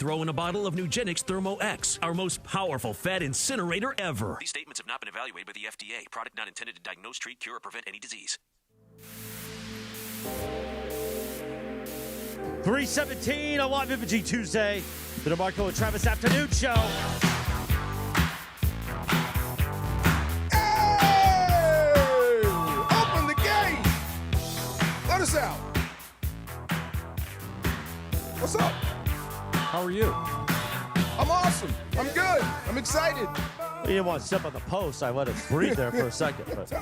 throw in a bottle of Nugenix Thermo X, our most powerful fat incinerator ever. These statements have not been evaluated by the FDA. Product not intended to diagnose, treat, cure, or prevent any disease. 3:17, a live imaging Tuesday. The DeMarco and Travis Afternoon Show. Hey! Open the gate! Let us out. What's up? How are you? I'm awesome. I'm good. I'm excited. You didn't want to step on the post. I let it breathe there for a second. But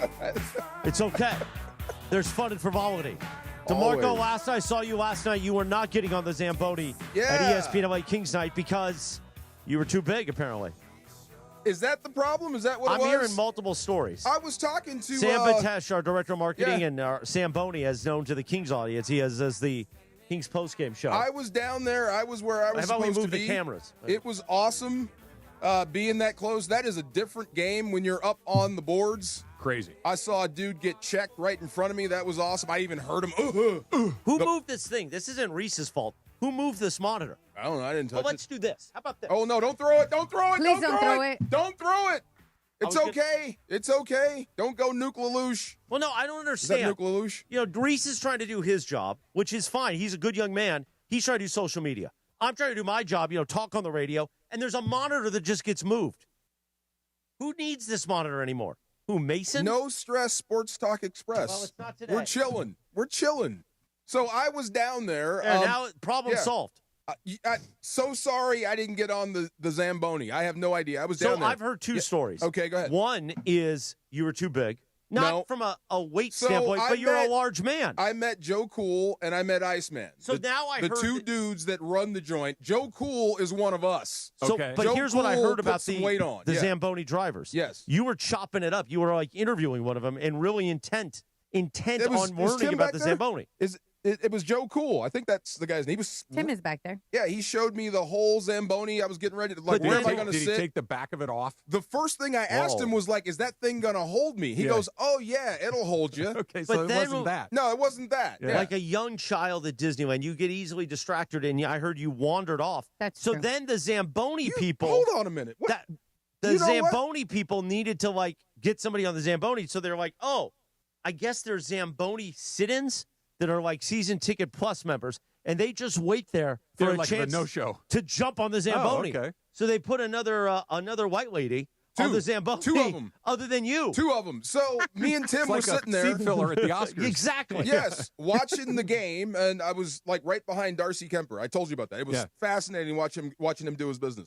it's okay. There's fun and frivolity. DeMarco, Always. last I saw you last night, you were not getting on the Zamboni at ESPN LA Kings Night because you were too big, apparently. Is that the problem? Is that what it was? I'm hearing multiple stories. I was talking to Sam Batesh, our director of marketing, and Zamboni, as known to the Kings audience. He has as the Kings postgame show. I was down there. I was where I was How about we supposed move to be. the cameras? It was awesome being that close. That is a different game when you're up on the boards. Crazy. I saw a dude get checked right in front of me. That was awesome. I even heard him. Who moved this thing? This isn't Reese's fault. Who moved this monitor? I don't know. I didn't touch Well, let's do this. How about this? Oh, no. Don't throw it. Don't throw it. Please don't throw it. Don't throw it. It's I was okay. It's okay. Don't go nuke Lelouch. Well, no, I don't Is that understand. nuke Lelouch? You know, Reese is trying to do his job, which is fine. He's a good young man. He's trying to do social media. I'm trying to do my job, talk on the radio, and there's a monitor that just gets moved. Who needs this monitor anymore? Who, Mason? No stress, Sports Talk Express. Well, it's not today. We're chilling. We're chilling. So I was down there. And now, problem solved. So sorry I didn't get on the Zamboni. I have no idea. I was down So there. I've heard two stories. Okay, go ahead. One is you were too big. Not No. from a weight So standpoint, I but you're a met- large man. I met Joe Cool and I met Iceman. So now I the heard two that- dudes that run the joint. Joe Cool is one of us. So, Okay. but Joe here's what I Cool heard put about some weight on. the Yeah. Zamboni drivers. Yes. You were chopping it up. You were like interviewing one of them and really intent Is on learning Tim about back the there? Zamboni. It was Joe Cool. I think that's the guy's name. He was Tim is back there. Yeah, he showed me the whole Zamboni. I was getting ready to But where then- am I going to Did sit? he take the back of it off? The first thing I asked Whoa. him was like, "Is that thing going to hold me?" He Yeah. goes, "Oh yeah, it'll hold you." Okay, But so it then- wasn't that. No, it wasn't that. Yeah. Yeah. Like a young child at Disneyland, you get easily distracted, and I heard you wandered off. That's so true. then the Zamboni people. Hold on a minute. What? That, the You know what? Zamboni people needed to get somebody on the Zamboni, so they're like, oh, I guess there's Zamboni sit-ins that are like season ticket plus members, and they just wait there for They're a like chance the no-show. to jump on the Zamboni. okay. So they put another white lady on the Zamboni. Two of them. Other than you. Two of them. So me and Tim It's were like sitting a there. seat filler at the Oscars. Exactly. Yes, watching the game, and I was like right behind Darcy Kemper. I told you about that. It was fascinating watching him do his business.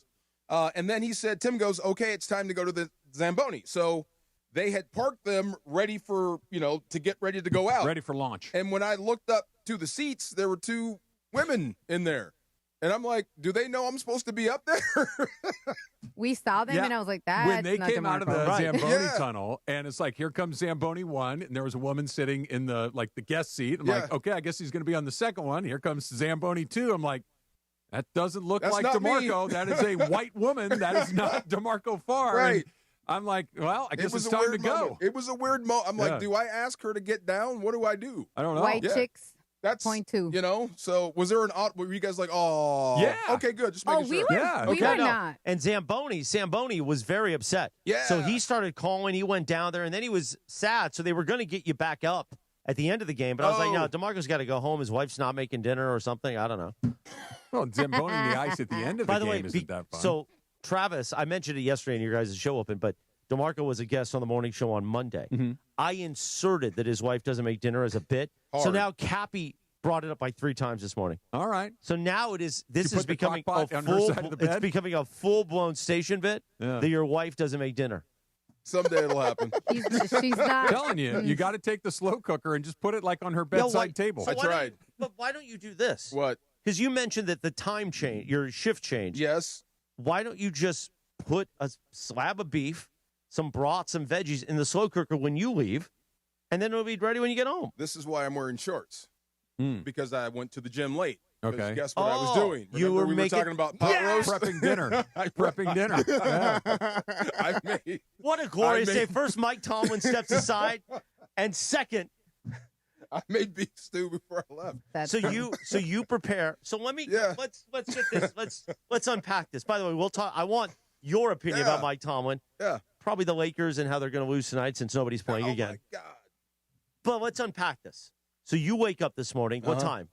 And then he said, Tim goes, "Okay, it's time to go to the Zamboni." So they had parked them ready for to get ready to go out. Ready for launch. And when I looked up to the seats, there were two women in there. And I'm like, do they know I'm supposed to be up there? We saw them, Yeah. and I was like, that's When they not came out of the DeMarco. Right. Zamboni Yeah. tunnel, and it's like, here comes Zamboni 1, and there was a woman sitting in the guest seat. I'm like, Yeah. okay, I guess he's going to be on the second one. Here comes Zamboni 2. I'm like, that doesn't look That's like not me. DeMarco. That is a white woman. That is not DeMarco Farr. Right. And I'm like, well, I guess it's a time to weird go. moment. It was a weird moment. I'm Yeah. like, do I ask her to get down? What do I do? I don't know. White Yeah. chicks. That's Point two. So was there an odd? Were you guys like, oh, Yeah. okay, good, just Oh, making we sure. were, Yeah. we Okay, were no. not. And Zamboni was very upset. Yeah. So he started calling. He went down there, and then he was sad. So they were going to get you back up at the end of the game. But I was like, no, Oh. DeMarco's got to go home. His wife's not making dinner or something. I don't know. Well, Zamboni in the ice at the end of the By the game way, isn't that fun. so Travis, I mentioned it yesterday in your guys' show open, but DeMarco was a guest on the morning show on Monday. Mm-hmm. I inserted that his wife doesn't make dinner as a bit. So Hard. now Cappy brought it up like 3 times this morning. all right. So now this You is put the becoming crock a pot on her side of the it's bed? becoming a full-blown station bit Yeah. that your wife doesn't make dinner. Someday it'll happen. She's not. Telling you, you got to take the slow cooker and just put it on her bedside table. So I why don't tried. you- But why don't you do this? What? Because you mentioned that the time change, your shift change. Yes. Why don't you just put a slab of beef, some broth, some veggies in the slow cooker when you leave, and then it'll be ready when you get home? This is why I'm wearing shorts Mm. because I went to the gym late. 'Cause Okay. Guess what I was Oh, doing? you Remember were we making- were talking about pot roast. Prepping dinner. Prepping dinner. Yeah. I made. What a glorious I day. made- First, Mike Tomlin steps aside, and second, I made beef stew before I left. That's So you prepare. So let's get this. Let's unpack this. By the way, we'll talk. I want your opinion about Mike Tomlin. Yeah. Probably the Lakers and how they're going to lose tonight since nobody's playing again. Oh my God. But let's unpack this. So you wake up this morning. What time?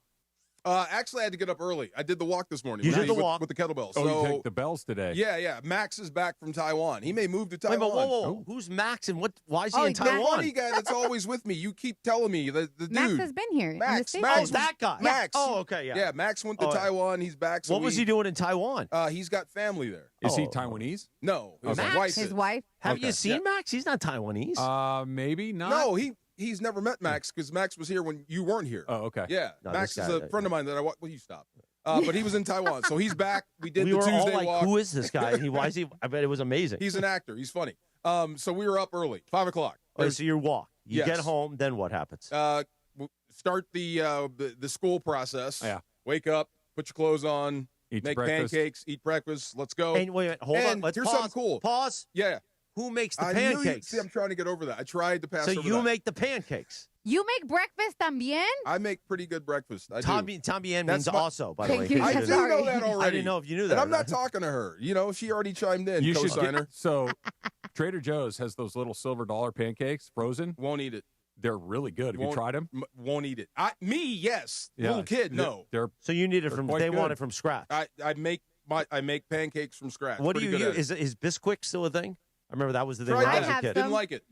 Actually, I had to get up early. I did the walk this morning. You did the walk with the kettlebells. Oh, so, you take the bells today. Yeah. Max is back from Taiwan. He may move to Taiwan. Wait, but whoa. Who's Max and what? Why is he in Max. Taiwan? Funny guy that's always with me. You keep telling me the dude. Max has been here. Max, in the Oh, States. that guy. Max. Oh, okay, yeah. Yeah, Max went to Oh, yeah. Taiwan. He's back. So What was he doing in Taiwan? He's got family there. Is he Oh. Taiwanese? No, his Max? wife. His is. wife. Have Okay. you seen Max? He's not Taiwanese. Maybe not. No, he's never met Max because Max was here when you weren't here. Oh, okay. Yeah, No, Max this is guy- a friend of mine that I. Will you stop? But he was in Taiwan, so he's back. We did We the were Tuesday all like, walk. who is this guy? And why is he? I bet it was amazing. He's an actor. He's funny. So we were up early, 5 o'clock. Okay, so you walk. You Yes. get home, then what happens? Start the school process. Yeah. Wake up, put your clothes on, Eat make breakfast. pancakes, eat breakfast. Let's go. And wait a minute, hold on. And Let's here's pause. something cool. Pause. Yeah. Who makes the I knew you- pancakes? See, I'm trying to get over that. I tried to pass So over you that. make the pancakes. You make breakfast también? I make pretty good breakfast. I do. Tambien That's means my- also, by the way. Thank in you. case I you do didn't- Sorry. know that already. I didn't know if you knew that. And I'm or not talking to her. You know, she already chimed in. You should Co-signer. So Trader Joe's has those little silver dollar pancakes, frozen. Won't eat it. They're really good. Have you Won't- tried them? Won't eat it. Me, yes. Yeah. Little kid, no. They're So you need it They're from. quite They want good. it from scratch. I make pancakes from scratch. What do Pretty you good use? at it. Is Bisquick still a thing? I remember that was the thing Tried when I I was a have kid. some. Didn't like it.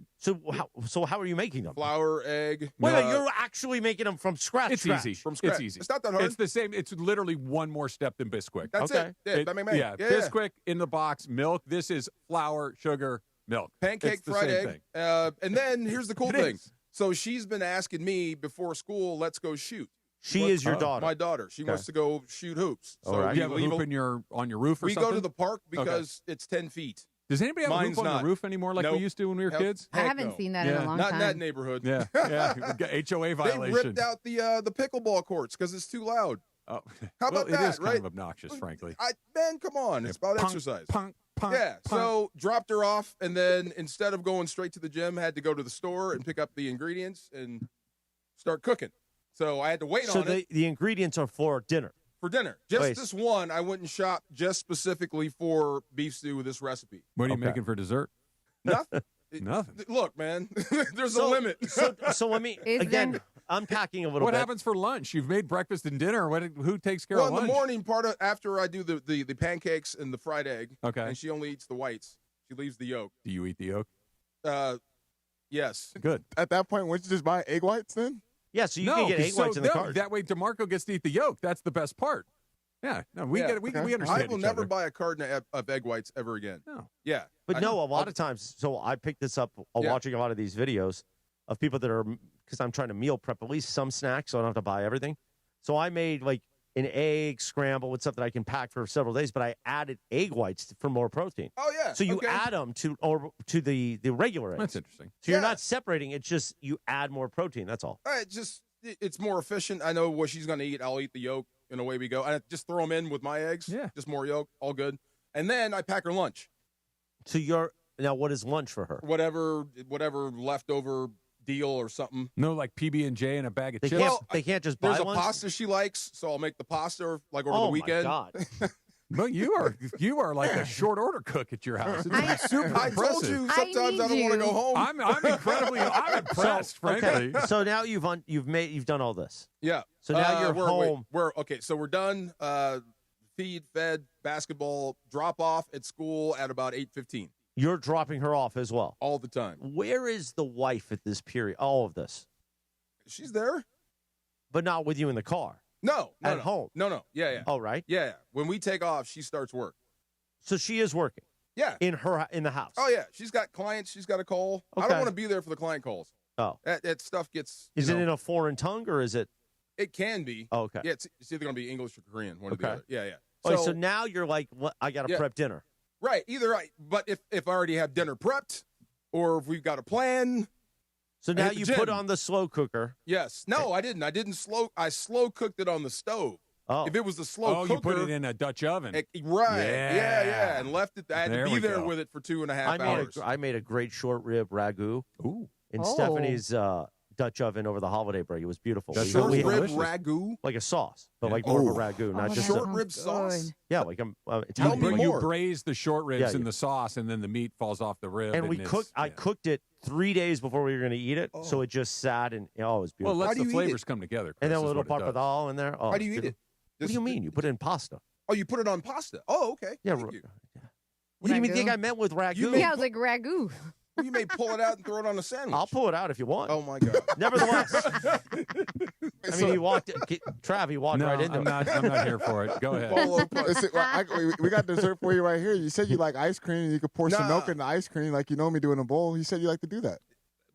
So how are you making them? Flour, egg. Wait, uh, you're actually making them from scratch. it's scratch. easy. From scratch. It's easy. It's not that hard. It's the same. It's literally one more step than Bisquick. That's Okay. it. Yeah, bang. Yeah, Bisquick in the box, milk. This is flour, sugar, milk. Pancake, It's the fried same egg. thing. And then here's the cool It thing. is. So she's been asking me before school, let's go shoot. She is your daughter. My daughter. She wants to go shoot hoops. So All right. we You have a leave hoop a- on your roof or we something? go to the park because it's 10 feet. Does anybody have a Mine's hoop on not. the roof anymore like we Nope. used to when we were Hell- kids? I Heck haven't no. seen that in Yeah. a long Not time. in that neighborhood. Yeah, yeah. We got HOA They violation. ripped out the pickleball courts because it's too loud. Oh. How well, about it that, is kind right? of obnoxious, frankly. Man, come on. It's about Punk, exercise. Punk. Yeah, so dropped her off, and then instead of going straight to the gym, had to go to the store and pick up the ingredients and start cooking. So I had to wait So on it the ingredients are for dinner. for dinner. Just Wait. this one, I went and shop just specifically for beef stew with this recipe. What are you Okay. making for dessert? Nothing. Nothing. Look, man, there's a So- limit. So let me Is again there- unpacking a little What bit. happens for lunch? You've made breakfast and dinner. Who takes care Well, of in the lunch? morning part of after I do the pancakes and the fried egg, Okay. and she only eats the whites. She leaves the yolk. Do you eat the yolk? Yes. Good. At that point, wouldn't you just buy egg whites then? Yeah, so you no, can get 'cause egg whites in the no, cart. that way DeMarco gets to eat the yolk. That's the best part. Yeah. No, we Yeah, get it. We okay. understand I will each never other. buy a carton of egg whites ever again. No. Yeah. But I- no, a lot of times. So I picked this up Yeah. watching a lot of these videos of people that are because I'm trying to meal prep at least some snacks, so I don't have to buy everything. So I made like an egg scramble with stuff that I can pack for several days, but I added egg whites for more protein. Oh yeah. So you okay. add them to the regular eggs. That's interesting. So you're Yeah. not separating. It's just you add more protein. That's all. All right, it's more efficient. I know what she's going to eat. I'll eat the yolk, and away we go. I just throw them in with my eggs. Yeah. Just more yolk, all good. And then I pack her lunch. So you're now. What is lunch for her? Whatever leftover deal or something. No, like PB&J and a bag of They chips. can't. Well, They can't just buy There's a lunch. pasta she likes, so I'll make the pasta like over Oh the weekend. my god! But you are like a short order cook at your house. It's super I told impressive. you I sometimes I, need don't want to you. go home. I'm impressed, frankly. So now you've done all this. Yeah. So now you're home. We're okay. So we're done. Feed, fed, basketball, drop off at school at about 8:15 You're dropping her off as well. all the time. Where is the wife at this period? All of this, She's there. but not with you in the car. No, At home. No. Yeah. Oh, right. Yeah. When we take off, she starts work. So she is working Yeah. in the house. Oh yeah. She's got clients. She's got a call. I Okay. don't want to be there for the client calls. Oh. That stuff gets. Is it in a foreign tongue or is it? It can be. Oh, okay. Yeah. It's either going to be English or Korean. One or the Okay. other. Yeah. Oh, so now you're like, I got to Yeah. prep dinner. Right. Either right. But if I already have dinner prepped, or if we've got a plan. So now hit the you gym. put on the slow cooker. Yes. No, I didn't. I slow cooked it on the stove. Oh, If it was the slow cooker, you put it in a Dutch oven. Right. Yeah. Yeah. And left it. I had There to we be there go. with it for 2.5 hours. I made a great short rib ragu Ooh. in Oh. Stephanie's Dutch oven over the holiday break. It was beautiful. Short We rib delicious. ragu. like a sauce, but like more of a ragu, not just Short a, rib sauce. yeah, like Tell Italian. me But more. you braise the short ribs Yeah, in the sauce, and then the meat falls off the rib. And we it's- cooked. I yeah. cooked it 3 days before we were going to eat it, so it just sat and it was Well, beautiful. let How do the you eat flavors it? come together. and then Chris, a is little what it does. pappardelle in there. Oh, How do you eat dude. it? What do you mean? You put it in pasta? Oh, you put it on pasta. Oh, okay. Yeah. Thank you. What do you even Ragu? think I meant with ragu? You Yeah, I was like ragu. Well, you may pull it out and throw it on a sandwich. I'll pull it out if you want. Oh my god. Nevertheless, I mean, he walked. Trav, he walked No, right into I'm it. not. I'm not here for it. Go ahead. Polo punch. Listen, we got dessert for you right here. You said you like ice cream, and you could pour some Nah. milk in the ice cream like you normally do in a bowl. You said you like to do that.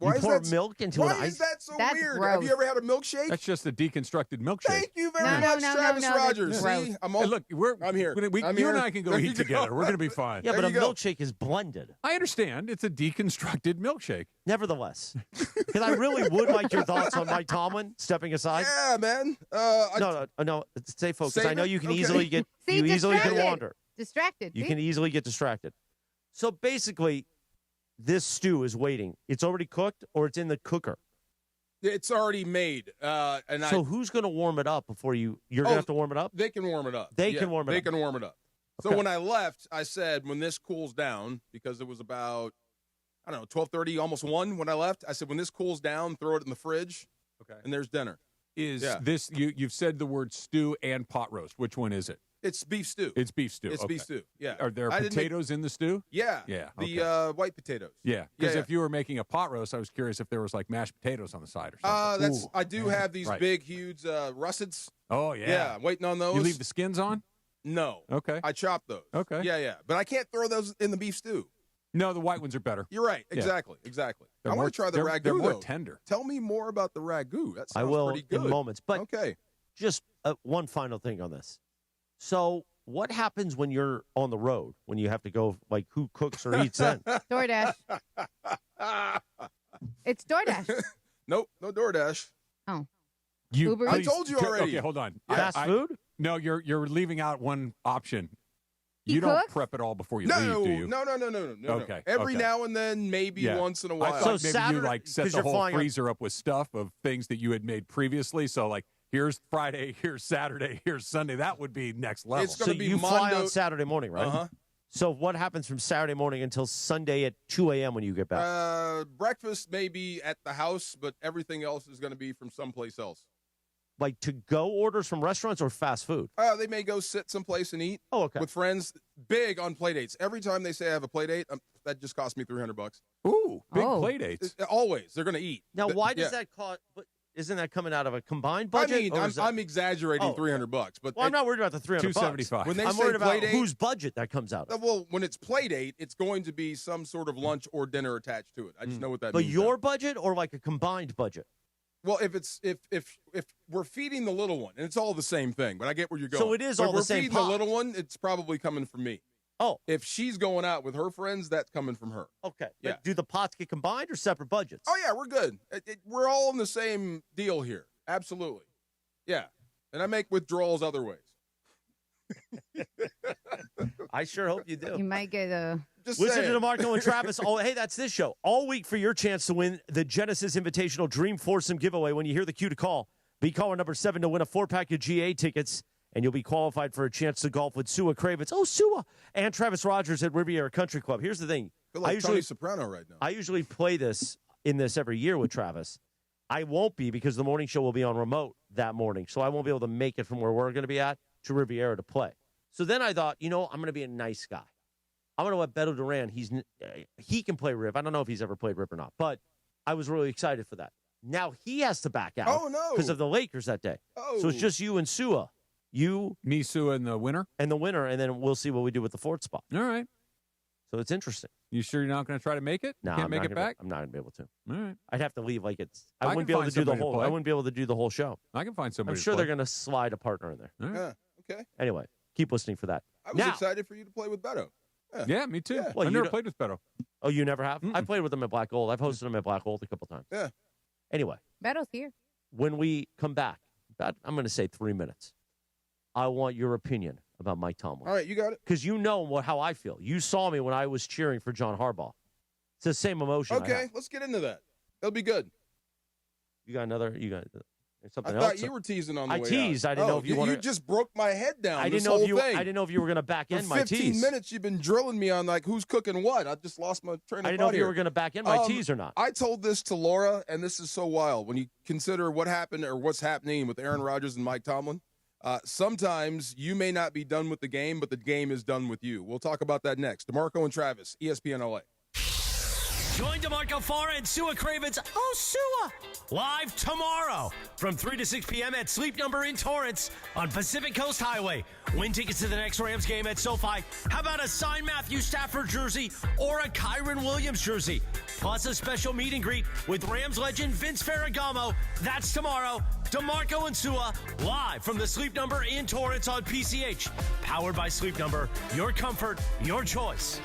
You is pour that- milk into Why an is ice. that so That's weird? Have gross. you ever had a milkshake? That's just a deconstructed milkshake. Thank you very No, much, no, Travis that's Rogers. gross. See, I'm Hey, all. look, I'm here. I'm you here. and I can go There eat you go. together. We're going to be fine. Yeah, There but a you go. milkshake is blended. I understand. It's a deconstructed milkshake. Nevertheless, because I really would like your thoughts on Mike Tomlin stepping aside. Yeah, man. No. Stay focused. Save I know it? you can Okay. easily get. See, you easily can distracted. wander. Distracted. You see? can easily get distracted. So basically, this stew is waiting. It's already cooked, or it's in the cooker. It's already made, and So who's going to warm it up before you? You're going to have to warm it up. they can warm it up. They can warm it They up. can warm it up. So Okay. when I left, I said, when this cools down, because it was about, I don't know, 12:30, almost 1 when I left. I said, when this cools down, throw it in the fridge, Okay. and there's dinner. Is Yeah. this you've said the word stew and pot roast? Which one is it? It's beef stew. It's beef stew. It's okay. beef stew. Yeah. Are there I didn't make- potatoes in the stew? Yeah. Yeah, The white potatoes. Yeah, because Yeah, if you were making a pot roast, I was curious if there was like mashed potatoes on the side or something. That's. Ooh. I do have these Right. big, huge russets. Oh yeah. Yeah, waiting on those. You leave the skins on? No. Okay. I chop those. Okay. Yeah. But I can't throw those in the beef stew. No, the white ones are better. You're right. Yeah. Exactly. They're I more- want to try the they're- ragu, They're more though. tender. Tell me more about the ragu. That sounds I will pretty good. in moments. But okay. just one final thing on this. So what happens when you're on the road, when you have to go, like, who cooks or eats then? DoorDash. It's DoorDash. Nope, no DoorDash. Uber I Eats. told you already. Okay, hold on. Fast food? No, you're leaving out one option. He You don't cooks? prep it all before you No, leave, do you? no. Okay, Every okay. now and then, maybe Yeah. once in a I while. thought So maybe Saturday- you like set 'cause the you're whole flying on- freezer up with stuff of things that you had made previously. So like, here's Friday, here's Saturday, here's Sunday. That would be next level. It's So gonna be you fly Mondo- on Saturday morning, right? Uh-huh. So what happens from Saturday morning until Sunday at 2 a.m. when you get back? Breakfast may be at the house, but everything else is going to be from someplace else. Like to-go orders from restaurants or fast food? They may go sit someplace and eat Oh, okay. with friends. Big on play dates. Every time they say I have a play date, that just cost me $300. Ooh, big Oh. play dates. Always, they're going to eat. Now, why does Yeah. that cost? Isn't that coming out of a combined I budget? mean, or is that- I'm exaggerating Oh, $300, but well, I'm not worried about the $300. $275. when they I'm say worried play about date, whose budget that comes out of. well, when it's play date, it's going to be some sort of lunch or dinner attached to it. I just know what that But means. your budget or like a combined budget? Well, if we're feeding the little one, and it's all the same thing, but I get where you're going. So it is But all the we're same feeding pot. the little one, it's probably coming from me. Oh, If she's going out with her friends, that's coming from her. okay. Yeah. But do the pots get combined or separate budgets? Oh yeah, we're good. We're all in the same deal here. Absolutely. Yeah, and I make withdrawals other ways. I sure hope you do. You might get a. Just Listen saying. to DeMarco and Travis. Oh, hey, that's this show. All week for your chance to win the Genesis Invitational Dream Foursome giveaway. When you hear the cue to call, be caller number 7 to win a 4-pack of GA tickets, and you'll be qualified for a chance to golf with Sua Cravens. Oh, Sua! And Travis Rodgers at Riviera Country Club. Here's the thing. I feel like I usually Tony Soprano right now. I usually play this every year with Travis. I won't be because the morning show will be on remote that morning, so I won't be able to make it from where we're going to be at to Riviera to play. So then I thought, I'm going to be a nice guy. I'm going to let Beto Duran. He can play Riv. I don't know if he's ever played Riv or not, but I was really excited for that. Now he has to back out. Oh, no. Because of the Lakers that day. Oh. So it's just you and Sua, you Me, Sue, and the winner. and the winner, and then we'll see what we do with the fourth spot. All right. So it's interesting. You sure you're not going to try to make it? No, Can't I'm make not it gonna- back? I'm not going to be able to. All right. I'd have to leave like it's. I I can wouldn't be able find to do the somebody to whole. play. I wouldn't be able to do the whole show. I can find somebody. I'm sure to they're play. going to slide a partner in there. All right. Yeah. Okay. Anyway, keep listening for that. I was Now- excited for you to play with Beto. Yeah, me too. Yeah. Well, I've you never don't- played with Beto. Oh, you never have? I Mm-mm. played with them at Black Gold. I've hosted them at Black Gold a couple times. Yeah. Anyway, Beto's here. when we come back, about, I'm going to say 3 minutes, I want your opinion about Mike Tomlin. All right, you got it. Because you know how I feel. You saw me when I was cheering for John Harbaugh. It's the same emotion. I Okay, have. let's get into that. It'll be good. You got something I else? thought you were teasing on the way out. I teased. I didn't know if you wanted. You just broke my head down. I didn't know if you. I didn't know if you were going to back in my tease. 15 minutes you've been drilling me on like who's cooking what. I just lost my train of thought. I didn't know if you here. were going to back in my tease or not. I told this to Laura, and this is so wild when you consider what happened or what's happening with Aaron Rodgers and Mike Tomlin. Sometimes you may not be done with the game, but the game is done with you. We'll talk about that next. DeMarco and Travis, ESPN LA. Join DeMarco Farah and Sua Cravens. Oh, Sua! Live tomorrow from 3 to 6 p.m. at Sleep Number in Torrance on Pacific Coast Highway. Win tickets to the next Rams game at SoFi. How about a signed Matthew Stafford jersey or a Kyron Williams jersey? Plus a special meet and greet with Rams legend Vince Ferragamo. That's tomorrow. DeMarco and Sua live from the Sleep Number in Torrance on PCH. Powered by Sleep Number. Your comfort, your choice.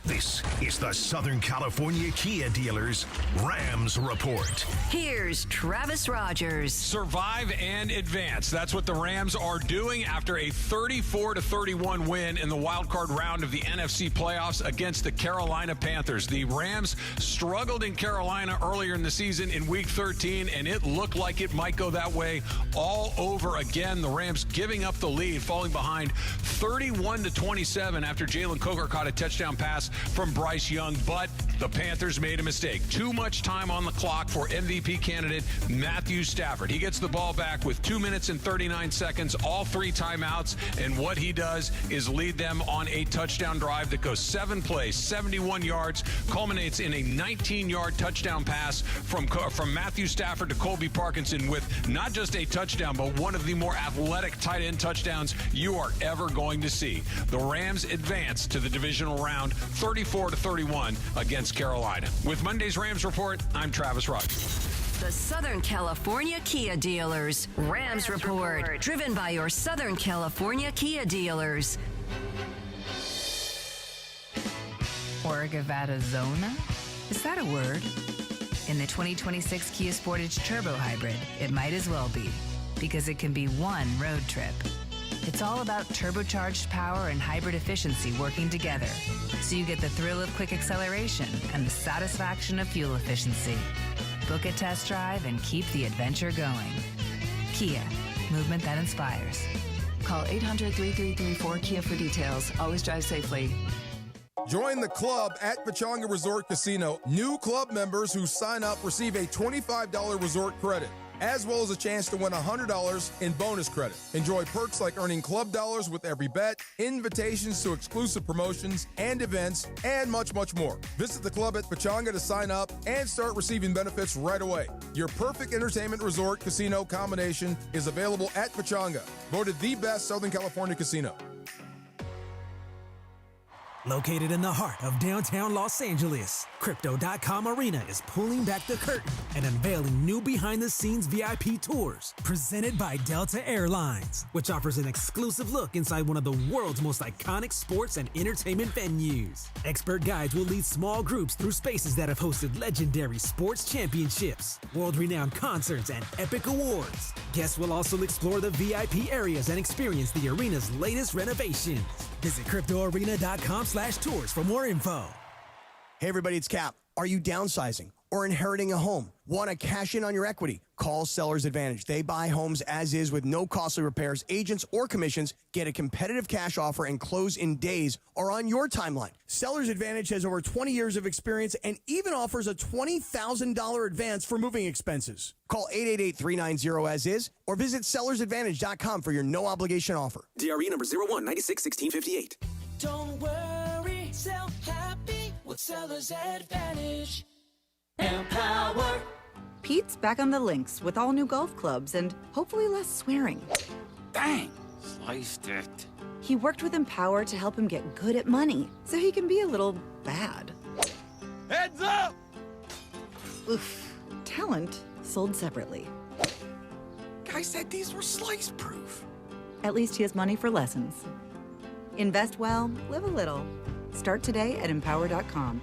This is the Southern California Kia Dealers Rams Report. Here's Travis Rodgers. Survive and advance. That's what the Rams are doing after a 34-31 win in the wild card round of the NFC playoffs against the Carolina Panthers. The Rams struggled in Carolina earlier in the season in Week 13, and it looked like it might go that way all over again. The Rams giving up the lead, falling behind 31-27 after Jalen Coker caught a touchdown pass from Bryce Young, but the Panthers made a mistake. Too much time on the clock for MVP candidate Matthew Stafford. He gets the ball back with 2 minutes and 39 seconds, all 3 timeouts, and what he does is lead them on a touchdown drive that goes 7 plays, 71 yards, culminates in a 19-yard touchdown pass from Matthew Stafford to Colby Parkinson with not just a touchdown, but one of the more athletic tight end touchdowns you are ever going to see. The Rams advance to the divisional round 34-31 against Carolina. With Monday's Rams Report, I'm Travis Rodgers. The Southern California Kia Dealers Rams Report. Driven by your Southern California Kia dealers. Orgavattazona? Is that a word? In the 2026 Kia Sportage Turbo Hybrid, it might as well be, because it can be one road trip. It's all about turbocharged power and hybrid efficiency working together, so you get the thrill of quick acceleration and the satisfaction of fuel efficiency. Book a test drive and keep the adventure going. Kia, movement that inspires. Call 800-3334-KIA for details. Always drive safely. Join the club at Pechanga Resort Casino. New club members who sign up receive a $25 resort credit, as well as a chance to win $100 in bonus credit. Enjoy perks like earning club dollars with every bet, invitations to exclusive promotions and events, and much, much more. Visit the club at Pechanga to sign up and start receiving benefits right away. Your perfect entertainment resort casino combination is available at Pechanga, voted the best Southern California casino. Located in the heart of downtown Los Angeles, Crypto.com Arena is pulling back the curtain and unveiling new behind-the-scenes VIP tours presented by Delta Airlines, which offers an exclusive look inside one of the world's most iconic sports and entertainment venues. Expert guides will lead small groups through spaces that have hosted legendary sports championships, world-renowned concerts, and epic awards. Guests will also explore the VIP areas and experience the arena's latest renovations. Visit CryptoArena.com/tours for more info. Hey everybody, it's Cap. Are you downsizing or inheriting a home? Want to cash in on your equity? Call Seller's Advantage. They buy homes as is with no costly repairs, agents, or commissions. Get a competitive cash offer and close in days or on your timeline. Seller's Advantage has over 20 years of experience and even offers a $20,000 advance for moving expenses. Call 888-390-AS-IS or visit sellersadvantage.com for your no-obligation offer. DRE number 01961658. Don't worry, sell happy with Seller's Advantage. Empower. Pete's back on the links with all new golf clubs and hopefully less swearing. Dang, sliced it. He worked with Empower to help him get good at money, so he can be a little bad. Heads up! Oof. Talent sold separately. Guy said these were slice-proof. At least he has money for lessons. Invest well, live a little. Start today at Empower.com.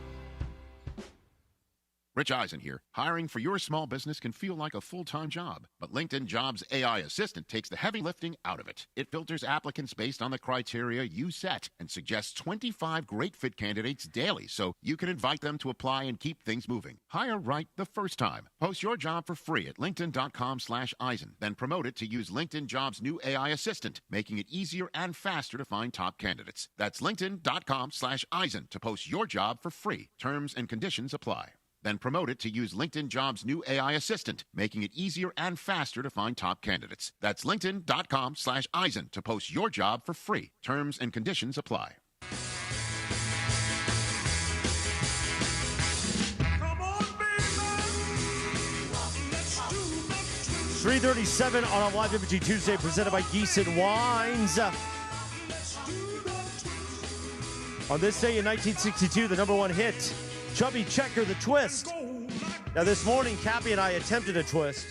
Rich Eisen here. Hiring for your small business can feel like a full-time job, but LinkedIn Jobs AI Assistant takes the heavy lifting out of it. It filters applicants based on the criteria you set and suggests 25 great fit candidates daily, so you can invite them to apply and keep things moving. Hire right the first time. Post your job for free at linkedin.com/Eisen, then promote it to use LinkedIn Jobs' new AI Assistant, making it easier and faster to find top candidates. That's linkedin.com/Eisen to post your job for free. Terms and conditions apply. Then promote it to use LinkedIn Jobs' new AI Assistant, making it easier and faster to find top candidates. That's linkedin.com/Eisen to post your job for free. Terms and conditions apply. 3:37 on a live imaging Tuesday, presented by Geeson Wines. On this day in 1962, the number one hit, Chubby Checker, the Twist. Now, this morning, Cappy and I attempted a twist.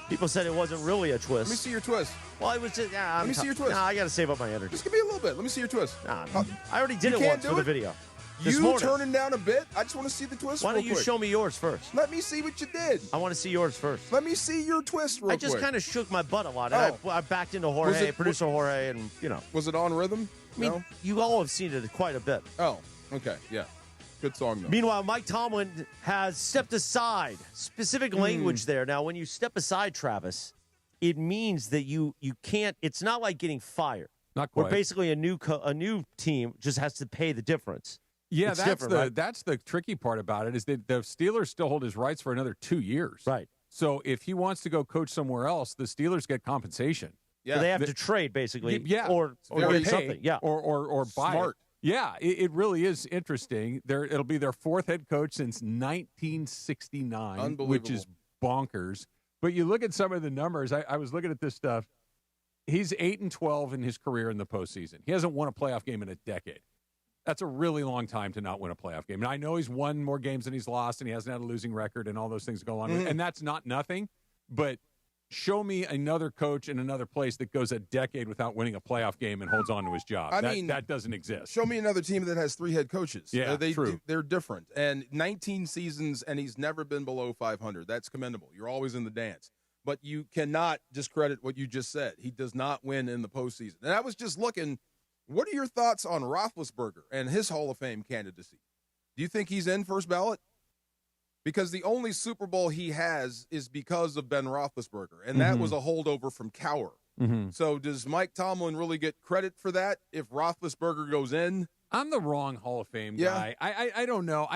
People said it wasn't really a twist. Let me see your twist. Well, it was just, let me see your twist. Nah, I got to save up my energy. Just give me a little bit. Let me see your twist. Nah, I already did it once for the video. You turning down a bit? I just want to see the twist. Why don't you show me yours first? Let me see what you did. I want to see yours first. Let me see your twist real quick. I just kind of shook my butt a lot. And I backed into Jorge, producer Jorge, and, you know. Was it on rhythm? I mean, you all have seen it quite a bit. Oh, okay, yeah. Good song, though. Meanwhile, Mike Tomlin has stepped aside. Specific language there. Now, when you step aside, Travis, it means that you can't – it's not like getting fired. Not quite. Where basically a new team just has to pay the difference. Yeah, it's that's the tricky part about it is that the Steelers still hold his rights for another 2 years. Right. So if he wants to go coach somewhere else, the Steelers get compensation. Yeah. So they have to trade, basically. Yeah. Or get something. Yeah. Or buy Smart. it. Yeah, it really is interesting. It'll be their fourth head coach since 1969, Unbelievable. which is bonkers. But you look at some of the numbers. I was looking at this stuff. He's 8-12 in his career in the postseason. He hasn't won a playoff game in a decade. That's a really long time to not win a playoff game. And I know he's won more games than he's lost, and he hasn't had a losing record, and all those things go on. And that's not nothing. But show me another coach in another place that goes a decade without winning a playoff game and holds on to his job. That doesn't exist. Show me another team that has 3 head coaches. Yeah, true. They're different. And 19 seasons, and he's never been below 500. That's commendable. You're always in the dance. But you cannot discredit what you just said. He does not win in the postseason. And I was just looking, what are your thoughts on Roethlisberger and his Hall of Fame candidacy? Do you think he's in first ballot? Because the only Super Bowl he has is because of Ben Roethlisberger, and that was a holdover from Cowher. So does Mike Tomlin really get credit for that if Roethlisberger goes in? I'm the wrong Hall of Fame guy. I don't know.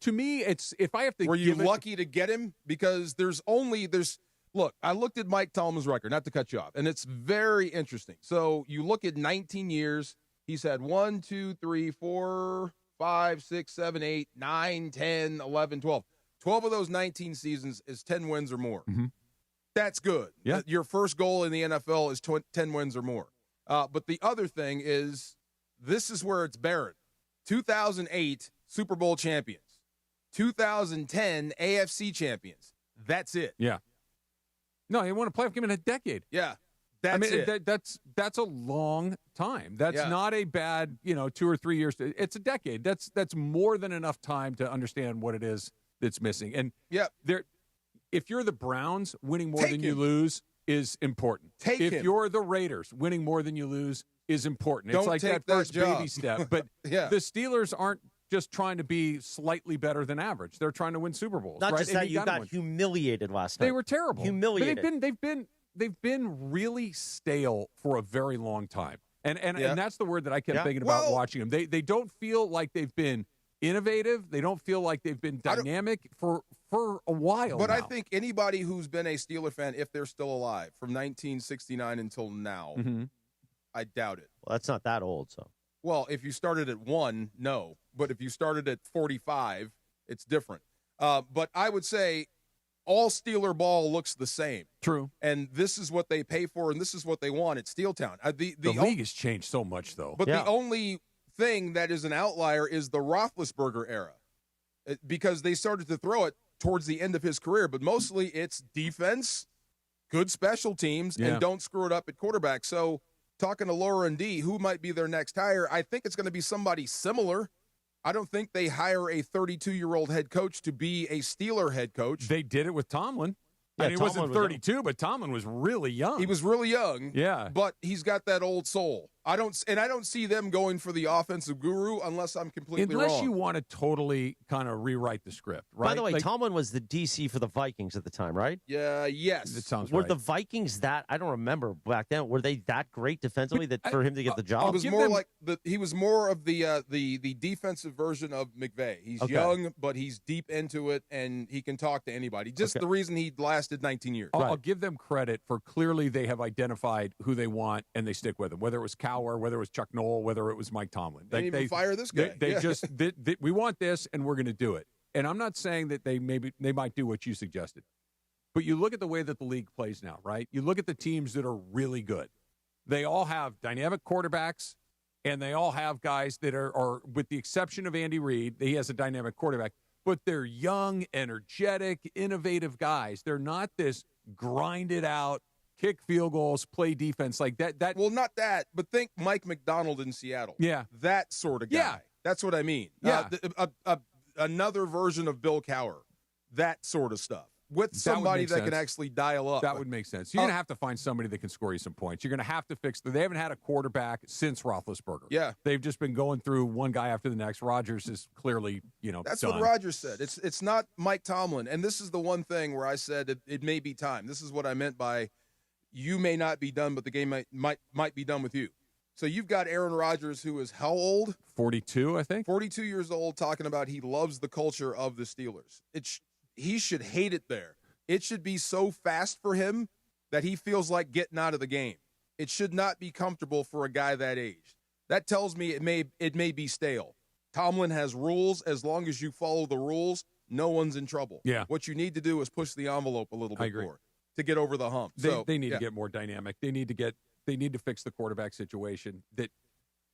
To me, it's if I have to. Were you lucky to get him? Because look, I looked at Mike Tomlin's record, not to cut you off, and it's very interesting. So you look at 19 years, he's had 1, 2, 3, 4, 5, 6, 7, 8, 9, 10, 11, 12. 12 of those 19 seasons is 10 wins or more. That's good. Yeah. Your first goal in the NFL is 10 wins or more. But the other thing is, this is where it's barren. 2008 Super Bowl champions. 2010 AFC champions. That's it. Yeah. No, he won a playoff game in a decade. Yeah. That's it. That's a long time. That's not a bad, 2 or 3 years. It's a decade. That's more than enough time to understand what it is that's missing. And if you're the Browns, winning more than you lose is important. If you're the Raiders, winning more than you lose is important. It's like that first baby step. But the Steelers aren't just trying to be slightly better than average. They're trying to win Super Bowls. Not right? just that, you got humiliated last night. They were terrible. Humiliated. But they've been really stale for a very long time. And that's the word that I kept thinking about watching them. They don't feel like they've been innovative. They don't feel like they've been dynamic for a while But now. I think anybody who's been a Steeler fan, if they're still alive, from 1969 until now, I doubt it. Well, that's not that old, so. Well, if you started at 1, no. But if you started at 45, it's different. But I would say all Steeler ball looks the same. True. And this is what they pay for, and this is what they want at Steeltown. The league has changed so much, though. But the only thing that is an outlier is the Roethlisberger era, because they started to throw it towards the end of his career. But mostly it's defense, good special teams, and don't screw it up at quarterback. So talking to Laura and D, who might be their next hire, I think it's going to be somebody similar. I don't think they hire a 32-year-old head coach to be a Steeler head coach. They did it with Tomlin. Yeah, I mean, he wasn't 32, but Tomlin was really young. He was really young. Yeah. But he's got that old soul. I don't see them going for the offensive guru unless I'm completely wrong. Unless you want to totally kind of rewrite the script, right? By the way, Tomlin was the DC for the Vikings at the time, right? Yeah, yes. It sounds Were right. the Vikings I don't remember back then, were they that great defensively for him to get the job? He was more of the defensive version of McVay. He's young, but he's deep into it, and he can talk to anybody. Just the reason he lasted 19 years. I'll give them credit for clearly they have identified who they want, and they stick with him, whether it was Cowher, whether it was Chuck Noll, whether it was Mike Tomlin. They didn't even fire this guy. They just we want this, and we're going to do it. And I'm not saying that they might do what you suggested, but you look at the way that the league plays now, right? You look at the teams that are really good. They all have dynamic quarterbacks, and they all have guys that are with the exception of Andy Reid, he has a dynamic quarterback, but they're young, energetic, innovative guys. They're not this grinded out, kick field goals, play defense like that. Well, not that, but think Mike McDonald in Seattle. Yeah. That sort of guy. Yeah. That's what I mean. Yeah. Another version of Bill Cowher. That sort of stuff. With somebody that can actually dial up. That would make sense. You're going to have to find somebody that can score you some points. You're going to have to fix they haven't had a quarterback since Roethlisberger. Yeah. They've just been going through one guy after the next. Rodgers is clearly, That's done. what Rodgers said. It's not Mike Tomlin. And this is the one thing where I said it may be time. This is what I meant by you may not be done, but the game might be done with you. So you've got Aaron Rodgers, who is how old? 42, I think. 42 years old, talking about he loves the culture of the Steelers. He should hate it there. It should be so fast for him that he feels like getting out of the game. It should not be comfortable for a guy that age. That tells me it may be stale. Tomlin has rules. As long as you follow the rules, no one's in trouble. Yeah. What you need to do is push the envelope a little bit more to get over the hump. They need to get more dynamic. They need to fix the quarterback situation. That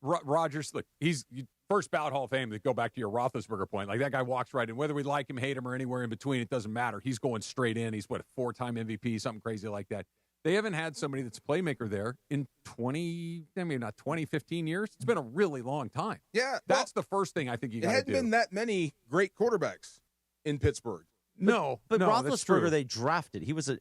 Rodgers, look, he's first ballot Hall of Fame. To go back to your Roethlisberger point, like that guy walks right in. Whether we like him, hate him, or anywhere in between, it doesn't matter. He's going straight in. He's a 4-time MVP, something crazy like that. They haven't had somebody that's a playmaker there in 15 years. It's been a really long time. Yeah. That's the first thing I think you got to do. It hadn't been that many great quarterbacks in Pittsburgh. But Roethlisberger they drafted. He was a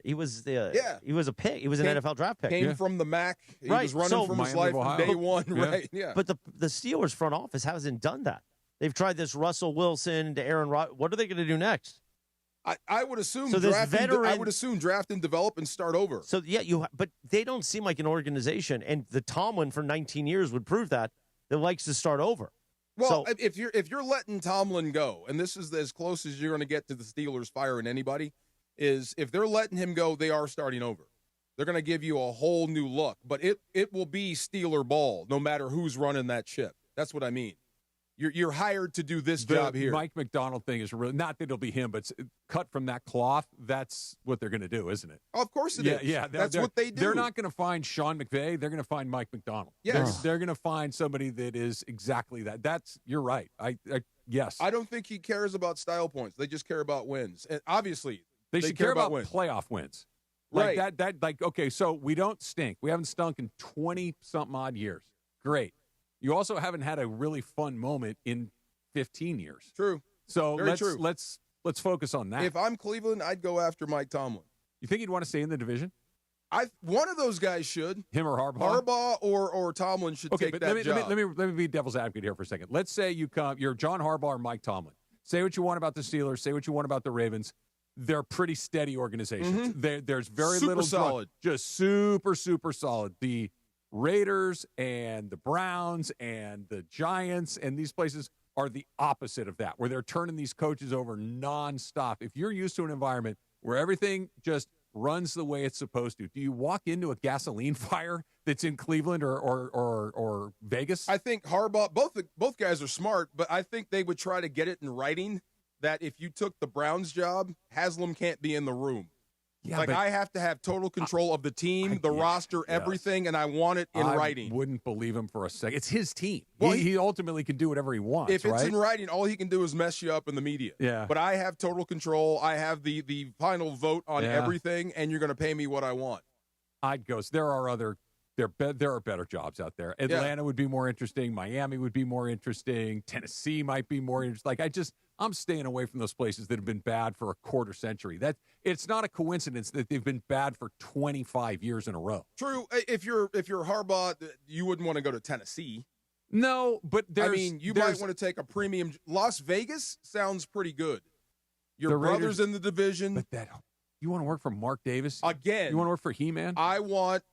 pick. He was an NFL draft pick. Came from the MAC. He was running from his life from day one. Right. Yeah. But the Steelers front office hasn't done that. They've tried this Russell Wilson to Aaron Rodgers. What are they going to do next? I would assume I would assume draft and develop and start over. So but they don't seem like an organization, and the Tomlin for 19 years would prove that likes to start over. Well, if you're letting Tomlin go, and this is as close as you're going to get to the Steelers firing anybody, is if they're letting him go, they are starting over. They're going to give you a whole new look, but it will be Steeler ball no matter who's running that ship. That's what I mean. You're hired to do this job here. Mike McDonald thing is really not that it'll be him, but cut from that cloth. That's what they're going to do, isn't it? Of course it is. Yeah, that's what they do. They're not going to find Sean McVay. They're going to find Mike McDonald. Yes. They're going to find somebody that is exactly that. You're right. Yes. I don't think he cares about style points. They just care about wins. And obviously, they should care about wins. Playoff wins. Right. Okay, so we don't stink. We haven't stunk in 20-something odd years. Great. You also haven't had a really fun moment in 15 years. True. So Very true. let's focus on that. If I'm Cleveland, I'd go after Mike Tomlin. You think he'd want to stay in the division? One of those guys should. Him or Harbaugh? Harbaugh or Tomlin should take that job. Let me be devil's advocate here for a second. Let's say you're John Harbaugh or Mike Tomlin. Say what you want about the Steelers. Say what you want about the Ravens. They're pretty steady organizations. There's very super little solid. Just super, super solid. The Raiders and the Browns and the Giants and these places are the opposite of that, where they're turning these coaches over nonstop. If you're used to an environment where everything just runs the way it's supposed to, do you walk into a gasoline fire that's in Cleveland or Vegas? I think Harbaugh, both guys are smart, but I think they would try to get it in writing that if you took the Browns job, Haslam can't be in the room. Yeah, I have to have total control of the team, the roster, everything, and I want it in writing. I wouldn't believe him for a second. It's his team. Well, he ultimately can do whatever he wants, If it's in writing, all he can do is mess you up in the media. Yeah. But I have total control. I have the final vote on everything, and you're going to pay me what I want. I'd go. So there There are better jobs out there. Atlanta would be more interesting. Miami would be more interesting. Tennessee might be more interesting. I'm staying away from those places that have been bad for a quarter century. It's not a coincidence that they've been bad for 25 years in a row. True. If you're Harbaugh, you wouldn't want to go to Tennessee. No, but you might want to take a premium. Las Vegas sounds pretty good. Your brother's in the division. But you want to work for Mark Davis? Again. You want to work for He-Man? I want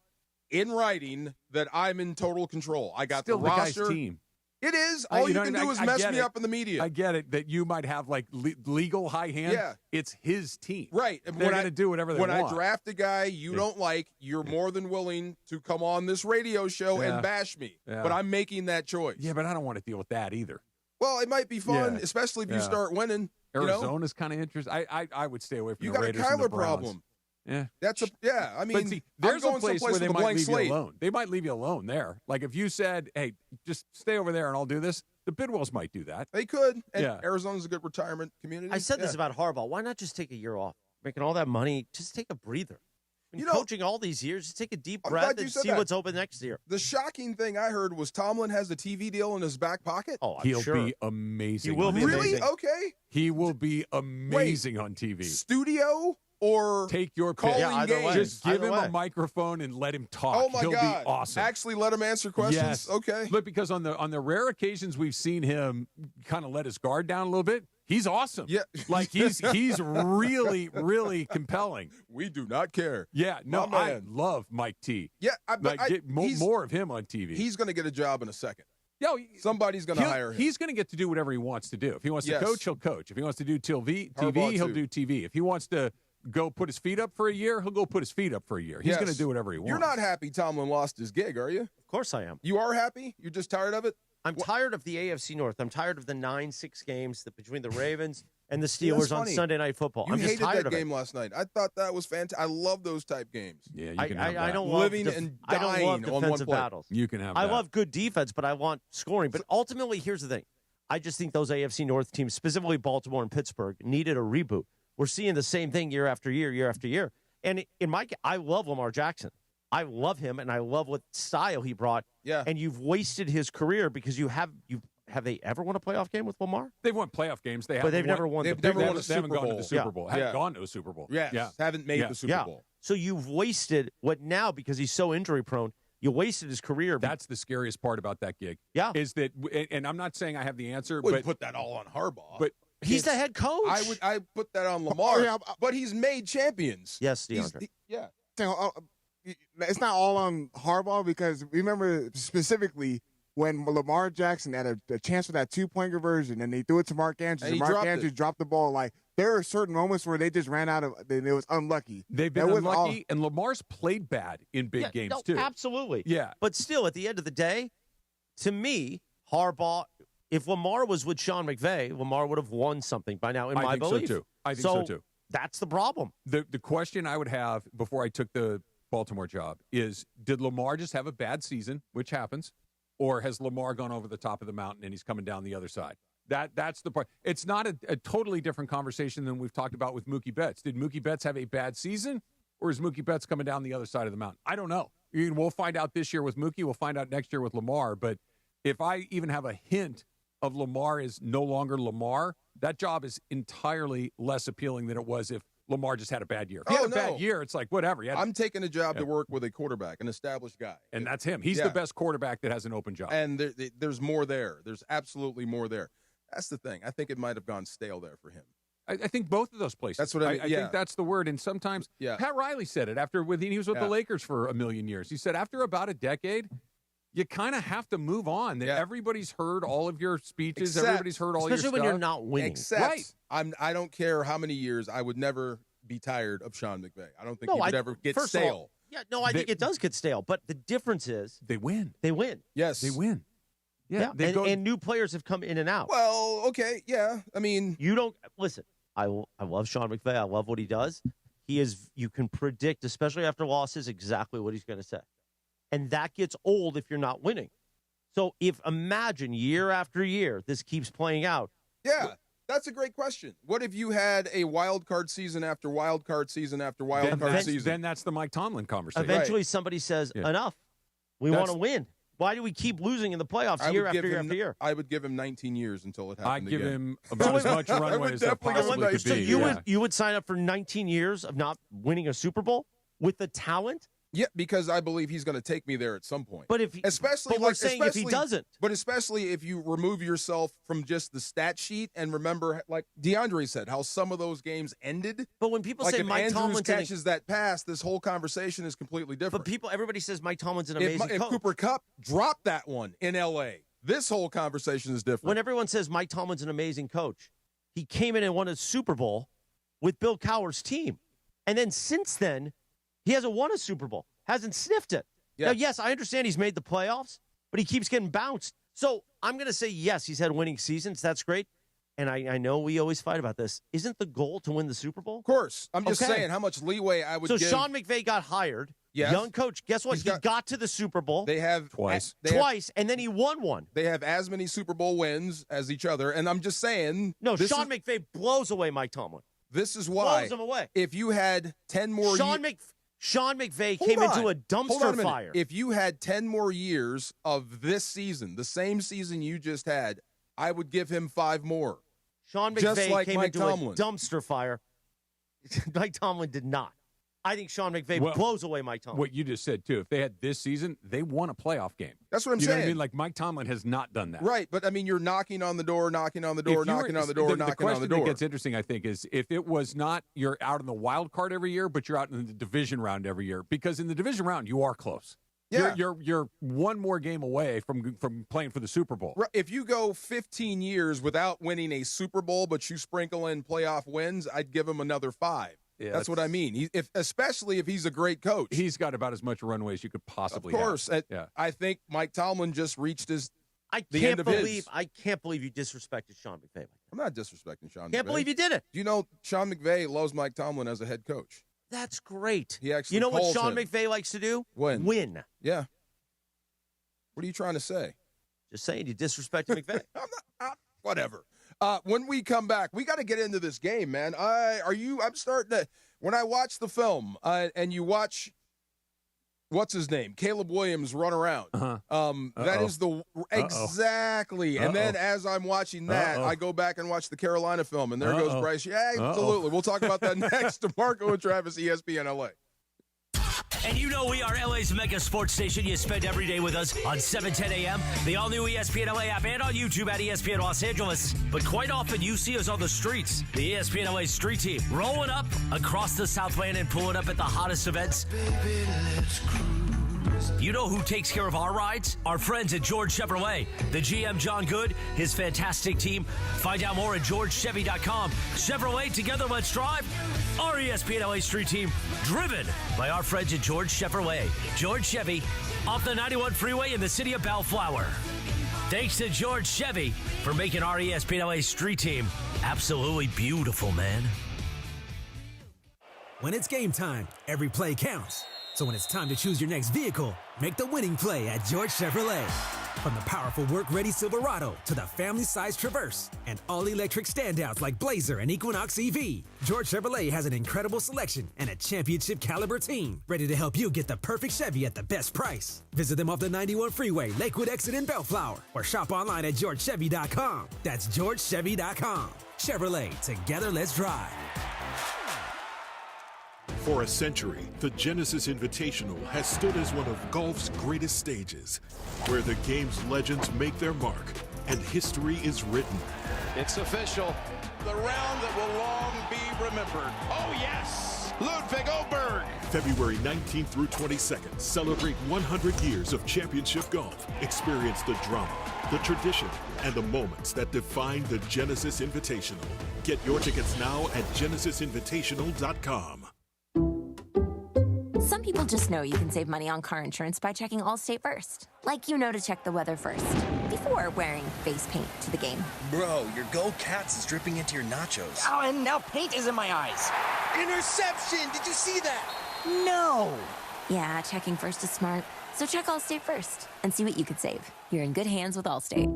in writing that I'm in total control. I got Still the roster. Guy's team. It is. All you can do is mess me up in the media. I get it that you might have legal high hand. Yeah. It's his team. Right. They're going to do whatever they want. When I draft a guy you don't like, you're more than willing to come on this radio show and bash me. Yeah. But I'm making that choice. Yeah, but I don't want to deal with that either. Well, it might be fun, especially if you start winning. Arizona's kind of interesting. I would stay away from the Raiders. You got a and the Kyler Browns. problem. Yeah. I mean, but see, there's I'm going a place where they with a might blank leave slate. you alone. They might leave you alone there. Like if you said, hey, just stay over there and I'll do this, the Bidwells might do that. They could. And Arizona's a good retirement community. I said this about Harbaugh. Why not just take a year off? Making all that money, just take a breather. Coaching all these years, just take a deep breath and see what's open next year. The shocking thing I heard was Tomlin has a TV deal in his back pocket. Oh, He'll be amazing. He will be really amazing. Okay. He will be amazing on TV. Studio or take your pick. Calling games. Just give him a microphone and let him talk. Oh my He'll God. be awesome. Actually, let him answer questions. Yes. Okay. But because on the rare occasions we've seen him kind of let his guard down a little bit, he's awesome. Yeah. Like he's really, really compelling. We do not care. Yeah. No, I love Mike T. Yeah. Get more of him on TV. He's going to get a job in a second. Yo, somebody's going to hire him. He's going to get to do whatever he wants to do. If he wants to coach, he'll coach. If he wants to do TV, he'll do TV. If he wants to go put his feet up for a year, he'll go put his feet up for a year. He's going to do whatever he wants. You're not happy Tomlin lost his gig, are you? Of course I am. You are happy? You're just tired of it? I'm tired of the AFC North. I'm tired of the 9-6 games between the Ravens and the Steelers on Sunday Night Football. I'm just tired hated of that game last night. I thought that was fantastic. I love those type games. Yeah, you can have that. I don't living love and I don't dying love on one defensive play. battles. You can have that. I love good defense, but I want scoring. But ultimately, here's the thing. I just think those AFC North teams, specifically Baltimore and Pittsburgh, needed a reboot. We're seeing the same thing year after year, year after year. And I love Lamar Jackson. I love him, and I love what style he brought. Yeah. And you've wasted his career because have they ever won a playoff game with Lamar? They've won playoff games. But they've never won. They've never won a They haven't Super gone to Bowl. the Super Bowl. Haven't gone to a Super Bowl. Yes. Yeah. Haven't made the Super Bowl. So you've wasted what now because he's so injury prone. You wasted his career. That's the scariest part about that gig. Yeah. Is that, and I'm not saying I have the answer, Wouldn't but put that all on Harbaugh. But he's the head coach. I put that on Lamar. But he's made champions. Yes, DeAndre. Yeah. It's not all on Harbaugh because remember specifically when Lamar Jackson had a chance for that 2-point conversion and they threw it to Mark Andrews and Mark Andrews dropped the ball. Like there are certain moments where they just ran out of it was unlucky. They've been unlucky, and Lamar's played bad in big games too. Absolutely. Yeah. But still, at the end of the day, to me, Harbaugh, if Lamar was with Sean McVay, Lamar would have won something by now, in my belief. I think so too. That's the problem. The question I would have before I took the Baltimore job is, did Lamar just have a bad season, which happens, or has Lamar gone over the top of the mountain and he's coming down the other side? That's the part. It's not a totally different conversation than we've talked about with Mookie Betts. Did Mookie Betts have a bad season, or is Mookie Betts coming down the other side of the mountain? I don't know. We'll find out this year with Mookie. We'll find out next year with Lamar. But if I even have a hint of Lamar is no longer Lamar, that job is entirely less appealing than it was if Lamar just had a bad year. If he had a bad year, it's like, whatever. I'm taking a job to work with a quarterback, an established guy. And that's him. He's the best quarterback that has an open job. And there's more there. There's absolutely more there. That's the thing. I think it might have gone stale there for him. I think both of those places. That's what I mean. I think that's the word. And sometimes Pat Riley said it after he was with the Lakers for a million years. He said after about a decade, you kind of have to move on. That everybody's heard all of your speeches. Everybody's heard all your stuff. Especially when you're not winning. Except, I don't care how many years. I would never be tired of Sean McVay. I don't think he would ever get stale. I think it does get stale. But the difference is they win. They win. Yes, they win. Yeah, and new players have come in and out. Well, okay, yeah. I mean, you don't listen. I love Sean McVay. I love what he does. He is. You can predict, especially after losses, exactly what he's going to say, and that gets old if you're not winning. So, imagine year after year this keeps playing out. Yeah, that's a great question. What if you had a wild card season after wild card season after wild card season? Then that's the Mike Tomlin conversation. Eventually, somebody says enough. We want to win. Why do we keep losing in the playoffs year after year after year? I would give him 19 years until it happened I'd give again. him about as much runway as there possibly could be. You would sign up for 19 years of not winning a Super Bowl with the talent? Yeah, because I believe he's going to take me there at some point. But if we're saying if he doesn't, but especially if you remove yourself from just the stat sheet and remember, like DeAndre said, how some of those games ended. But when people say if Mike Andrews Tomlin catches that pass, this whole conversation is completely different. But everybody says Mike Tomlin's an amazing if coach. Cooper Kupp dropped that one in L.A., this whole conversation is different. When everyone says Mike Tomlin's an amazing coach, he came in and won a Super Bowl with Bill Cowher's team, and then since then, he hasn't won a Super Bowl. Hasn't sniffed it. Yeah. Now, yes, I understand he's made the playoffs, but he keeps getting bounced. So I'm going to say, yes, he's had winning seasons. That's great. And I know we always fight about this. Isn't the goal to win the Super Bowl? Of course. I'm just saying how much leeway I would give. So Sean McVay got hired. Yes. Young coach. Guess what? He got to the Super Bowl. They have twice. And then he won one. They have as many Super Bowl wins as each other. And I'm just saying. No, Sean McVay blows away Mike Tomlin. This is why. Blows him away. If you had 10 more Sean McVay came into a dumpster fire. If you had 10 more years of this season, the same season you just had, I would give him 5 more. Sean McVay came into a dumpster fire. Mike Tomlin did not. I think Sean McVay blows away Mike Tomlin. What you just said, too. If they had this season, they won a playoff game. That's what I'm saying. You know what I mean? Like, Mike Tomlin has not done that. Right, but, I mean, you're knocking on the door, knocking on the door, knocking on the door, knocking on the door. The question that gets interesting, I think, is if it was not you're out in the wild card every year, but you're out in the division round every year. Because in the division round, you are close. Yeah. You're one more game away from playing for the Super Bowl. Right. If you go 15 years without winning a Super Bowl, but you sprinkle in playoff wins, I'd give him another 5. Yeah, that's what I mean. Especially if he's a great coach. He's got about as much runway as you could possibly have. Of course. I think Mike Tomlin just reached I can't believe you disrespected Sean McVay. I'm not disrespecting Sean McVay. Can't believe you did it. Do you know Sean McVay loves Mike Tomlin as a head coach? That's great. He actually You know what calls Sean him. McVay likes to do? Win. Yeah. What are you trying to say? Just saying you disrespected McVay. Whatever. When we come back, we got to get into this game, man. I'm starting to, when I watch the film and you watch, what's his name? Caleb Williams run around. That is exactly. And then as I'm watching that, I go back and watch the Carolina film, and there goes Bryce. Yeah, absolutely. We'll talk about that next. DeMarco and Travis, ESPN LA. And you know we are LA's mega sports station. You spend every day with us on 7:10 a.m., the all-new ESPN LA app, and on YouTube at ESPN Los Angeles. But quite often you see us on the streets. The ESPN LA street team rolling up across the Southland and pulling up at the hottest events. Baby, let's cruise. You know who takes care of our rides? Our friends at George Chevrolet. The GM, John Good, his fantastic team. Find out more at georgechevy.com. Chevrolet, together let's drive. Our ESPN LA street team, driven by our friends at George Chevrolet. George Chevy, off the 91 freeway in the city of Bellflower. Thanks to George Chevy for making our ESPN LA street team absolutely beautiful, man. When it's game time, every play counts. So when it's time to choose your next vehicle, make the winning play at George Chevrolet. From the powerful work-ready Silverado to the family-sized Traverse and all-electric standouts like Blazer and Equinox EV, George Chevrolet has an incredible selection and a championship-caliber team ready to help you get the perfect Chevy at the best price. Visit them off the 91 freeway, Lakewood exit in Bellflower, or shop online at georgechevy.com. That's georgechevy.com. Chevrolet, together let's drive. For a century, the Genesis Invitational has stood as one of golf's greatest stages, where the game's legends make their mark and history is written. It's official. The round that will long be remembered. Oh, yes! Ludwig Oberg. February 19th through 22nd, celebrate 100 years of championship golf. Experience the drama, the tradition, and the moments that define the Genesis Invitational. Get your tickets now at genesisinvitational.com. Some people just know you can save money on car insurance by checking Allstate first. Like you know to check the weather first, before wearing face paint to the game. Bro, your Go Cats is dripping into your nachos. Oh, and now paint is in my eyes. Interception! Did you see that? No! Yeah, checking first is smart. So check Allstate first and see what you could save. You're in good hands with Allstate.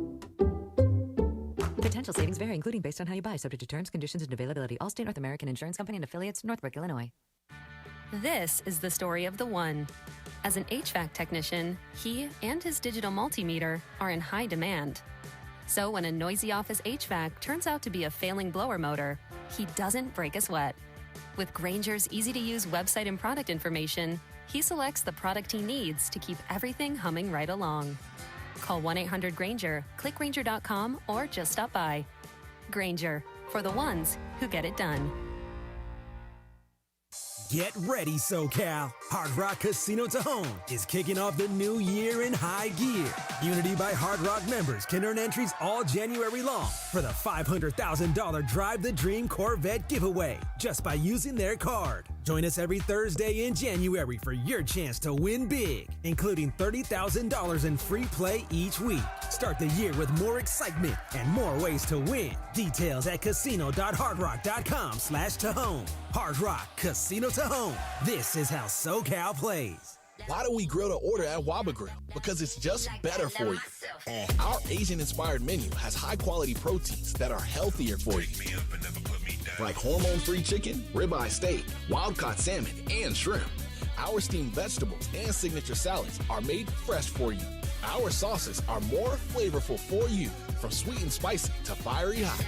Potential savings vary, including based on how you buy, subject to terms, conditions, and availability. Allstate North American Insurance Company and affiliates, Northbrook, Illinois. This is the story of the one. As an HVAC technician, he and his digital multimeter are in high demand. So when a noisy office HVAC turns out to be a failing blower motor, he doesn't break a sweat. With Grainger's easy-to-use website and product information, he selects the product he needs to keep everything humming right along. Call 1-800-GRAINGER, click Grainger.com, or just stop by. Grainger, for the ones who get it done. Get ready, SoCal. Hard Rock Casino Tejon is kicking off the new year in high gear. Unity by Hard Rock members can earn entries all January long for the $500,000 Drive the Dream Corvette giveaway just by using their card. Join us every Thursday in January for your chance to win big, including $30,000 in free play each week. Start the year with more excitement and more ways to win. Details at casino.hardrock.com/Tejon. Hard Rock Casino Tejon. This is how SoCal plays. Why do we grill to order at Waba Grill? Because it's just better for you. And our Asian-inspired menu has high-quality proteins that are healthier for you. Like hormone-free chicken, ribeye steak, wild-caught salmon, and shrimp. Our steamed vegetables and signature salads are made fresh for you. Our sauces are more flavorful for you, from sweet and spicy to fiery hot.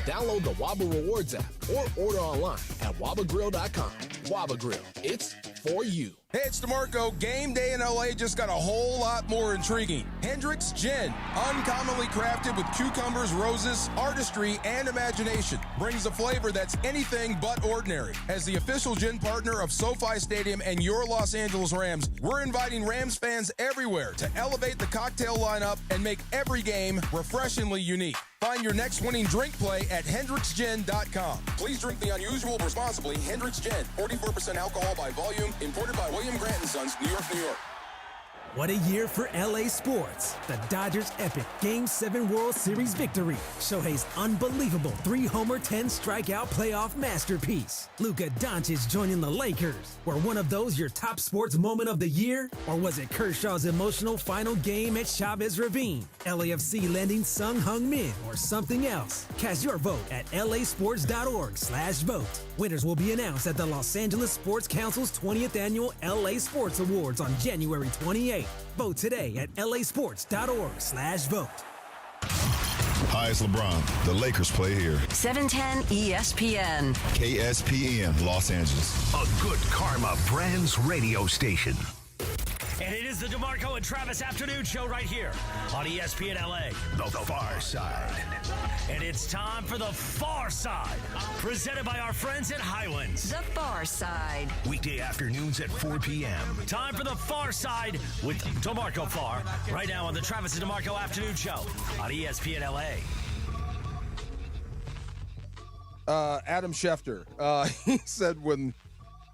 Download the Waba Rewards app or order online at wabagrill.com. Waba Grill, it's for you. Hey, it's DeMarco. Game day in LA just got a whole lot more intriguing. Hendrick's Gin, uncommonly crafted with cucumbers, roses, artistry, and imagination, brings a flavor that's anything but ordinary. As the official gin partner of SoFi Stadium and your Los Angeles Rams, we're inviting Rams fans everywhere to elevate the cocktail lineup and make every game refreshingly unique. Find your next winning drink play at HendricksGin.com. Please drink the unusual responsibly. Hendrick's Gin, 44% alcohol by volume, imported by William Grant & Sons, New York, New York. What a year for LA sports. The Dodgers' epic Game 7 World Series victory. Shohei's unbelievable 3-homer, 10-strikeout playoff masterpiece. Luka Doncic joining the Lakers. Were one of those your top sports moment of the year? Or was it Kershaw's emotional final game at Chavez Ravine? LAFC landing Sung Hung Min or something else? Cast your vote at lasports.org/vote. Winners will be announced at the Los Angeles Sports Council's 20th Annual LA Sports Awards on January 28th. Vote today at lasports.org/vote. Hi, it's LeBron. The Lakers play here. 710 ESPN. KSPN, Los Angeles. A good karma brands radio station. And it is the DeMarco and Travis Afternoon Show right here on ESPN LA. The Far Side. And it's time for The Far Side, presented by our friends at Highlands. The Far Side. Weekday afternoons at 4 p.m. Time for The Far Side with DeMarco Farr, right now on the Travis and DeMarco Afternoon Show on ESPN LA. Adam Schefter, he said when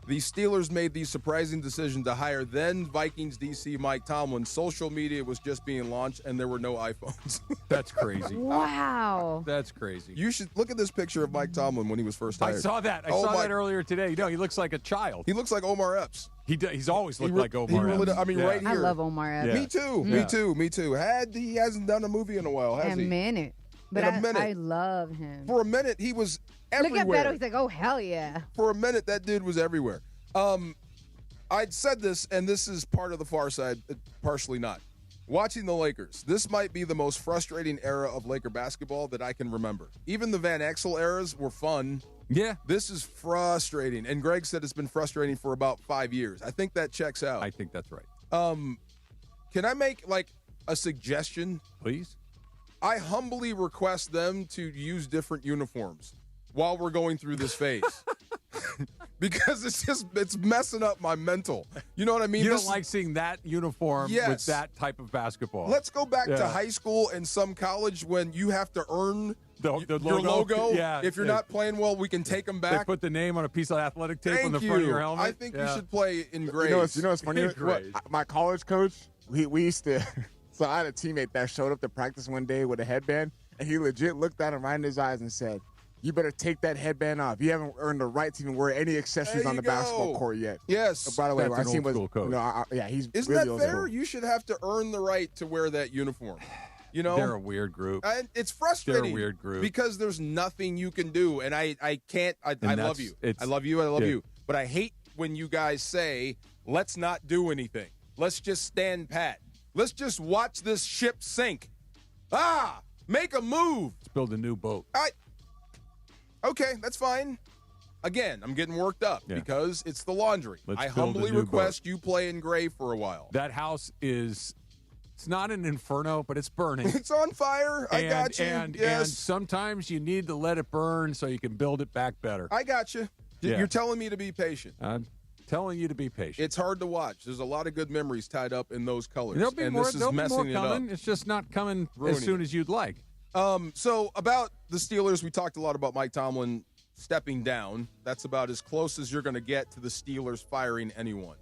the Steelers made the surprising decision to hire then Vikings DC Mike Tomlin, social media was just being launched and there were no iPhones. That's crazy. Wow. That's crazy. You should look at this picture of Mike Tomlin when he was first hired. I saw that. I saw that earlier today. No, he looks like a child. He looks like Omar Epps. He's always looked like Omar Epps. I mean, right here. I love Omar Epps. Yeah. Me too. Me too. He hasn't done a movie in a while, has he? A minute. But I love him. For a minute, he was everywhere. Look at Beto. He's like, oh, hell yeah. For a minute, that dude was everywhere. I'd said this, and this is part of the Far Side, partially not. Watching the Lakers, this might be the most frustrating era of Laker basketball that I can remember. Even the Van Exel eras were fun. Yeah. This is frustrating. And Greg said it's been frustrating for about 5 years. I think that checks out. I think that's right. Can I make, a suggestion? Please. I humbly request them to use different uniforms while we're going through this phase. Because it's messing up my mental. You know what I mean? You don't like seeing that uniform with that type of basketball. Let's go back to high school and some college when you have to earn your logo. Yeah, if you're not playing well, we can take them back. They put the name on a piece of athletic tape on the front of your helmet. I think you should play in grades. You know what's funny? My college coach, we used to – so I had a teammate that showed up to practice one day with a headband, and he legit looked at him right in his eyes and said, you better take that headband off. You haven't earned the right to even wear any accessories on the basketball court yet. Yes. So by the way, that's an old school coach. He's Isn't really that old fair? school. You should have to earn the right to wear that uniform. You know, they're a weird group. It's frustrating. They're a weird group because there's nothing you can do, and I can't. I love you. I love you. I love you. But I hate when you guys say, let's not do anything. Let's just stand pat. Let's just watch this ship sink. Make a move. Let's build a new boat. Okay, that's fine. Again, I'm getting worked up because it's the laundry. I humbly request you play in gray for a while. That house is, it's not an inferno, but it's burning. It's on fire. I got you. And yes. sometimes you need to let it burn so you can build it back better. I got you. Yeah. You're telling me to be patient. I'm telling you to be patient. It's hard to watch. There's a lot of good memories tied up in those colors. There'll be more, this is there'll be messing more coming. it up. It's just not coming as soon as you'd like. So about the Steelers, we talked a lot about Mike Tomlin stepping down. That's about as close as you're going to get to the Steelers firing anyone.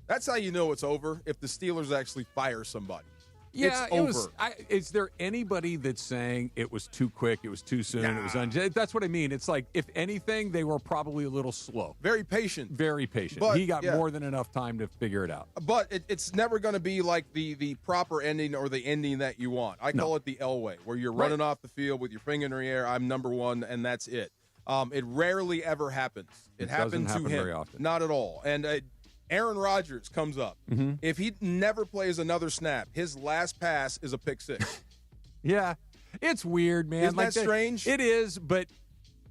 That's how you know it's over, if the Steelers actually fire somebody. Yeah, it's over. Is there anybody that's saying it was too quick, it was too soon, it was that's what I mean. It's like, if anything, they were probably a little slow. Very patient. Very patient. But, he got more than enough time to figure it out. But it's never going to be like the proper ending or the ending that you want. I call it the Elway, where you're running off the field with your finger in the air, I'm number one, and that's it. It rarely ever happens. It happened to him. Very often. Not at all. And Aaron Rodgers comes up. Mm-hmm. If he never plays another snap, his last pass is a pick six. Yeah. It's weird, man. Isn't that strange? It is, but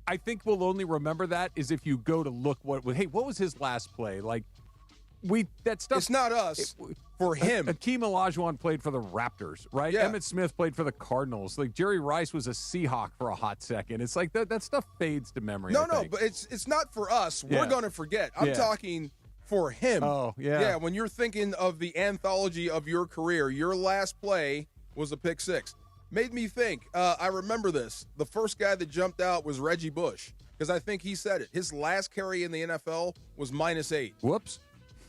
I think we'll only remember that is if you go to look what was his last play? Like, that stuff. It's not us. For him. Akeem Olajuwon played for the Raptors, right? Yeah. Emmitt Smith played for the Cardinals. Like, Jerry Rice was a Seahawk for a hot second. It's like that stuff fades to memory. No, but it's not for us. Yeah. We're going to forget. I'm talking for him. Oh, yeah. Yeah, when you're thinking of the anthology of your career, your last play was a pick six. Made me think. I remember this. The first guy that jumped out was Reggie Bush, because I think he said it. His last carry in the NFL was -8. Whoops.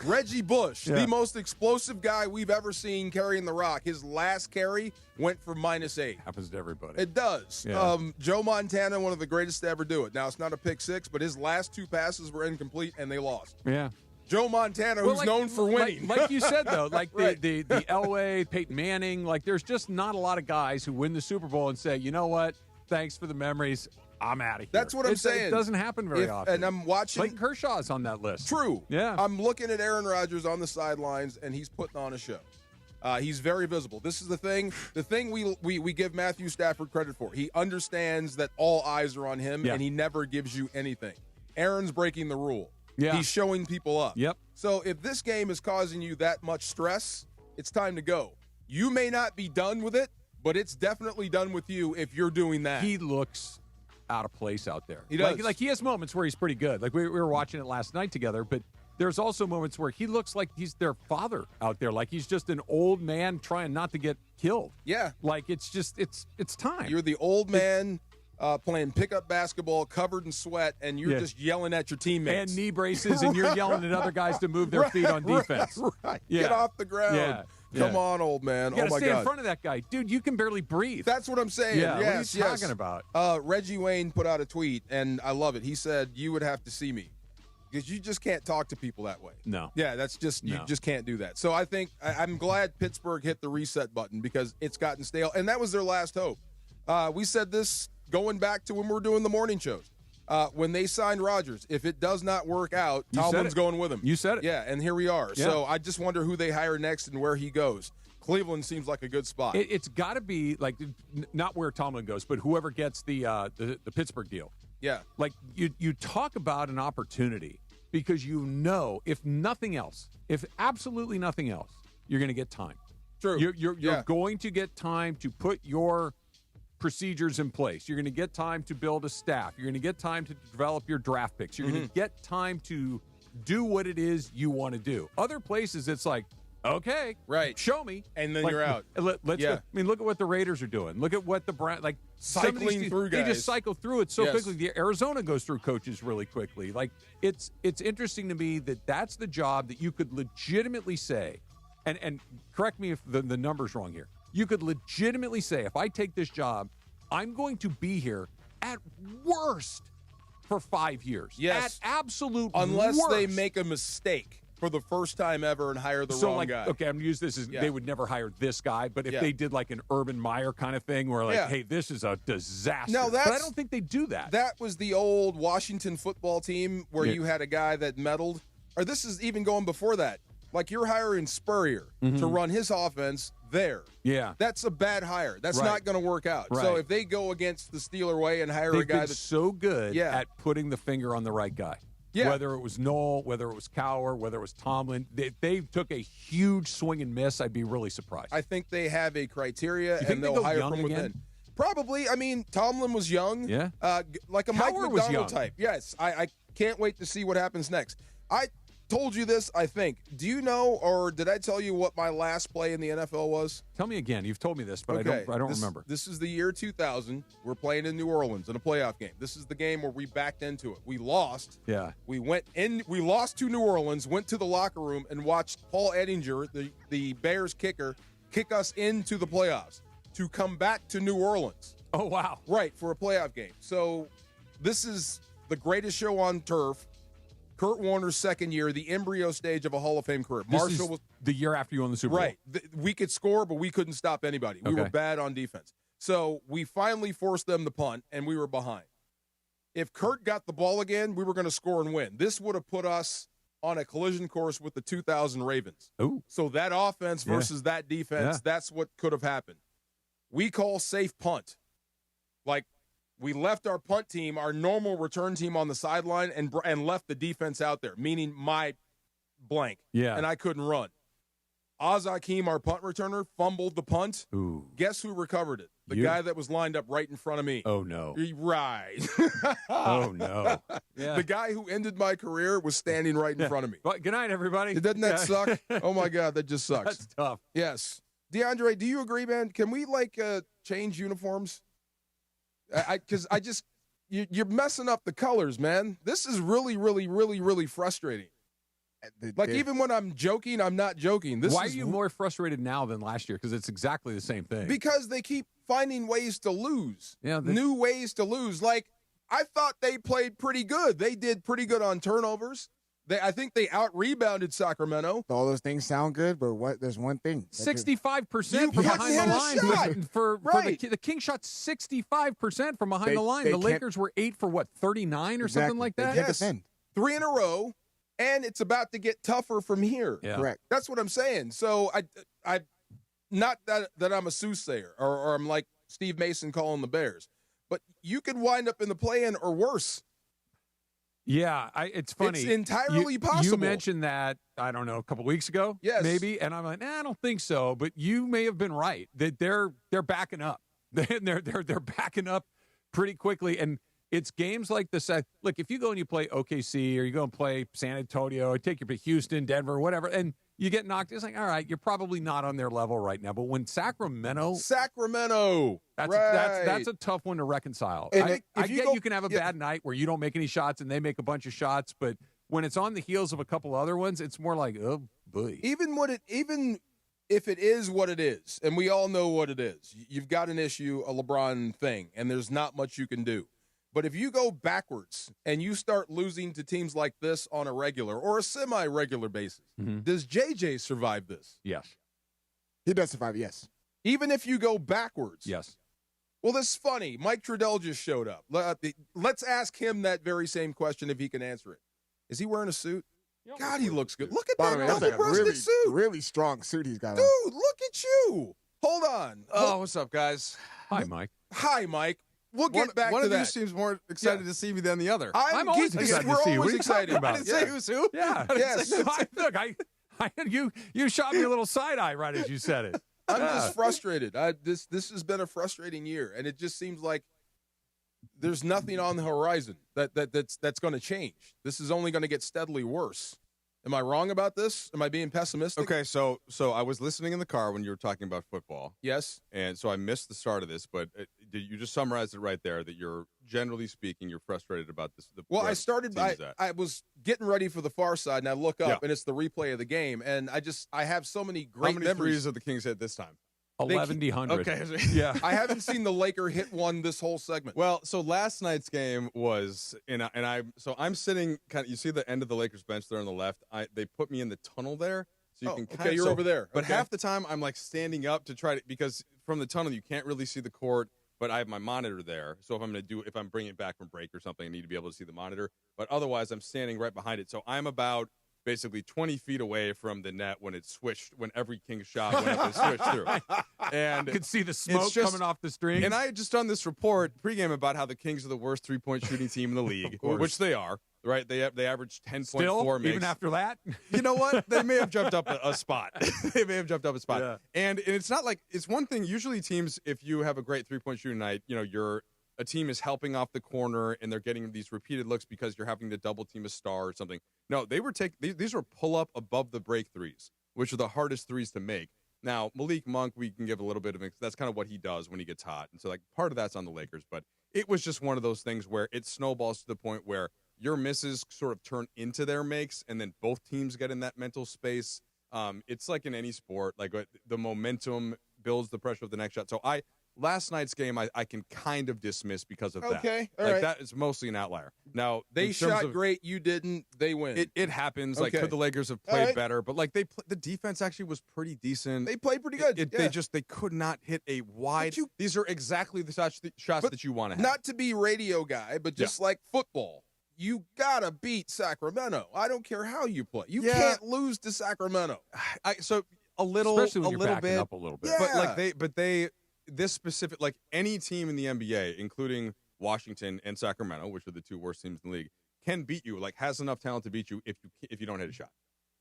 Reggie Bush, the most explosive guy we've ever seen carrying the rock. His last carry went for -8. Happens to everybody. It does. Yeah. Joe Montana, one of the greatest to ever do it. Now, it's not a pick six, but his last two passes were incomplete, and they lost. Yeah. Joe Montana, who's known for winning. Like you said, though, like Right. the Elway, Peyton Manning, like there's just not a lot of guys who win the Super Bowl and say, you know what, thanks for the memories, I'm out of here. That's what I'm saying. It doesn't happen very often. And I'm watching. Clayton Kershaw's on that list. True. Yeah. I'm looking at Aaron Rodgers on the sidelines, and he's putting on a show. He's very visible. This is the thing. The thing we give Matthew Stafford credit for. He understands that all eyes are on him, and he never gives you anything. Aaron's breaking the rule. Yeah. He's showing people up. Yep. So if this game is causing you that much stress, it's time to go. You may not be done with it, but it's definitely done with you if you're doing that. He looks out of place out there. He does. Like he has moments where he's pretty good. Like we were watching it last night together, but there's also moments where he looks like he's their father out there. Like he's just an old man trying not to get killed. Yeah. Like it's just, it's time. You're the old man playing pickup basketball covered in sweat, and you're just yelling at your teammates. And knee braces, and you're yelling at other guys to move their feet on defense. Right. Yeah. Get off the ground. Yeah. Come on, old man. You gotta oh, my stay God. in front of that guy. Dude, you can barely breathe. That's what I'm saying. Yeah, Yes, what are you talking about? Reggie Wayne put out a tweet, and I love it. He said, you would have to see me, because you just can't talk to people that way. No. Yeah, that's just, you just can't do that. So I think, I'm glad Pittsburgh hit the reset button, because it's gotten stale, and that was their last hope. We said this going back to when we were doing the morning shows. When they signed Rodgers, if it does not work out, Tomlin's going with him. You said it. Yeah, and here we are. Yeah. So I just wonder who they hire next and where he goes. Cleveland seems like a good spot. It's got to be like not where Tomlin goes, but whoever gets the Pittsburgh deal. Yeah. Like you talk about an opportunity, because you know, if nothing else, if absolutely nothing else, you're going to get time. True. You're going to get time to put your procedures in place. You're going to get time to build a staff. You're going to get time to develop your draft picks. You're going to get time to do what it is you want to do. Other places, it's like, okay, right, show me, and then like, you're out. Let's go. I mean, look at what the Raiders are doing. Look at what the Browns, like, cycling through guys. They just cycle through it so quickly. The Arizona goes through coaches really quickly. Like, it's interesting to me that that's the job that you could legitimately say, and correct me if the number's wrong here. You could legitimately say, if I take this job, I'm going to be here at worst for 5 years. Yes. At absolute Unless worst. they make a mistake for the first time ever and hire the wrong guy. Okay, I'm going to use this as they would never hire this guy, but if they did like an Urban Meyer kind of thing where like, hey, this is a disaster. No, but I don't think they do that. That was the old Washington football team where you had a guy that meddled. or this is even going before that. Like you're hiring Spurrier to run his offense there. Yeah. That's a bad hire. That's Right. not going to work out. Right. So if they go against the Steeler way and hire They've a guy been that's so good Yeah. at putting the finger on the right guy. Yeah. Whether it was Knoll, whether it was Cower, whether it was Tomlin, they took a huge swing and miss. I'd be really surprised. I think they have a criteria, You think and they they'll go hire young from within. again? Probably. I mean, Tomlin was young. Yeah. Like a Mike Cowher was McDonald young. type. Yes. I can't wait to see what happens next. I told you this, I think. Do you know, or did I tell you what my last play in the NFL was? Tell me again. You've told me this, but Okay. I don't remember. This is the year 2000. We're playing in New Orleans in a playoff game. This is the game where we backed into it. We lost. Yeah. We lost to New Orleans, went to the locker room, and watched Paul Ettinger, the Bears kicker, kick us into the playoffs to come back to New Orleans. Oh, wow. Right, for a playoff game. So this is the greatest show on turf. Kurt Warner's second year, the embryo stage of a Hall of Fame career. This Marshall is was the year after you won the Super Bowl. right. We could score, but we couldn't stop anybody. We were Okay. bad on defense. So we finally forced them to punt, and we were behind. If Kurt got the ball again, we were going to score and win. This would have put us on a collision course with the 2000 Ravens. Ooh. So that offense Yeah. versus that defense, Yeah. that's what could have happened. We call safe punt. Like, we left our punt team, our normal return team on the sideline, and left the defense out there, meaning my blank. Yeah. And I couldn't run. Oz Hakeem, our punt returner, fumbled the punt. Ooh. Guess who recovered it? The You. guy that was lined up right in front of me. Oh, no. Right. Oh, no. Yeah. The guy who ended my career was standing right in front of me. Well, good night, everybody. Doesn't that suck? Oh, my God, that just sucks. That's tough. Yes. DeAndre, do you agree, man? Can we, change uniforms? Because you're messing up the colors, man. This is really, really, really, really frustrating. Even when I'm joking, I'm not joking. Why are you more frustrated now than last year? Because it's exactly the same thing. Because they keep finding ways to lose. Yeah, new ways to lose. Like, I thought they played pretty good. They did pretty good on turnovers. I think they out-rebounded Sacramento. All those things sound good, but there's one thing. 65% from behind the line. For the Kings shot 65% from behind the line. The Lakers were 8 for, 39 or something like that? Yes. 3 in a row, and it's about to get tougher from here. Yeah. Correct. That's what I'm saying. So I not that I'm a soothsayer or I'm like Steve Mason calling the Bears, but you could wind up in the play-in or worse. Yeah, it's funny. It's entirely possible. You mentioned that, I don't know, a couple weeks ago, yes, maybe, and I'm like, I don't think so. But you may have been right that they're backing up. They're backing up pretty quickly, and it's games like this. Look, if you go and you play OKC or you go and play San Antonio, or take you to Houston, Denver, whatever, and you get knocked, it's like, all right, you're probably not on their level right now. But when Sacramento, that's a tough one to reconcile. And I get you can have a bad night where you don't make any shots and they make a bunch of shots, but when it's on the heels of a couple other ones, it's more like, oh boy. Even if it is what it is, and we all know what it is, you've got an issue, a LeBron thing, and there's not much you can do. But if you go backwards and you start losing to teams like this on a regular or a semi-regular basis, does JJ survive this? Yes. He does survive, yes. Even if you go backwards? Yes. Well, this is funny. Mike Trudeell just showed up. Let's ask him that very same question if he can answer it. Is he wearing a suit? God, he looks good. Look at By the way, that that's like a double-breasted suit. really strong suit he's got on. Dude, look at you. Hold on. Oh, what's up, guys? Hi, Mike. Hi, Mike. We'll get back one to of that. you seems more excited to see me than the other. I'm always excited to see you. We're always excited I about didn't it. say who's who. Yeah. Yes. Look, you shot me a little side eye right as you said it. I'm just frustrated. This has been a frustrating year, and it just seems like there's nothing on the horizon that's going to change. This is only going to get steadily worse. Am I wrong about this? Am I being pessimistic? Okay, so I was listening in the car when you were talking about football. Yes. And so I missed the start of this, but you just summarized it right there that you're, generally speaking, you're frustrated about this. Well, I was getting ready for the far side, and I look up, and it's the replay of the game, and I have so many great How many memories. threes have the Kings hit this time? 1100. Okay. Yeah. I haven't seen the Laker hit one this whole segment. Well, so last night's game was, I'm sitting kind of, you see the end of the Lakers bench there on the left. They put me in the tunnel there. So you can kind of, you're over there. But Okay. half the time I'm like standing up to try to, because from the tunnel you can't really see the court, but I have my monitor there. So if I'm bringing it back from break or something, I need to be able to see the monitor. But otherwise I'm standing right behind it. So I'm about basically 20 feet away from the net when it switched, when every Kings shot went up and switched through. And you could see the smoke coming off the string. And I had just done this report pregame about how the Kings are the worst three-point shooting team in the league, which they are. Right, they average 10.4 makes. Even after that, you know what? They may have jumped up a spot. Yeah. And it's not like it's one thing. Usually, teams, if you have a great 3-point shooting night, a team is helping off the corner and they're getting these repeated looks because you're having to double team a star or something. No, they were these were pull up above the break threes, which are the hardest threes to make. Now, Malik Monk, we can give a little bit of it. That's kind of what he does when he gets hot, and so like part of that's on the Lakers. But it was just one of those things where it snowballs to the point where your misses sort of turn into their makes, and then both teams get in that mental space. It's like in any sport, like the momentum builds the pressure of the next shot. So last night's game, I can kind of dismiss because of that. Okay, all like right. That is mostly an outlier. Now they shot great, you didn't. They win. It happens. Like could the Lakers have played better? But like the defense actually was pretty decent. They played pretty good. They could not hit a wide. These are exactly the shots that you want to have. Not to be radio guy, but just like football. You gotta beat Sacramento. I don't care how you play. You can't lose to Sacramento. So a little, especially when you're backing up a little bit. Yeah. But this specific, like any team in the NBA, including Washington and Sacramento, which are the two worst teams in the league, can beat you. Like has enough talent to beat you if you don't hit a shot.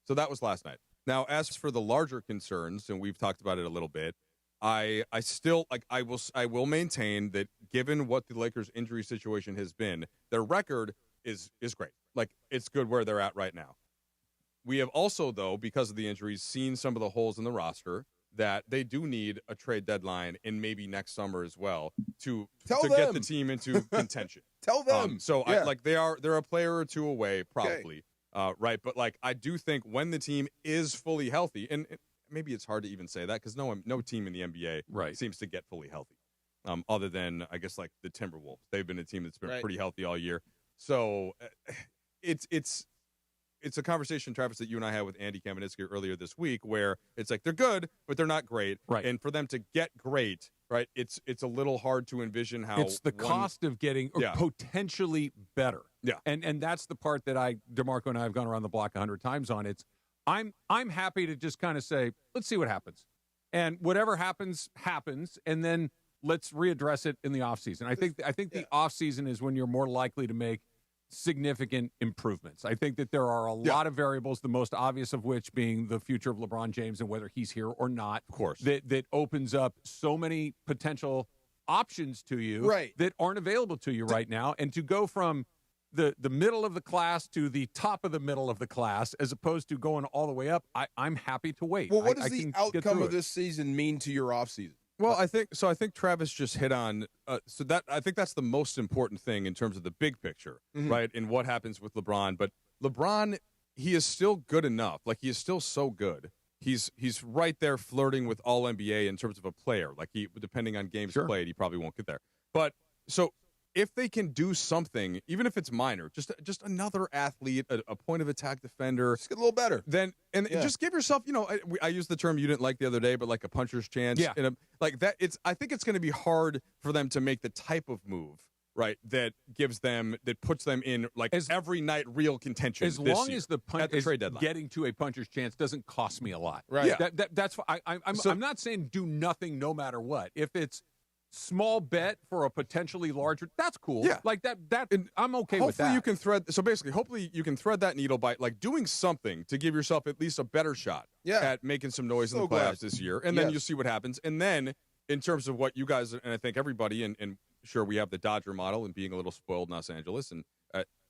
So that was last night. Now, as for the larger concerns, and we've talked about it a little bit, I still like I will maintain that given what the Lakers' injury situation has been, their record is great. Like it's good where they're at right now. We have also, though, because of the injuries, seen some of the holes in the roster that they do need a trade deadline and maybe next summer as well to get the team into contention. Tell them. They're a player or two away probably, right? But like I do think when the team is fully healthy, and maybe it's hard to even say that because no team in the NBA seems to get fully healthy, other than I guess like the Timberwolves. They've been a team that's been pretty healthy all year. So it's a conversation, Travis, that you and I had with Andy Kamenetsky earlier this week, where it's like they're good, but they're not great. Right. And for them to get great, right, it's a little hard to envision how it's the cost of getting potentially better. Yeah. And that's the part that DeMarco and I have gone around the block 100 times on. It's I'm happy to just kind of say, let's see what happens. And whatever happens, and then let's readdress it in the offseason. I think the offseason is when you're more likely to make significant improvements. I think that there are a lot of variables, the most obvious of which being the future of LeBron James and whether he's here or not. Of course. That opens up so many potential options to you that aren't available to you right now. And to go from the middle of the class to the top of the middle of the class as opposed to going all the way up, I'm happy to wait. Well, what does the outcome of this season mean to your offseason? Well, I think Travis just hit on I think that's the most important thing in terms of the big picture, right? And what happens with LeBron. But LeBron, he is still good enough. Like he is still so good. He's right there flirting with all NBA in terms of a player. Like depending on games played, he probably won't get there. But so if they can do something, even if it's minor, just another athlete, a point of attack defender, just get a little better. Then just give yourself, I used the term you didn't like the other day, but like a puncher's chance. Yeah. Like that. I think it's going to be hard for them to make the type of move, right, that puts them in like every night real contention. As long as the trade deadline, getting to a puncher's chance doesn't cost me a lot. Right. Yeah. That's I'm not saying do nothing no matter what. If it's small bet for a potentially larger, that's cool. Yeah. Like that I'm okay with that. Hopefully you can thread that needle by like doing something to give yourself at least a better shot at making some noise in the playoffs this year. And then you'll see what happens. And then in terms of what you guys, and I think everybody, and sure we have the Dodger model and being a little spoiled in Los Angeles, and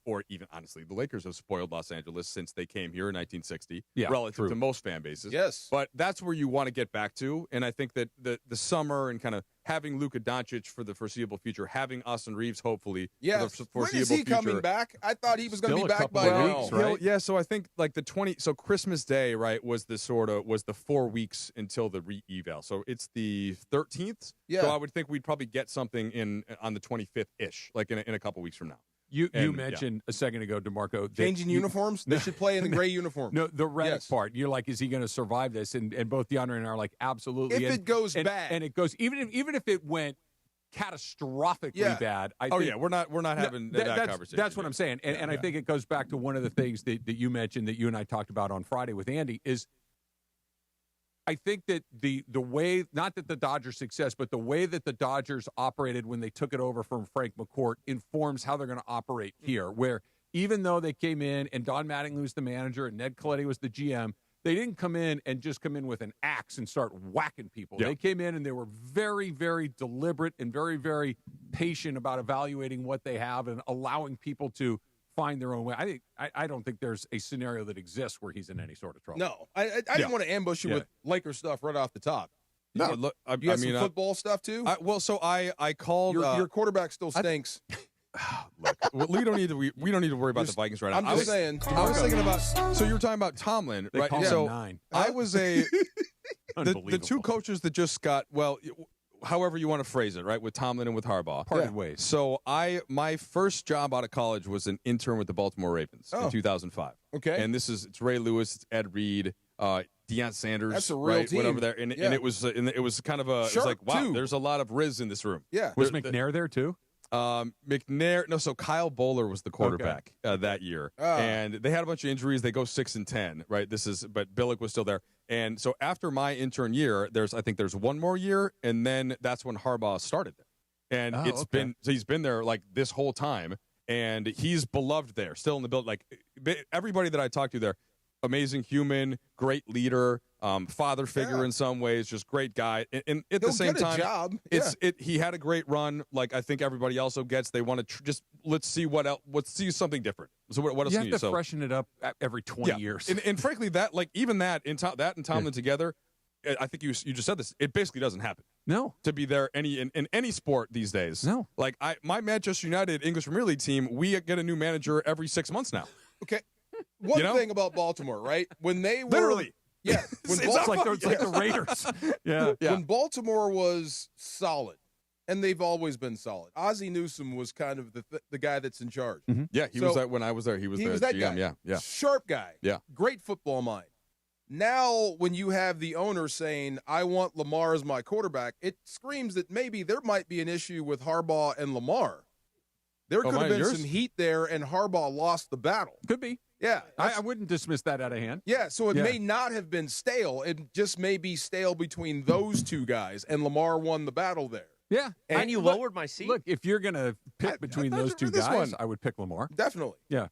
or even honestly, the Lakers have spoiled Los Angeles since they came here in 1960, relative to most fan bases. Yes. But that's where you want to get back to. And I think that the summer and kind of having Luka Doncic for the foreseeable future, having Austin Reeves hopefully for the foreseeable when is he future. coming back? I thought he was going to be back by now. Weeks, right? Yeah, so I think like so Christmas Day, right, was the 4 weeks until the re-eval. So it's the 13th. Yeah. So I would think we'd probably get something on the 25th-ish, like in a couple weeks from now. You mentioned a second ago, DeMarco, changing uniforms. They should play in the gray uniform. No, the red part. You're like, is he going to survive this? And both DeAndre and I are like, absolutely. If it goes bad, and it goes even if it went catastrophically bad. We're not having that conversation. That's what I'm saying, and I think it goes back to one of the things that you mentioned that you and I talked about on Friday with Andy is. I think that the way, not that the Dodgers' success, but the way that the Dodgers operated when they took it over from Frank McCourt informs how they're going to operate here, where even though they came in and Don Mattingly was the manager and Ned Coletti was the GM, they didn't come in and just come in with an axe and start whacking people. Yep. They came in and they were very, very deliberate and very, very patient about evaluating what they have and allowing people to find their own way. I don't think there's a scenario that exists where he's in any sort of trouble. No, I didn't want to ambush you with Lakers stuff right off the top. No, look, you have some football stuff too. I called your quarterback still stinks. Look, we don't need to worry about the Vikings right now. I'm just saying. I was thinking about. So you were talking about Tomlin, they right? Call so him 9. I was the two coaches that just got however you want to phrase it, right? With Tomlin and with Harbaugh. Parted ways. So my first job out of college was an intern with the Baltimore Ravens in 2005. Okay. And it's Ray Lewis, it's Ed Reed, Deion Sanders. That's a real team. Went over there, and it was kind of it was like, wow, there's a lot of Riz in this room. Yeah. Was McNair there too? So Kyle Bowler was the quarterback that year, and they had a bunch of injuries. They go 6-10, right? But Billick was still there, and so after my intern year, I think there's one more year, and then that's when Harbaugh started there, and he's been there like this whole time, and he's beloved there, still in the build. Like everybody that I talked to there, amazing human, great leader. Father figure in some ways, just great guy. And at the same time, he had a great run. Like I think everybody also gets. They want to just let's see what else. Let's see something different. So what else? You have to freshen it up every 20 years. And frankly, that and Tomlin together, I think you just said this. It basically doesn't happen. No, to be there in any sport these days. No, like my Manchester United English Premier League team, we get a new manager every 6 months now. Okay. One thing about Baltimore, right? When they were literally. Yeah, it's like the Raiders. Yeah. When Baltimore was solid, and they've always been solid. Ozzie Newsome was kind of the guy that's in charge. Mm-hmm. Yeah, he was that when I was there. He was that GM. guy. Yeah. Sharp guy. Yeah. Great football mind. Now, when you have the owner saying, "I want Lamar as my quarterback," it screams that maybe there might be an issue with Harbaugh and Lamar. There could have been some heat there, and Harbaugh lost the battle. Could be. Yeah. I wouldn't dismiss that out of hand. Yeah, so it may not have been stale. It just may be stale between those two guys, and Lamar won the battle there. Yeah. And you lowered my seat? Look, if you're going to pick between those two guys, I would pick Lamar. Definitely. Yeah.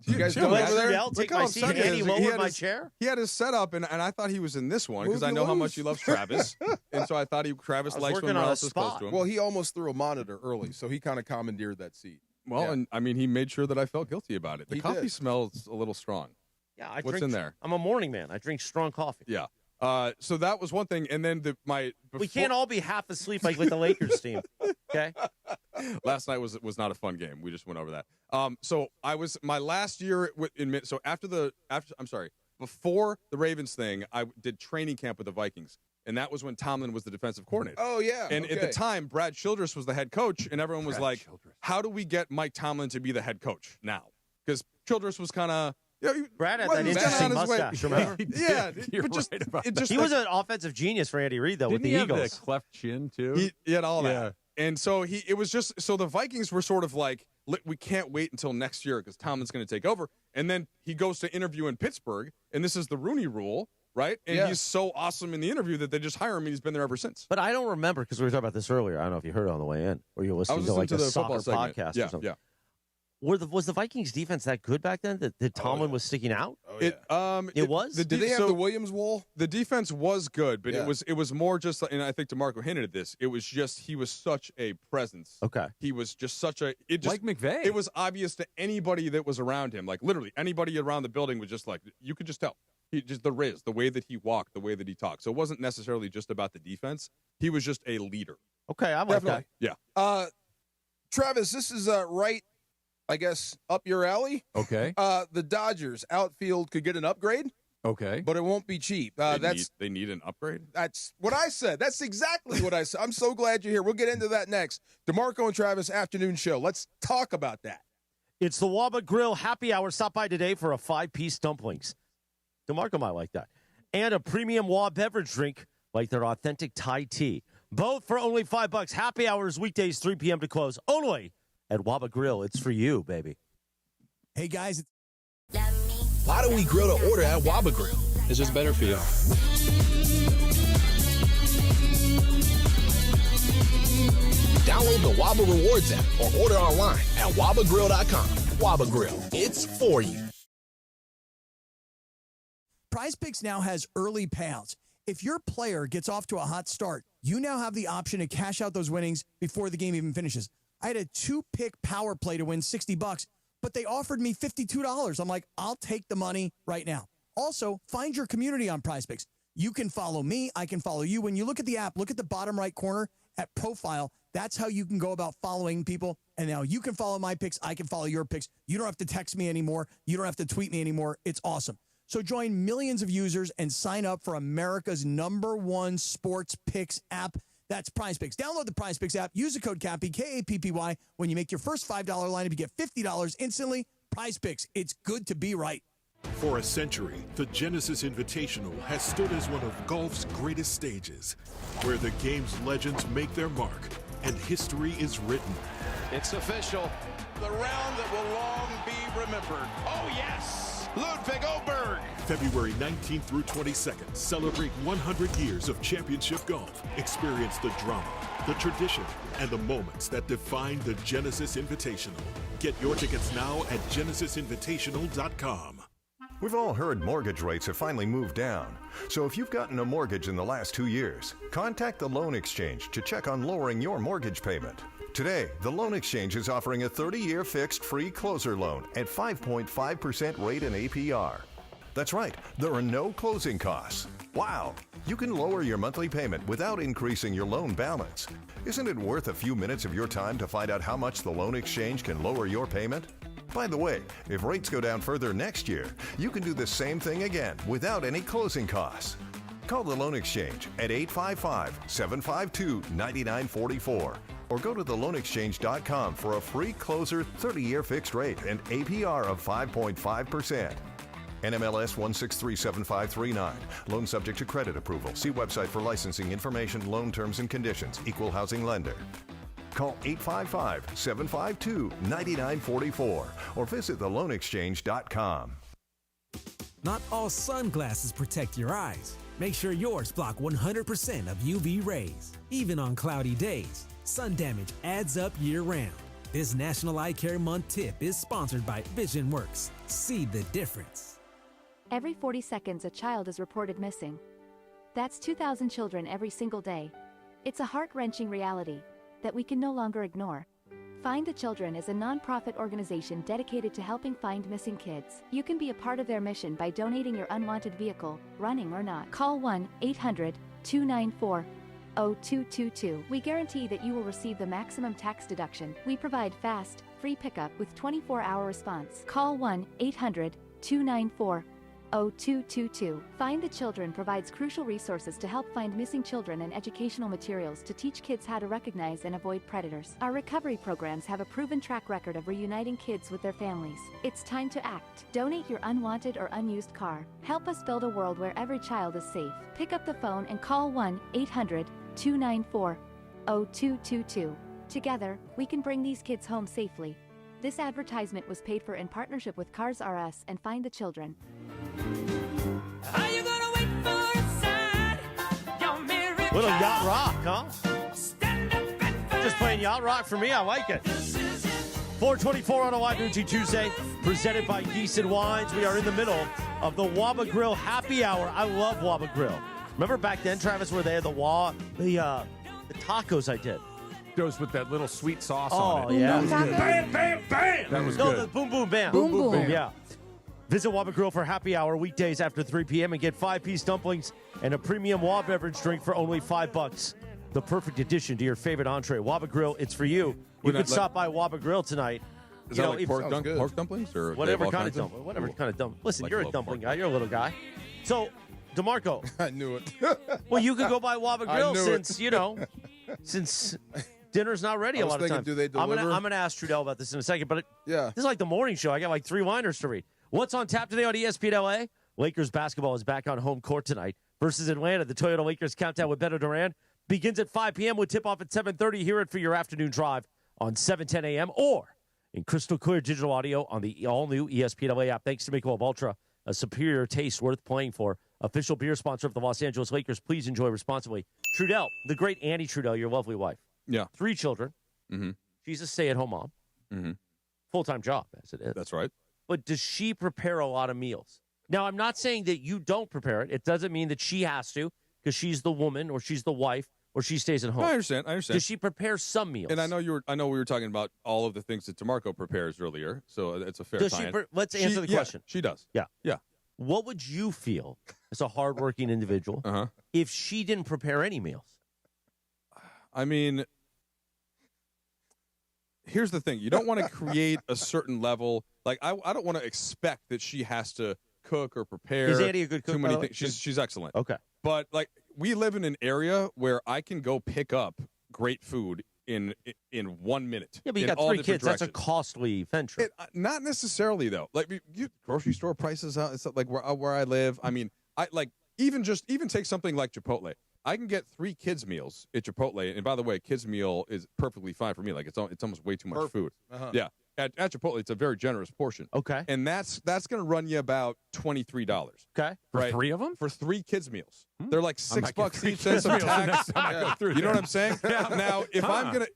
You guys go over there? Take my seat. And he lowered my chair? He had his setup, and I thought he was in this one because I know how much he loves Travis. And so I thought Travis likes when Morales is close to him. Well, he almost threw a monitor early, so he kind of commandeered that seat. Well, and I mean, he made sure that I felt guilty about it. The coffee smells a little strong. Yeah, What's in there? I'm a morning man. I drink strong coffee. Yeah. So that was one thing, and then we can't all be half asleep like with the Lakers team. Okay. Last night was not a fun game. We just went over that. So I was my last year so before the Ravens thing, I did training camp with the Vikings. And that was when Tomlin was the defensive coordinator. Oh, yeah. And at the time, Brad Childress was the head coach, and everyone was how do we get Mike Tomlin to be the head coach now? Because Childress was kind of Brad had that interesting mustache, remember? Yeah. He was an offensive genius for Andy Reid, though, with the Eagles. Didn't he have the cleft chin, too? He had all that. And so the Vikings were sort of like, we can't wait until next year because Tomlin's going to take over. And then he goes to interview in Pittsburgh, and this is the Rooney Rule. Right? And he's so awesome in the interview that they just hire him, and he's been there ever since. But I don't remember, because we were talking about this earlier. I don't know if you heard it on the way in, or you were listening to like the soccer podcast or something. Yeah. Was the Vikings defense that good back then that Tomlin was sticking out? It was? Did they have the Williams wall? The defense was good, but it was more just, and I think DeMarco hinted at this, it was just he was such a presence. Okay. He was just such a like McVay. It was obvious to anybody that was around him. Like literally anybody around the building was just like, you could just tell. Just the Riz, the way that he walked, the way that he talked. So it wasn't necessarily just about the defense. He was just a leader. Okay, I'm like that. Yeah. Travis, this is right, I guess, up your alley. Okay. The Dodgers outfield could get an upgrade. Okay. But it won't be cheap. They need an upgrade? That's what I said. That's exactly what I said. I'm so glad you're here. We'll get into that next. DeMarco and Travis afternoon show. Let's talk about that. It's the Waba Grill Happy Hour. Stop by today for a 5-piece dumplings. DeMarco might like that. And a premium Wah beverage drink like their authentic Thai tea. Both for only $5. Happy hours weekdays, 3 p.m. to close. Only at Waba Grill. It's for you, baby. Hey, guys. Why do we grill to order at Waba Grill? It's just better for you. Download the Waba Rewards app or order online at wabagrill.com. Waba Grill, it's for you. PrizePicks now has early payouts. If your player gets off to a hot start, you now have the option to cash out those winnings before the game even finishes. I had a 2-pick power play to win $60, but they offered me $52. I'm like, I'll take the money right now. Also, find your community on PrizePicks. You can follow me. I can follow you. When you look at the app, look at the bottom right corner at profile. That's how you can go about following people. And now you can follow my picks. I can follow your picks. You don't have to text me anymore. You don't have to tweet me anymore. It's awesome. So join millions of users and sign up for America's #1 sports picks app. That's PrizePicks. Download the PrizePicks app. Use the code CAPPY, K-A-P-P-Y. When you make your first $5 lineup, you get $50 instantly. PrizePicks. It's good to be right. For a century, the Genesis Invitational has stood as one of golf's greatest stages, where the game's legends make their mark and history is written. It's official. The round that will long be remembered. Oh, yes! Ludwig Oberg. February 19th through 22nd, celebrate 100 years of championship golf. Experience the drama, the tradition, and the moments that define the Genesis Invitational. Get your tickets now at genesisinvitational.com. We've all heard mortgage rates have finally moved down. So if you've gotten a mortgage in the last 2 years, contact the Loan Exchange to check on lowering your mortgage payment. Today, the Loan Exchange is offering a 30-year fixed free closer loan at 5.5% rate and APR. That's right, there are no closing costs. Wow, you can lower your monthly payment without increasing your loan balance. Isn't it worth a few minutes of your time to find out how much the Loan Exchange can lower your payment? By the way, if rates go down further next year, you can do the same thing again without any closing costs. Call the Loan Exchange at 855-752-9944 or go to theloanexchange.com for a free closer 30-year fixed rate and APR of 5.5%. NMLS 1637539. Loan subject to credit approval. See website for licensing information, loan terms and conditions. Equal housing lender. Call 855-752-9944 or visit theloanexchange.com. Not all sunglasses protect your eyes. Make sure yours block 100% of UV rays. Even on cloudy days, sun damage adds up year-round. This National Eye Care Month tip is sponsored by VisionWorks. See the difference. Every 40 seconds, a child is reported missing. That's 2,000 children every single day. It's a heart-wrenching reality that we can no longer ignore. Find the Children is a nonprofit organization dedicated to helping find missing kids. You can be a part of their mission by donating your unwanted vehicle, running or not. Call 1-800-294-0222. We guarantee that you will receive the maximum tax deduction. We provide fast, free pickup with 24-hour response. Call 1-800-294-0222. Find the Children provides crucial resources to help find missing children and educational materials to teach kids how to recognize and avoid predators. Our recovery programs have a proven track record of reuniting kids with their families. It's time to act. Donate your unwanted or unused car. Help us build a world where every child is safe. Pick up the phone and call 1-800-294-0222. Together, we can bring these kids home safely. This advertisement was paid for in partnership with Cars R Us and Find the Children. Little yacht rock, huh? Just playing yacht rock for me. I like it. 424 on a Wide Duty Tuesday, presented by Geese and Wines. We are in the middle of the Waba Grill happy hour. I love Waba Grill. Remember back then, Travis, where they had the tacos I did? Goes with that little sweet sauce on it. Oh, yeah. Bam, bam, bam. That was good. The boom, boom, bam. Boom, boom, bam. Yeah. Visit Waba Grill for happy hour weekdays after 3 p.m. and get 5-piece dumplings and a premium Waba beverage drink for only $5. The perfect addition to your favorite entree. Waba Grill, it's for you. You can stop by Waba Grill tonight. Is that like pork dumplings? Or whatever kind of dumpling. Whatever kind of dumpling. Listen, you're a dumpling guy. You're a little guy. So, DeMarco. I knew it. Well, you could go by Waba Grill since dinner's not ready a lot of times. Do they deliver? I'm gonna ask Trudeell about this in a second, but this is like the morning show. I got like 3 liners to read. What's on tap today on ESPN LA? Lakers basketball is back on home court tonight versus Atlanta. The Toyota Lakers countdown with Beto Duran Begins at 5 p.m. with tip-off at 7:30. Hear it for your afternoon drive on 710 a.m. or in crystal clear digital audio on the all-new ESPN LA app. Thanks to Michelob Ultra, a superior taste worth playing for. Official beer sponsor of the Los Angeles Lakers. Please enjoy responsibly. Trudeell, the great Annie Trudeell, your lovely wife. Yeah. 3 children. Mm-hmm. She's a stay-at-home mom. Mm-hmm. Full-time job, as it is. That's right. But does she prepare a lot of meals? Now, I'm not saying that you don't prepare it. It doesn't mean that she has to because she's the woman or she's the wife or she stays at home. I understand. Does she prepare some meals? And I know we were talking about all of the things that DeMarco prepares earlier, so it's a fair tie-in. Let's answer the question. She does. Yeah. Yeah. What would you feel as a hardworking individual if she didn't prepare any meals? I mean, here's the thing. You don't want to create a certain level. Like, I don't want to expect that she has to cook or prepare. Is Andy a good cook? Too many things. She's excellent. Okay. But, like, we live in an area where I can go pick up great food in 1 minute. Yeah, but you got 3 kids. That's a costly venture. Not necessarily, though. Like, grocery store prices, it's like where I live. I mean, even take something like Chipotle. I can get 3 kids' meals at Chipotle, and by the way, a kids' meal is perfectly fine for me. Like, it's almost way too much food. Yeah. At Chipotle, it's a very generous portion. Okay. And that's going to run you about $23. Okay. For 3 of them? For 3 kids' meals. They're like $6 each. Then some tax. You know what I'm saying? Now,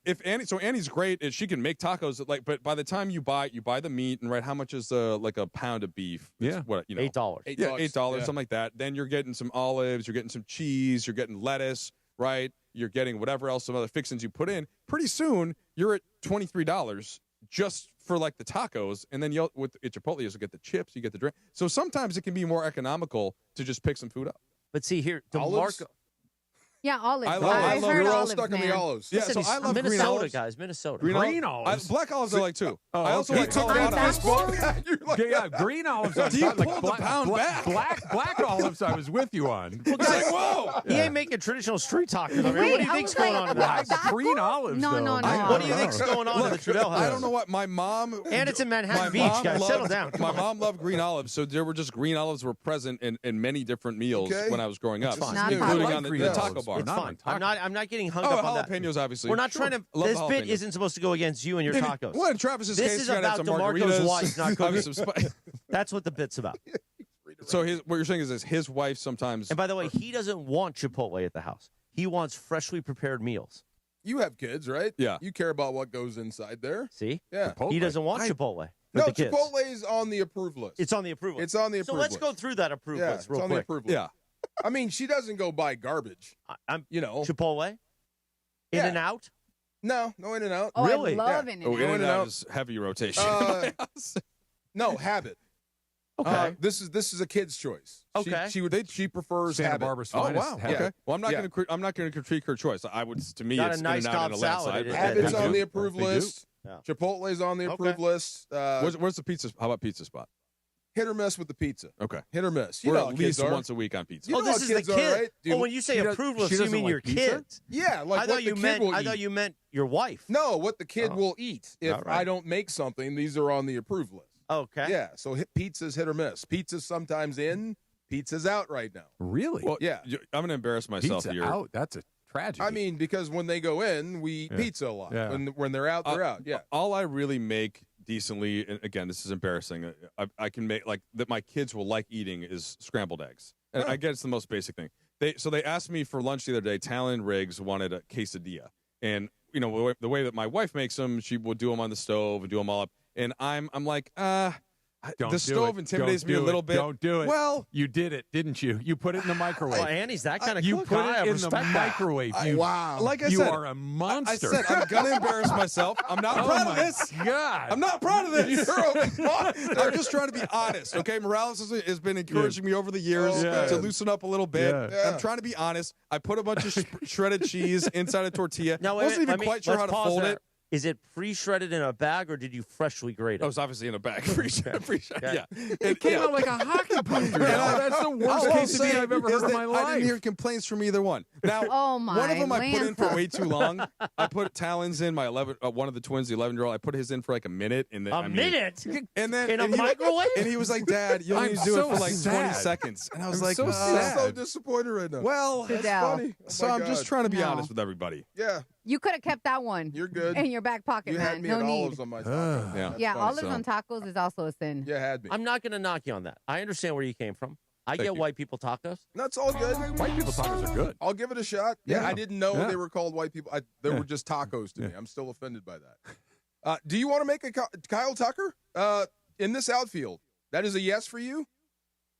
if Annie's great, and she can make tacos. But by the time you buy the meat, and how much is like a pound of beef? Yeah. $8. $8, something like that. Then you're getting some olives, you're getting some cheese, you're getting lettuce, right? You're getting whatever else, some other fixings you put in. Pretty soon, you're at $23 just for like the tacos, and then at Chipotle, you'll get the chips, you get the drink. So sometimes it can be more economical to just pick some food up. But see here, Olives? Yeah, olives. I love heard we're all olives, stuck in the man. olives. Yeah, Listen, so I love green Minnesota, olives. guys. Minnesota. Green olives. Black olives I like too. Oh, I also okay. like Colorado. Yeah, green olives. Do you pull the pound back? Black olives I was with you on. Well, guys, whoa! He ain't making traditional street tacos. What do you think's going on in the house? Green olives. No. What do you think's going on in the Trudeell house? I don't know what my mom. And it's in Manhattan Beach, guys. Settle down. My mom loved green olives, so there were just green olives were present in many different meals when I was growing up, including on the taco bar. It's fine. I'm not getting hung up on that. Jalapenos, obviously. We're not trying to. This bit isn't supposed to go against you and your tacos. Well, in Travis's this case, is you gotta about have some DeMarco's margaritas, wife, not cooking. some spice. That's what the bit's about. So what you're saying is his wife sometimes. And by the way, he doesn't want Chipotle at the house. He wants freshly prepared meals. You have kids, right? Yeah. You care about what goes inside there. See? Yeah. Chipotle. He doesn't want Chipotle. No, Chipotle is on the approved list. It's on the approved list. It's on the approved list. So let's go through that approved list real it's on quick. the approved list. Yeah. I mean, she doesn't go buy garbage. Chipotle? In-N-Out? No In-N-Out. Oh, really? I love In-N-Out. Oh, In-N-Out is heavy rotation. No, Habit. Okay. This is a kid's choice. Okay. She prefers Santa Habit. Barbara's Oh finest. wow. Okay. Well, I'm not going to critique her choice. I would. To me, Got it's a nice In-N-Out Cobb and a salad. landslide. Habit's They on do. the approved They do. list. Yeah. Chipotle's on the approved list. Where's the pizza? How about Pizza Spot? Hit or miss with the pizza. Okay. Hit or miss. We're how at kids least are. once a week on pizza. You know this how is the kids are, kid. right? Oh, when you say approved list, you doesn't mean like your pizza? kids? Yeah, like I thought you meant your wife. No, what the kid will eat if All right. I don't make something. These are on the approved list. Okay. Yeah, so pizza's hit or miss. Pizza's sometimes in, pizza's out right now. Really? Well, Yeah. I'm going to embarrass myself Pizza here. out? That's a tragedy. I mean, because when they go in, we eat pizza a lot. Yeah. When they're out, they're out. Yeah. All I really make decently, and again, this is embarrassing. I can make that my kids will like eating is scrambled eggs, and I get it's the most basic thing. They asked me for lunch the other day. Talon and Riggs wanted a quesadilla, and the way that my wife makes them, she will do them on the stove and do them all up, and I'm like the stove intimidates me a little bit. Don't do it. Well, you did it, didn't you? You put it in the microwave. Well, Annie's that kind of You cook. put I it in the respect that. microwave. Wow. Like I you said, are a monster. I said I'm gonna embarrass myself. I'm not proud of this. God. I'm not proud of this. I'm just trying to be honest. Okay, Morales has been encouraging me over the years to loosen up a little bit. Yeah. I'm trying to be honest. I put a bunch of shredded cheese inside a tortilla. Now, wasn't even quite sure how to fold it. Is it pre-shredded in a bag, or did you freshly grate it? It was obviously in a bag. Pre-shredded. Yeah. It came out like a hockey puck. That's the worst quesadilla I've ever heard in my I life. didn't hear complaints from either one. Now, Oh, my one of them I put in for Lanta. way too long. I put Talon's in, my 11, one of the twins, the 11-year-old. I put his in for like a minute. And then, minute? And then In a and he- microwave? And he was like, Dad, you only I'm need to do so it for like sad. 20 seconds. And I was I'm like, so sad. I'm so disappointed right now. Well, that's Trudeell. funny. So I'm just trying to be honest with everybody. Yeah. You could have kept that one. You're good. In your back pocket, You man. had me no at need. olives on my taco. Yeah, That's olives funny, on tacos is also a sin. Yeah, had me. I'm not going to knock you on that. I understand where you came from. I Thank get you. white people tacos. That's all good. White people tacos are good. I'll give it a shot. Yeah, I didn't know Yeah. they were called white people. They were just tacos to me. I'm still offended by that. Do you want to make a Kyle Tucker in this outfield? That is a yes for you?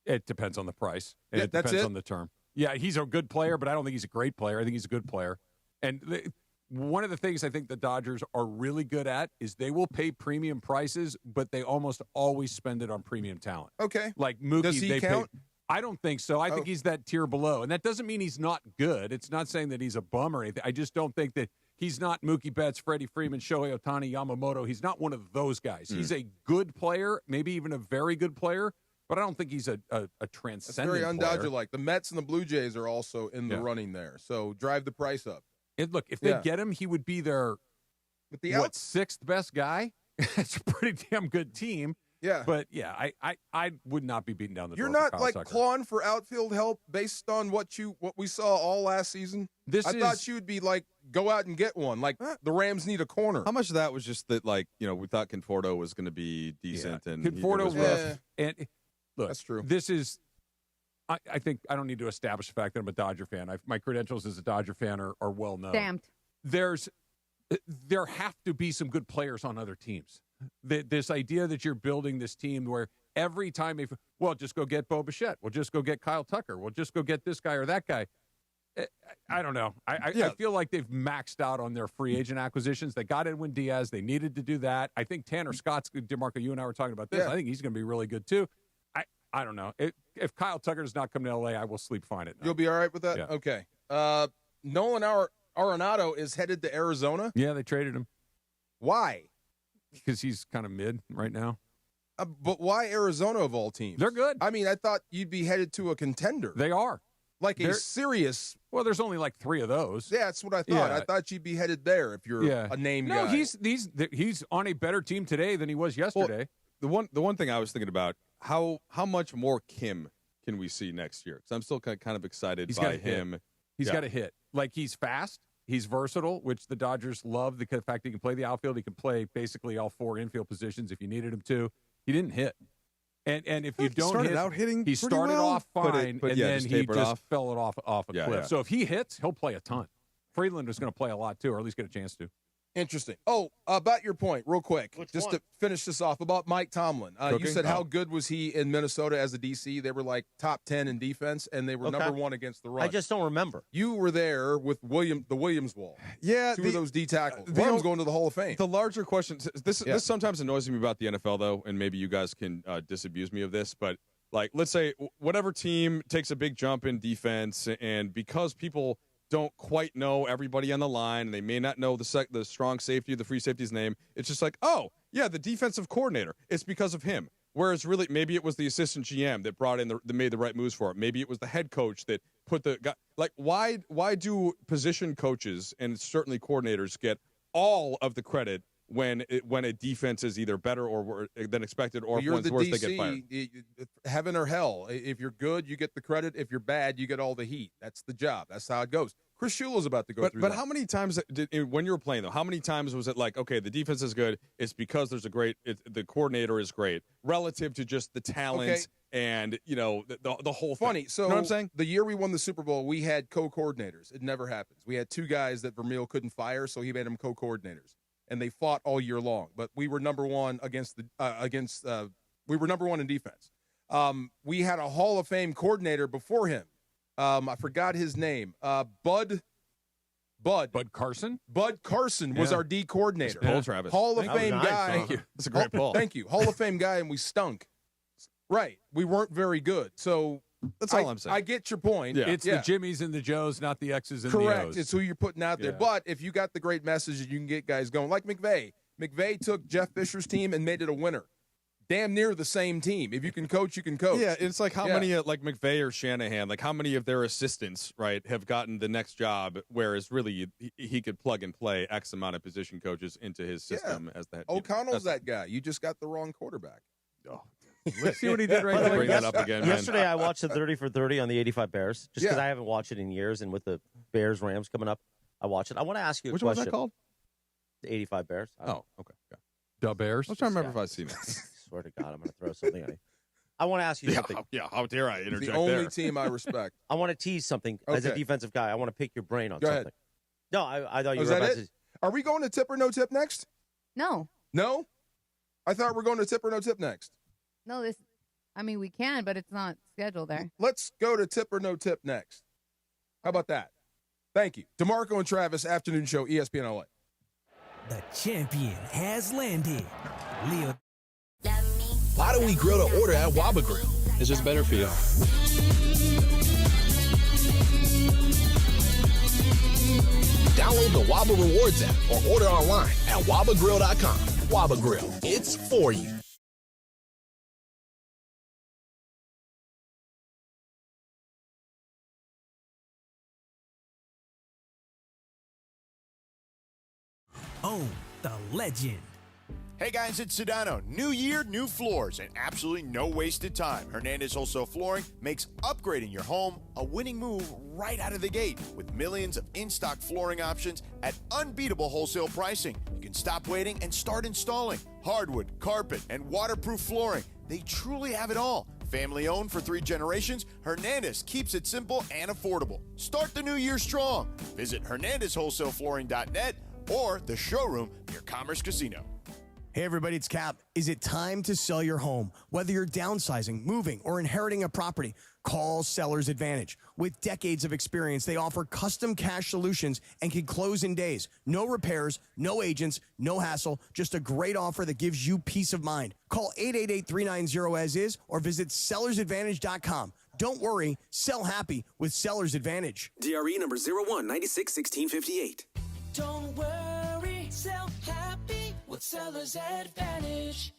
It depends on the price. And Yeah, it that's depends it? on the term. Yeah, he's a good player, but I don't think he's a great player. I think he's a good player. And one of the things I think the Dodgers are really good at is they will pay premium prices, but they almost always spend it on premium talent. Okay. Like Mookie, Does he they count? pay. I don't think so. I think he's that tier below. And that doesn't mean he's not good. It's not saying that he's a bum or anything. I just don't think that he's not Mookie Betts, Freddie Freeman, Shohei Ohtani, Yamamoto. He's not one of those guys. He's a good player, maybe even a very good player, but I don't think he's a It's transcendent very player. undodger-like. The Mets and the Blue Jays are also in the running there. So drive the price up. Look, if they get him, he would be their With the sixth best guy. It's a pretty damn good team. Yeah. But yeah, I would not be beating down the You're door. not for Kyle like Tucker. clawing for outfield help based on what we saw all last season. I thought you'd be like, go out and get one. Like the Rams need a corner. How much of that was just that, like, we thought Conforto was going to be decent and Conforto was rough. And look, that's true. This is. I think I don't need to establish the fact that I'm a Dodger fan. My credentials as a Dodger fan are well known. Stamped. There have to be some good players on other teams. This idea that you're building this team where every time, just go get Bo Bichette. We'll just go get Kyle Tucker. We'll just go get this guy or that guy. I don't know. I feel like they've maxed out on their free agent acquisitions. They got Edwin Diaz. They needed to do that. I think Tanner Scott's, DeMarco, you and I were talking about this. Yeah. I think he's going to be really good too. I don't know. If Kyle Tucker does not come to L.A., I will sleep fine at night. You'll be all right with that? Yeah. Okay. Nolan Arenado is headed to Arizona. Yeah, they traded him. Why? Because he's kind of mid right now. But why Arizona of all teams? They're good. I mean, I thought you'd be headed to a contender. They are. Like They're a serious. Well, there's only like 3 of those. Yeah, that's what I thought. Yeah. I thought you'd be headed there if you're a name guy. No, he's on a better team today than he was yesterday. Well, the one thing I was thinking about, how much more Kim can we see next year? Because I'm still kind of excited by him. He's got a hit. Like, he's fast. He's versatile, which the Dodgers love. The fact he can play the outfield. He can play basically all 4 infield positions if you needed him to. He didn't hit. And if you don't started hit, out hitting he pretty started well, off fine, but and yeah, then just he tapered just off. fell it off a Yeah, cliff. yeah. So if he hits, he'll play a ton. Friedland is going to play a lot too, or at least get a chance to. Interesting. Oh, about your point, real quick, just one? to finish this off, about Mike Tomlin. You Cooking? said how good was he in Minnesota as a DC? They were like top 10 in defense, and they were Okay. number 1 against the run. I just don't remember. You were there with the Williams wall. Yeah, Two of those D tackles. the- One of them's going to the Hall of Fame. The larger question, this sometimes annoys me about the NFL, though, and maybe you guys can disabuse me of this, but like, let's say whatever team takes a big jump in defense, and because people don't quite know everybody on the line, and they may not know the strong safety or the free safety's name, it's just like, oh, yeah, the defensive coordinator. It's because of him. Whereas really, maybe it was the assistant GM that brought in that made the right moves for it. Maybe it was the head coach that put the guy. Like, why do position coaches and certainly coordinators get all of the credit when a defense is either better or than expected, or if you're one's the worse, DC, they get fired? Heaven or hell. If you're good, you get the credit. If you're bad, you get all the heat. That's the job. That's how it goes. Chris Shula's about to go through But that. how many times when you were playing, though, how many times was it like, okay, the defense is good, it's because there's the coordinator is great relative to just the talent and, the whole thing? Funny. So you know what I'm saying? The year we won the Super Bowl, we had co-coordinators. It never happens. We had 2 guys that Vermeil couldn't fire, so he made them co-coordinators. And they fought all year long. But we were number 1 we were number 1 in defense. We had a Hall of Fame coordinator before him. I forgot his name. Bud Carson? Bud Carson was our D coordinator. Pull, Travis. Hall of That was Fame nice, guy. Thank you. That's a great pull. Thank you. Hall of Fame guy, and we stunk. Right. We weren't very good. So That's all I'm saying. I get your point. It's the Jimmies and the Joes, not the X's and the O's. Correct. It's who you're putting out there. But if you got the great message, you can get guys going. Like McVay. McVay took Jeff Fisher's team and made it a winner. Damn near the same team. If you can coach, you can coach. Yeah, it's like how many, like McVay or Shanahan, like how many of their assistants, right, have gotten the next job, whereas really he could plug and play X amount of position coaches into his system as the head. O'Connell's that guy. You just got the wrong quarterback. Oh, let's see what he did right there. Bring that up again, man. Yesterday, I watched the 30 for 30 on the 85 Bears, just because I haven't watched it in years, and with the Bears-Rams coming up, I watched it. I want to ask you a question. question. Which one was that called? The 85 Bears. Oh, okay. Yeah. The Bears? I was trying to remember if I've seen it. Swear to God, I'm going to throw something at you. I want to ask you something. Yeah, how dare I interject the only there? team I respect. I want to tease something as a defensive guy. I want to pick your brain on Go something. ahead. No, I thought you Was were that about it? Are we going to tip or no tip next? No. No? I thought we were going to tip or no tip next. No, we can, but it's not scheduled there. Let's go to tip or no tip next. How about that? Thank you. DeMarco and Travis, afternoon show, ESPN LA. The champion has landed. Leo. Why do we grill to order at Waba Grill? It's just better for you. Download the Waba Rewards app or order online at wabagrill.com. Waba Grill, it's for you. Oh, the legend. Hey guys, it's Sedano. New year, new floors, and absolutely no wasted time. Hernandez Wholesale Flooring makes upgrading your home a winning move right out of the gate. With millions of in-stock flooring options at unbeatable wholesale pricing, you can stop waiting and start installing. Hardwood, carpet, and waterproof flooring. They truly have it all. Family owned for 3 generations, Hernandez keeps it simple and affordable. Start the new year strong. Visit HernandezWholesaleFlooring.net or the showroom near Commerce Casino. Hey everybody, it's Cap. Is it time to sell your home? Whether you're downsizing, moving, or inheriting a property, call Seller's Advantage. With decades of experience, they offer custom cash solutions and can close in days. No repairs, no agents, no hassle, just a great offer that gives you peace of mind. Call 888-390-AS-IS or visit sellersadvantage.com. Don't worry, sell happy with Seller's Advantage. DRE number 01961658. Don't worry, sell happy with Seller's Advantage.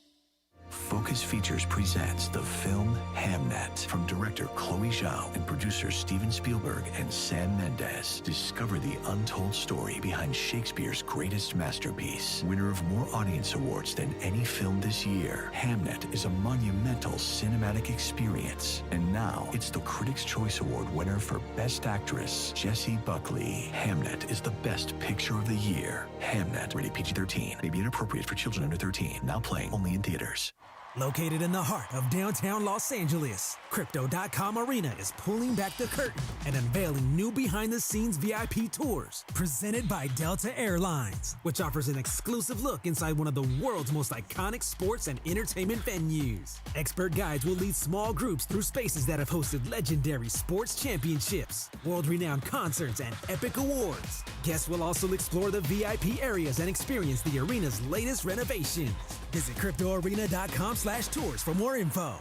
Focus Features presents the film Hamnet from director Chloe Zhao and producers Steven Spielberg and Sam Mendes. Discover the untold story behind Shakespeare's greatest masterpiece. Winner of more audience awards than any film this year, Hamnet is a monumental cinematic experience. And now it's the Critics' Choice Award winner for Best Actress, Jessie Buckley. Hamnet is the best picture of the year. Hamnet, rated PG-13, may be inappropriate for children under 13. Now playing only in theaters. Located in the heart of downtown Los Angeles, Crypto.com Arena is pulling back the curtain and unveiling new behind-the-scenes VIP tours presented by Delta Airlines, which offers an exclusive look inside one of the world's most iconic sports and entertainment venues. Expert guides will lead small groups through spaces that have hosted legendary sports championships, world-renowned concerts, and epic awards. Guests will also explore the VIP areas and experience the arena's latest renovations. Visit CryptoArena.com/tours for more info.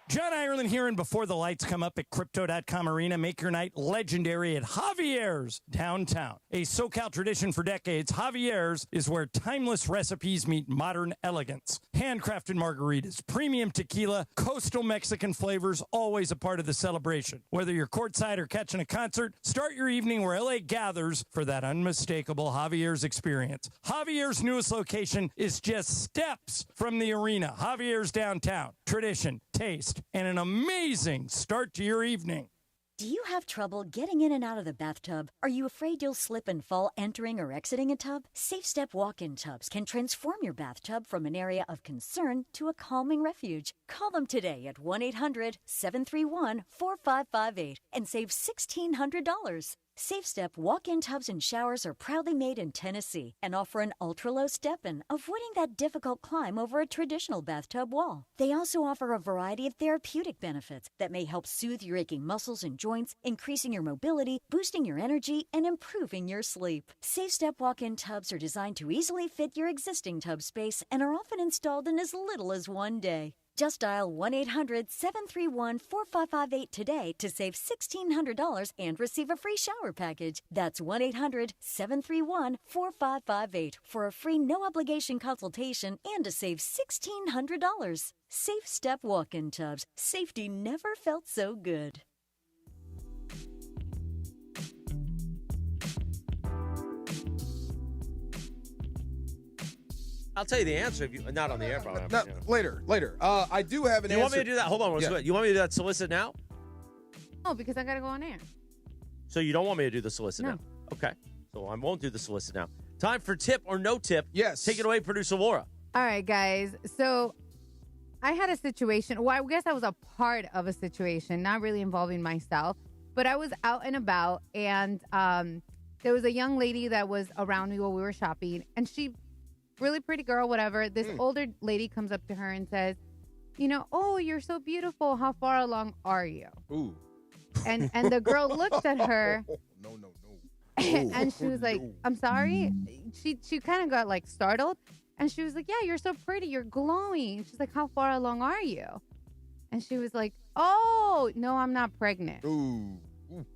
John Ireland here, and before the lights come up at Crypto.com Arena, make your night legendary at Javier's downtown. A SoCal tradition for decades, Javier's is where timeless recipes meet modern elegance. Handcrafted margaritas, premium tequila, coastal Mexican flavors, always a part of the celebration. Whether you're courtside or catching a concert, start your evening where LA gathers for that unmistakable Javier's experience. Javier's newest location is just steps from the arena. Javier's downtown. Tradition, taste, and an amazing start to your evening. Do you have trouble getting in and out of the bathtub? Are you afraid you'll slip and fall entering or exiting a tub? Safe Step walk-in tubs can transform your bathtub from an area of concern to a calming refuge. Call them today at 1-800-731-4558 and save $1,600. Safe Step walk-in tubs and showers are proudly made in Tennessee and offer an ultra-low step-in, avoiding that difficult climb over a traditional bathtub wall. They also offer a variety of therapeutic benefits that may help soothe your aching muscles and joints, increasing your mobility, boosting your energy, and improving your sleep. Safe Step walk-in tubs are designed to easily fit your existing tub space and are often installed in as little as 1 day. Just dial 1-800-731-4558 today to save $1,600 and receive a free shower package. That's 1-800-731-4558 for a free no-obligation consultation and to save $1,600. Safe Step walk-in tubs. Safety never felt so good. I'll tell you the answer if you not on the air. Probably. No, later. I do have an answer. You want me to do that? Hold on. Yeah. You want me to do that solicit now? Oh, because I got to go on air. So you don't want me to do the solicit now? Okay. So I won't do the solicit now. Time for tip or no tip. Yes. Take it away, producer Laura. All right, guys. So I had a situation. Well, I guess I was a part of a situation, not really involving myself, but I was out and about, and there was a young lady that was around me while we were shopping, and she, really pretty girl, whatever. This older lady comes up to her and says, oh, you're so beautiful. How far along are you? Ooh. And the girl looked at her. No. And she was like, I'm sorry. She kind of got like startled. And she was like, yeah, you're so pretty. You're glowing. She's like, how far along are you? And she was like, oh, no, I'm not pregnant. Ooh.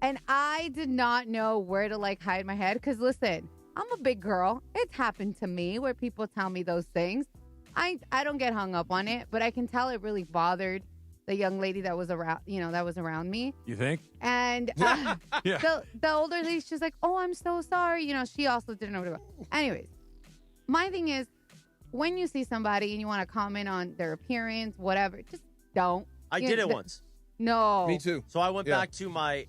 And I did not know where to like hide my head. Because listen, I'm a big girl. It's happened to me where people tell me those things. I don't get hung up on it, but I can tell it really bothered the young lady that was around me. You think? And Yeah. the older lady, she's like, oh, I'm so sorry. She also didn't know where to go. Anyways, my thing is, when you see somebody and you want to comment on their appearance, whatever, just don't. I did it once. No. Me too. So I went back to my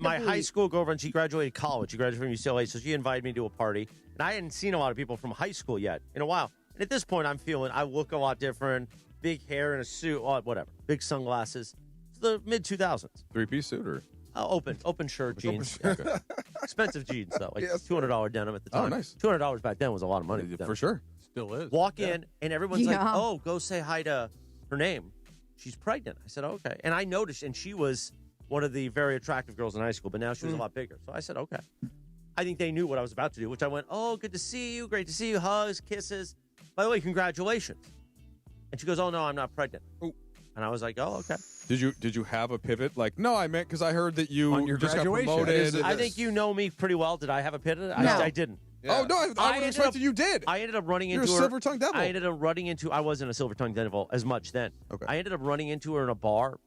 high school girlfriend. She graduated college. She graduated from UCLA, so she invited me to a party. And I hadn't seen a lot of people from high school yet in a while. And at this point, I look a lot different. Big hair and a suit, whatever. Big sunglasses. It's the mid-2000s. Three-piece suit or? Open shirt, jeans. Expensive jeans, though. Like $200 denim at the time. Oh, nice. $200 back then was a lot of money. For sure. Still is. Walk in, and everyone's like, oh, go say hi to her name. She's pregnant. I said, okay. And I noticed, and she was one of the very attractive girls in high school, but now she was a lot bigger. So I said, okay. I think they knew what I was about to do, which I went, oh, good to see you. Great to see you. Hugs, kisses. By the way, congratulations. And she goes, oh, no, I'm not pregnant. Ooh. And I was like, oh, okay. Did you have a pivot? Like, no, I meant because I heard that you On your just got graduation. promoted. I think you know me pretty well. Did I have a pivot? No. I didn't. Yeah. Oh, no, I would have expected you did. I ended up running You're into a her. silver-tongued devil. I ended up running into. I wasn't a silver-tongued devil as much then. Okay. I ended up running into her in a bar,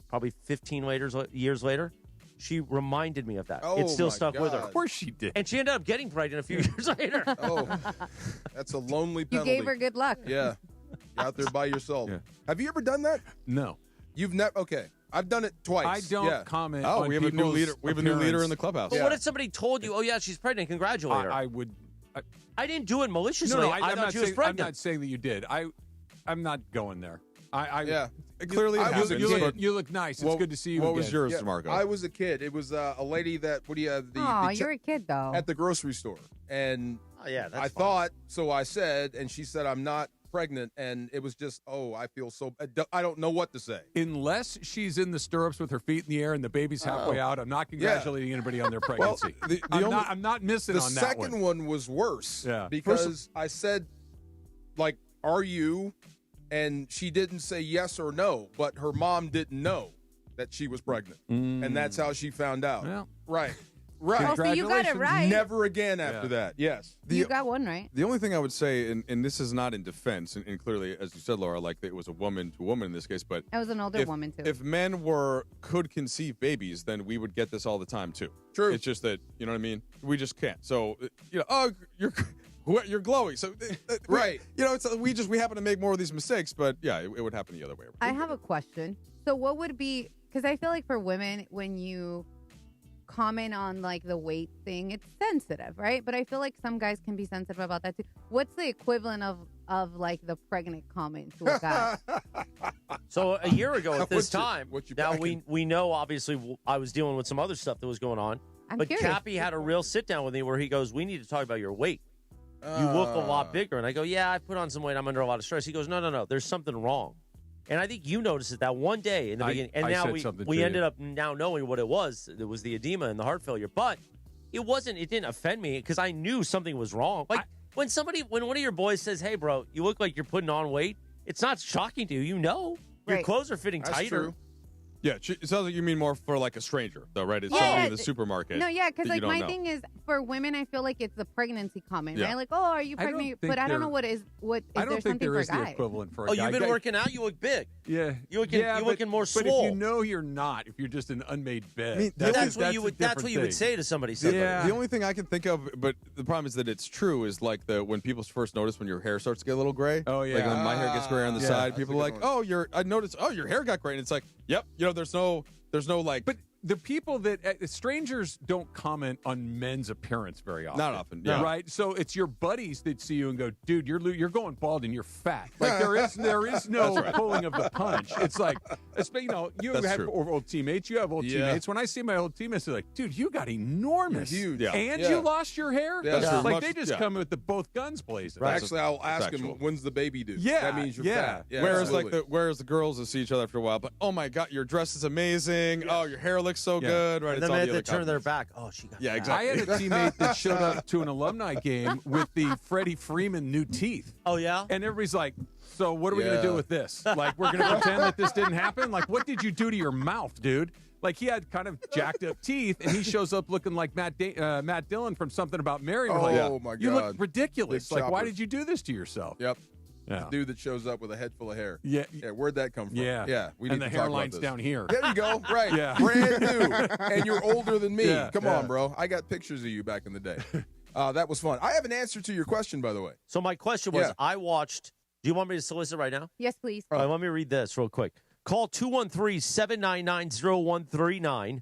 probably 15 years later. She reminded me of that. Oh, it still my stuck with her. God. Of course she did. And she ended up getting pregnant a few years later. Oh, that's a lonely You penalty. gave her good luck. Yeah. You're out there by yourself. Yeah. Have you ever done that? No. You've never. Okay. I've done it twice. I don't Yeah. comment Oh, on we have a new people's leader. We have a new leader appearance. in the clubhouse. But Yeah. what if somebody told you, oh, yeah, she's pregnant, congratulate her? I would. I didn't do it maliciously. No, I I'm thought not she was saying, I'm pregnant. not saying that you did. I'm not going there. Yeah. Clearly, it I was a happens, kid. but You look nice. It's What- good to see you What again. was yours, Yeah, DeMarco? I was a kid. It was a lady that Oh, you're a kid, though. at the grocery store, and Oh, yeah, that's I fine. thought so. I said, and she said, "I'm not pregnant," and it was just, oh, I feel so. I don't know what to say. Unless she's in the stirrups with her feet in the air and the baby's halfway out, I'm not congratulating anybody on their pregnancy. I'm not missing the on that second one was worse. Yeah. because I said, like, "Are you?" And she didn't say yes or no, but her mom didn't know that she was pregnant, and that's how she found out. Well. Right. Oh, so you got it right. Never again after that. Yes. You got one right. The only thing I would say, and this is not in defense, and clearly, as you said, Laura, like it was a woman to woman in this case, but I was an older woman, too. If men could conceive babies, then we would get this all the time too. True. It's just that, you know what I mean? We just can't. So, oh, you're glowing. So, Right. We happen to make more of these mistakes, but yeah, it would happen the other way. I have a question. So what would be, because I feel like for women, when you comment on like the weight thing, it's sensitive, right? But I feel like some guys can be sensitive about that too. What's the equivalent of like the pregnant comment to a guy? So a year ago at this What's your- time, what's your now bracket? we know, obviously, I was dealing with some other stuff that was going on. I'm but curious. Cappy had a real sit-down with me where he goes, we need to talk about your weight. You look a lot bigger. And I go, yeah, I put on some weight. I'm under a lot of stress. He goes, no. There's something wrong. And I think you noticed it that one day in the beginning. And I now said something we to ended you. up now knowing what it was. It was the edema and the heart failure. But it didn't offend me because I knew something was wrong. Like when one of your boys says, hey, bro, you look like you're putting on weight, it's not shocking to you. You know. Your Right. clothes are fitting That's tighter. true. Yeah, it sounds like you mean more for like a stranger, though, right? It's Yeah, somebody yeah, in the supermarket. No, yeah, because that you like don't my know. thing is for women, I feel like it's the pregnancy comment, Yeah. right? Like, oh, are you I don't pregnant? think But I don't know they're- what is I there don't think something there for is the guys? equivalent for a Oh, guy. you've been Guy- working out. You look big. Yeah, You looking more But swole. if you know you're not, if you're just an unmade bed, I mean, That's what a you would different say to somebody. Somebody. Yeah. The only thing I can think of, but the problem is that it's true, is like when people first notice when your hair starts to get a little gray. Oh, yeah. Like when my hair gets gray on the Yeah. side, That's people a are good like, I noticed, your hair got gray. And it's like, yep, there's no like. But the people that strangers don't comment on men's appearance very often. Not often, yeah. Right? So it's your buddies that see you and go, dude, you're going bald and you're fat. Like there is no pulling of the punch. It's like, you That's have true. old teammates. You have old Yeah. teammates. When I see my old teammates, they're like, dude, you got enormous. You're huge. Yeah. And Yeah. you lost your hair? Yeah. That's true. Like Much- they just yeah. come with both guns blazing. Actually, I'll ask factual. him, when's the baby due? Yeah, That means you're yeah. fat. Yeah, whereas absolutely. whereas the girls will see each other after a while, but oh my god, your dress is amazing. Oh, your hair looks so Yeah. good. Right? And It's then all they the had other to turn their compliments. back. Oh, she got Yeah, fat. exactly. I had a teammate that showed up to an alumni game with the Freddie Freeman new teeth. Oh, yeah? And everybody's like, so what are we going to Yeah. do with this? Like, we're going to pretend that this didn't happen? Like, what did you do to your mouth, dude? Like, he had kind of jacked up teeth, and he shows up looking like Matt Dillon from Something About Mary. We're like, Oh, my you look God. ridiculous. Big Like, why choppers. did you do this to yourself? Yep. Yeah. The dude that shows up with a head full of hair. Yeah. Yeah, where'd that come from? Yeah. Yeah. We And need the to talk about hairline's this. down here. There you go. Right. Yeah. Brand new. And you're older than me. Yeah. Come Yeah. on, bro. I got pictures of you back in the day. That was fun. I have an answer to your question, by the way. So my question was, Yeah. I watched. Do you want me to solicit right now? Yes, please. All right, let me read this real quick. Call 213-799-0139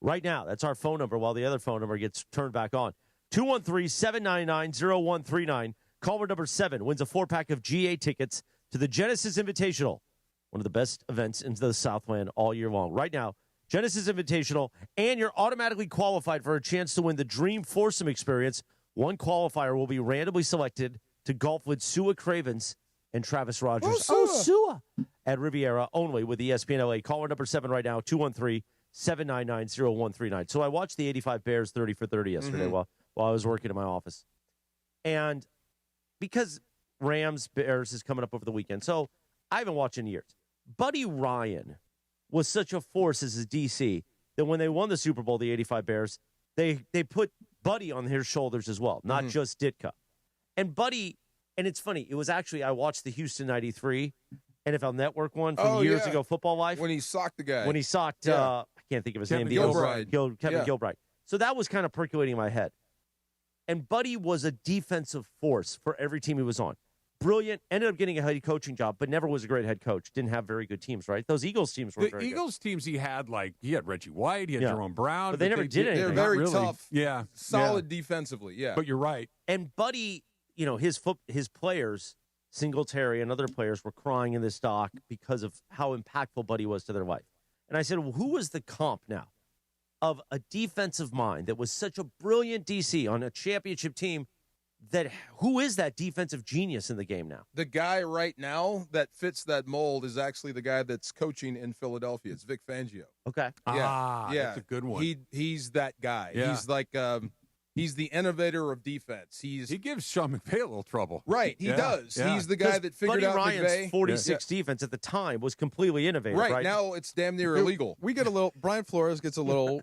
right now. That's our phone number while the other phone number gets turned back on. 213-799-0139. Caller number 7 wins a 4-pack of GA tickets to the Genesis Invitational, one of the best events in the Southland all year long. Right now, Genesis Invitational, and you're automatically qualified for a chance to win the Dream Foursome experience. One qualifier will be randomly selected to golf with Sua Cravens and Travis Rodgers. Sua! At Riviera only with ESPN LA. Caller number 7 right now, 213-799-0139. So I watched the 85 Bears 30 for 30 yesterday while I was working in my office. And because Rams-Bears is coming up over the weekend, so I haven't watched in years. Buddy Ryan was such a force as his DC that when they won the Super Bowl, the 85 Bears, they put Buddy on his shoulders as well, not just Ditka. And Buddy, and it's funny, it was actually, I watched the Houston 93 NFL Network one from years ago, Football Life. When he socked the guy. When he socked, Yeah. I can't think of his Kevin name. Gilbride. Kevin Yeah. Gilbride. So that was kind of percolating in my head. And Buddy was a defensive force for every team he was on. Brilliant. Ended up getting a head coaching job, but never was a great head coach. Didn't have very good teams, right? Those Eagles teams were The very Eagles teams he had Reggie White, he had Yeah. Jerome Brown. But they never did anything. They're very Not really. tough. Yeah. Solid defensively. Yeah. But you're right. And Buddy, his players, Singletary and other players, were crying in this doc because of how impactful Buddy was to their life. And I said, well, who was the comp now of a defensive mind that was such a brilliant DC on a championship team? Who is that defensive genius in the game now? The guy right now that fits that mold is actually the guy that's coaching in Philadelphia. It's Vic Fangio. Okay. Yeah. That's a good one. He's that guy. Yeah. He's like he's the innovator of defense. He gives Sean McVay a little trouble. Right, he does. Yeah. He's the guy that figured Buddy out Ryan's McVay. 46 defense at the time was completely innovative. Right, Right now it's damn near illegal. We get a little. Brian Flores gets a little.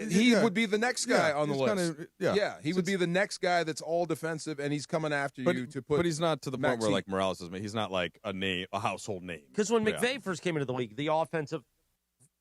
He would be the next guy on the he's list. kinda- He would be the next guy that's all defensive, and he's coming after you to put. But he's not to the point Max where Heat. like Morales is. He's not like a household name. Because when Yeah. McVay first came into the league, the offensive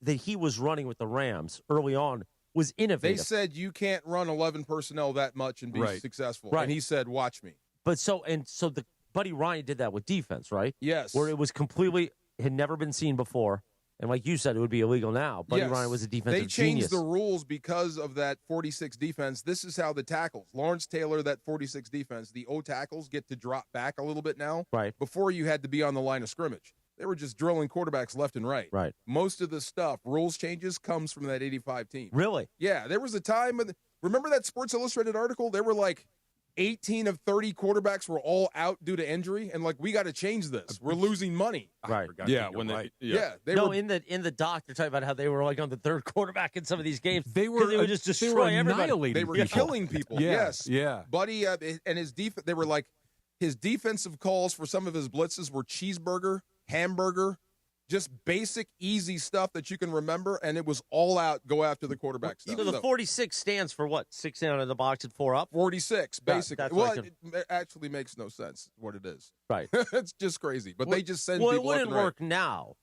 that he was running with the Rams early on was They innovative. said you can't run 11 personnel that much and be Right. successful. Right. And he said, "Watch me." But so the Buddy Ryan did that with defense, right? Yes. Where it was completely had never been seen before, and like you said, it would be illegal now. Buddy Yes. Ryan was a defensive They changed genius. the rules because of that 46 defense. This is how the tackles. Lawrence Taylor, that 46 defense, the O tackles get to drop back a little bit now. Right. Before you had to be on the line of scrimmage. They were just drilling quarterbacks left and right. Right. Most of the stuff, rules changes, comes from that 85 team. Really? Yeah. There was a time, remember that Sports Illustrated article? There were like 18 of 30 quarterbacks were all out due to injury, and like, we got to change this. We're losing money. Right. Yeah, when they They no, were in the doc, they're talking about how they were like on the third quarterback in some of these games. They were would just they destroy were everybody. annihilating They were people. killing people. Yeah, Yes. yeah. Buddy and his defense, they were like, His defensive calls for some of his blitzes were cheeseburger, hamburger, just basic, easy stuff that you can remember, and it was all out, go after the quarterback stuff. So the 46 stands for what? 6 down in the box and 4 up? 46, basically. Well, it actually makes no sense what it is. Right. It's just crazy. But they just send well, people it wouldn't left and right. work now.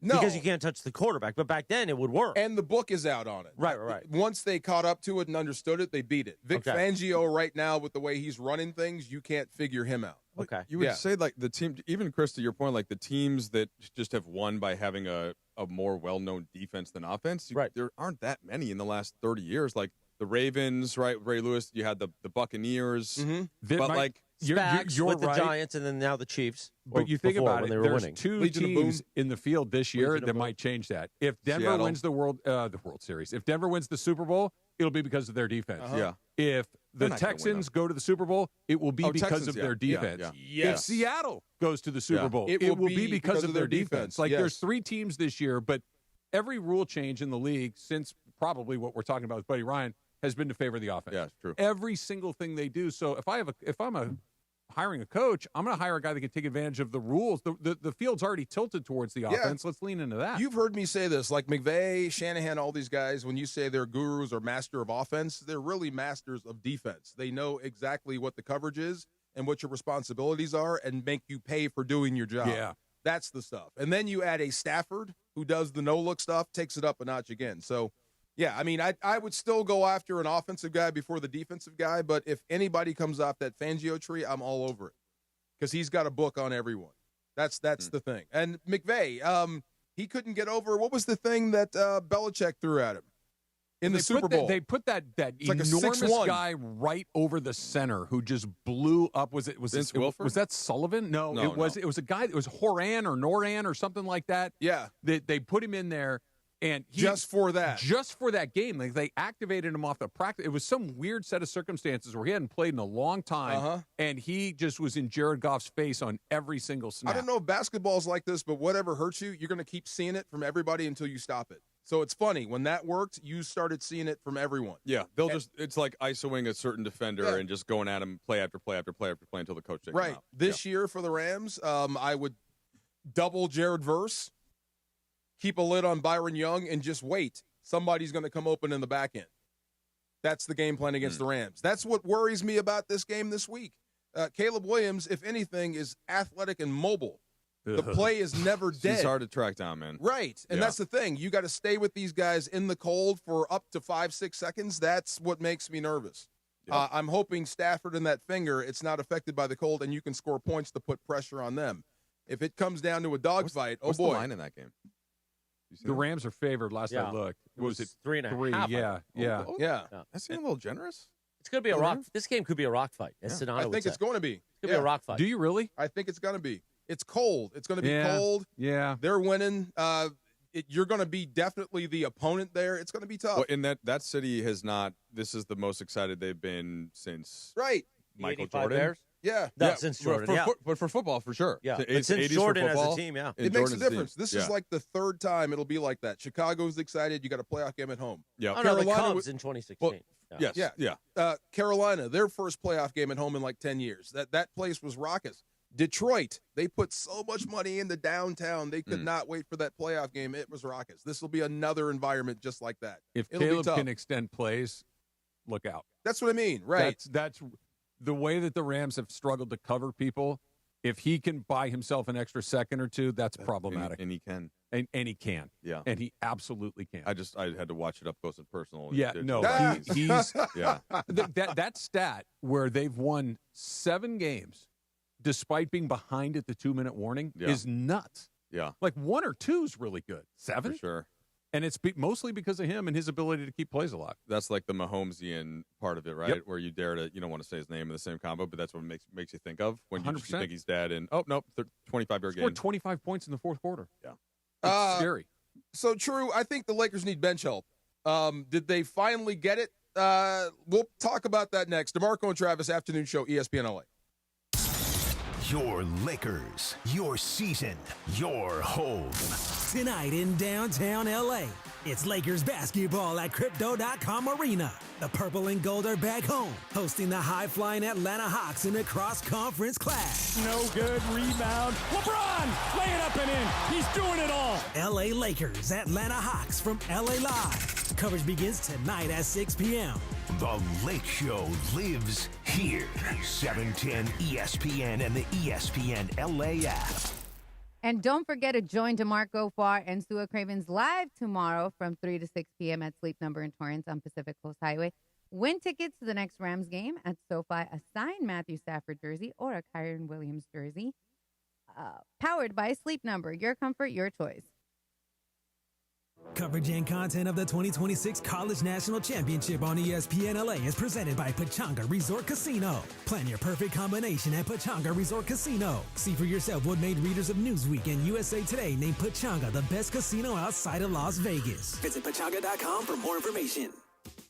No. Because you can't touch the quarterback. But back then, it would work. And the book is out on it. Right. Once they caught up to it and understood it, they beat it. Vic Fangio right now, with the way he's running things, you can't figure him out. Okay. You would say, like, the team, even Chris, to your point, like the teams that just have won by having a more well-known defense than offense, there aren't that many in the last 30 years. Like the Ravens, right? Ray Lewis, you had the Buccaneers. Mm-hmm. But, like, Spags with right. the Giants and then now the Chiefs. But you think about it, there's winning. 2 Legion of teams Boom. in the field this year Legion of that Boom. might change that. If Denver Seattle. wins the World Series, if Denver wins the Super Bowl, it'll be because of their defense. Yeah. If They're the not gonna win Texans go to the Super Bowl, it will be because Texans, of yeah. their defense. Yeah. If Seattle goes to the Super Yeah. Bowl, It it will will be because of their defense. Like yes. there's 3 teams this year, but every rule change in the league since probably what we're talking about with Buddy Ryan has been to favor the offense. Yeah, it's true. Every single thing they do. So if I'm hiring a coach, I'm going to hire a guy that can take advantage of the rules. The field's already tilted towards the offense. Let's lean into that. You've heard me say this, like McVay, Shanahan, all these guys, when you say they're gurus or master of offense, they're really masters of defense. They know exactly what the coverage is and what your responsibilities are and make you pay for doing your job. Yeah. That's the stuff. And then you add a Stafford who does the no-look stuff, takes it up a notch again. So, yeah, I mean, I would still go after an offensive guy before the defensive guy, but if anybody comes off that Fangio tree, I'm all over it because he's got a book on everyone. That's the thing. And McVay, he couldn't get over, what was the thing that Belichick threw at him in the Super Bowl? They put that It's like a enormous 6'1". guy right over the center who just blew up. Was Vince Wilfork? Was that Sullivan? No, it was a guy. It was Horan or Noran or something like that. Yeah. They put him in there. And just for that game, like they activated him off the practice. It was some weird set of circumstances where he hadn't played in a long time, and he just was in Jared Goff's face on every single snap. I don't know if basketball's like this, but whatever hurts you, you're going to keep seeing it from everybody until you stop it. So it's funny. When that worked, you started seeing it from everyone. Yeah, it's like ISOing a certain defender and just going at him play after play after play after play until the coach takes him out. This year for the Rams, I would double Jared Verse, keep a lid on Byron Young, and just wait. Somebody's going to come open in the back end. That's the game plan against the Rams. That's what worries me about this game this week. Caleb Williams, if anything, is athletic and mobile. The play is never dead. He's hard to track down, man. Right, and that's the thing. You got to stay with these guys in the cold for up to 5-6 seconds. That's what makes me nervous. Yep. I'm hoping Stafford and that finger, it's not affected by the cold, and you can score points to put pressure on them. If it comes down to a dogfight, what's oh boy. the line in that game? The Rams are favored last I looked. Was it 3.5? 3, yeah. Yeah. That seemed a little generous. It's going to be a rock. This game could be a rock fight. As Sedano I would think say. it's going to be. It's going to be a rock fight. Do you really? I think it's going to be. It's cold. It's going to be cold. Yeah. They're winning. You're going to be definitely the opponent there. It's going to be tough. Well, in that city has not. This is the most excited they've been since Michael Jordan. Bears? Yeah. Since Jordan, but for football, for sure. Yeah. But since Jordan as a team, It makes a difference. This is like the third time it'll be like that. Chicago's excited. You got a playoff game at home. Yeah. Oh, no, the Cubs in 2016. Well, yes. Yeah. Carolina, their first playoff game at home in like 10 years. That place was raucous. Detroit, they put so much money into downtown. They could not wait for that playoff game. It was raucous. This will be another environment just like that. If It'll be Caleb tough. can extend plays, look out. That's what I mean, right? That's the way that the Rams have struggled to cover people. If he can buy himself an extra second or two, that's problematic. And he can. And he can. Yeah. And he absolutely can. I had to watch it up close and personal. Yeah, no, he's yeah. That stat where they've won 7 games despite being behind at the 2-minute warning is nuts. Yeah. Like 1 or 2 is really good. 7? For sure. And it's mostly because of him and his ability to keep plays alive. That's like the Mahomesian part of it, right? Yep. Where you don't want to say his name in the same combo, but that's what makes you think of when you 100%. think he's dead. And 25-yard game. Scored 25 points in the fourth quarter. Yeah. It's scary. So true. I think the Lakers need bench help. Did they finally get it? We'll talk about that next. DeMarco and Travis, afternoon show, ESPN LA. Your Lakers, your season, your home. Tonight in downtown LA, It's Lakers basketball at Crypto.com Arena. The purple and gold are back home, hosting the high-flying Atlanta Hawks in a cross-conference clash. No good rebound. LeBron, lay it up and in. He's doing it all. LA Lakers, Atlanta Hawks from LA Live. Coverage begins tonight at 6 p.m. The Lake Show lives here. 710 ESPN and the ESPN LA app. And don't forget to join DeMarc Goffar and Sua Cravens live tomorrow from 3 to 6 p.m. at Sleep Number in Torrance on Pacific Coast Highway. Win tickets to the next Rams game at SoFi, a signed Matthew Stafford jersey or a Kyron Williams jersey. Powered by Sleep Number. Your comfort, your choice. Coverage and content of the 2026 College National Championship on ESPN LA is presented by Pechanga Resort Casino. Plan your perfect combination at Pechanga Resort Casino. See for yourself what made readers of Newsweek and USA Today name Pechanga the best casino outside of Las Vegas. Visit Pechanga.com for more information.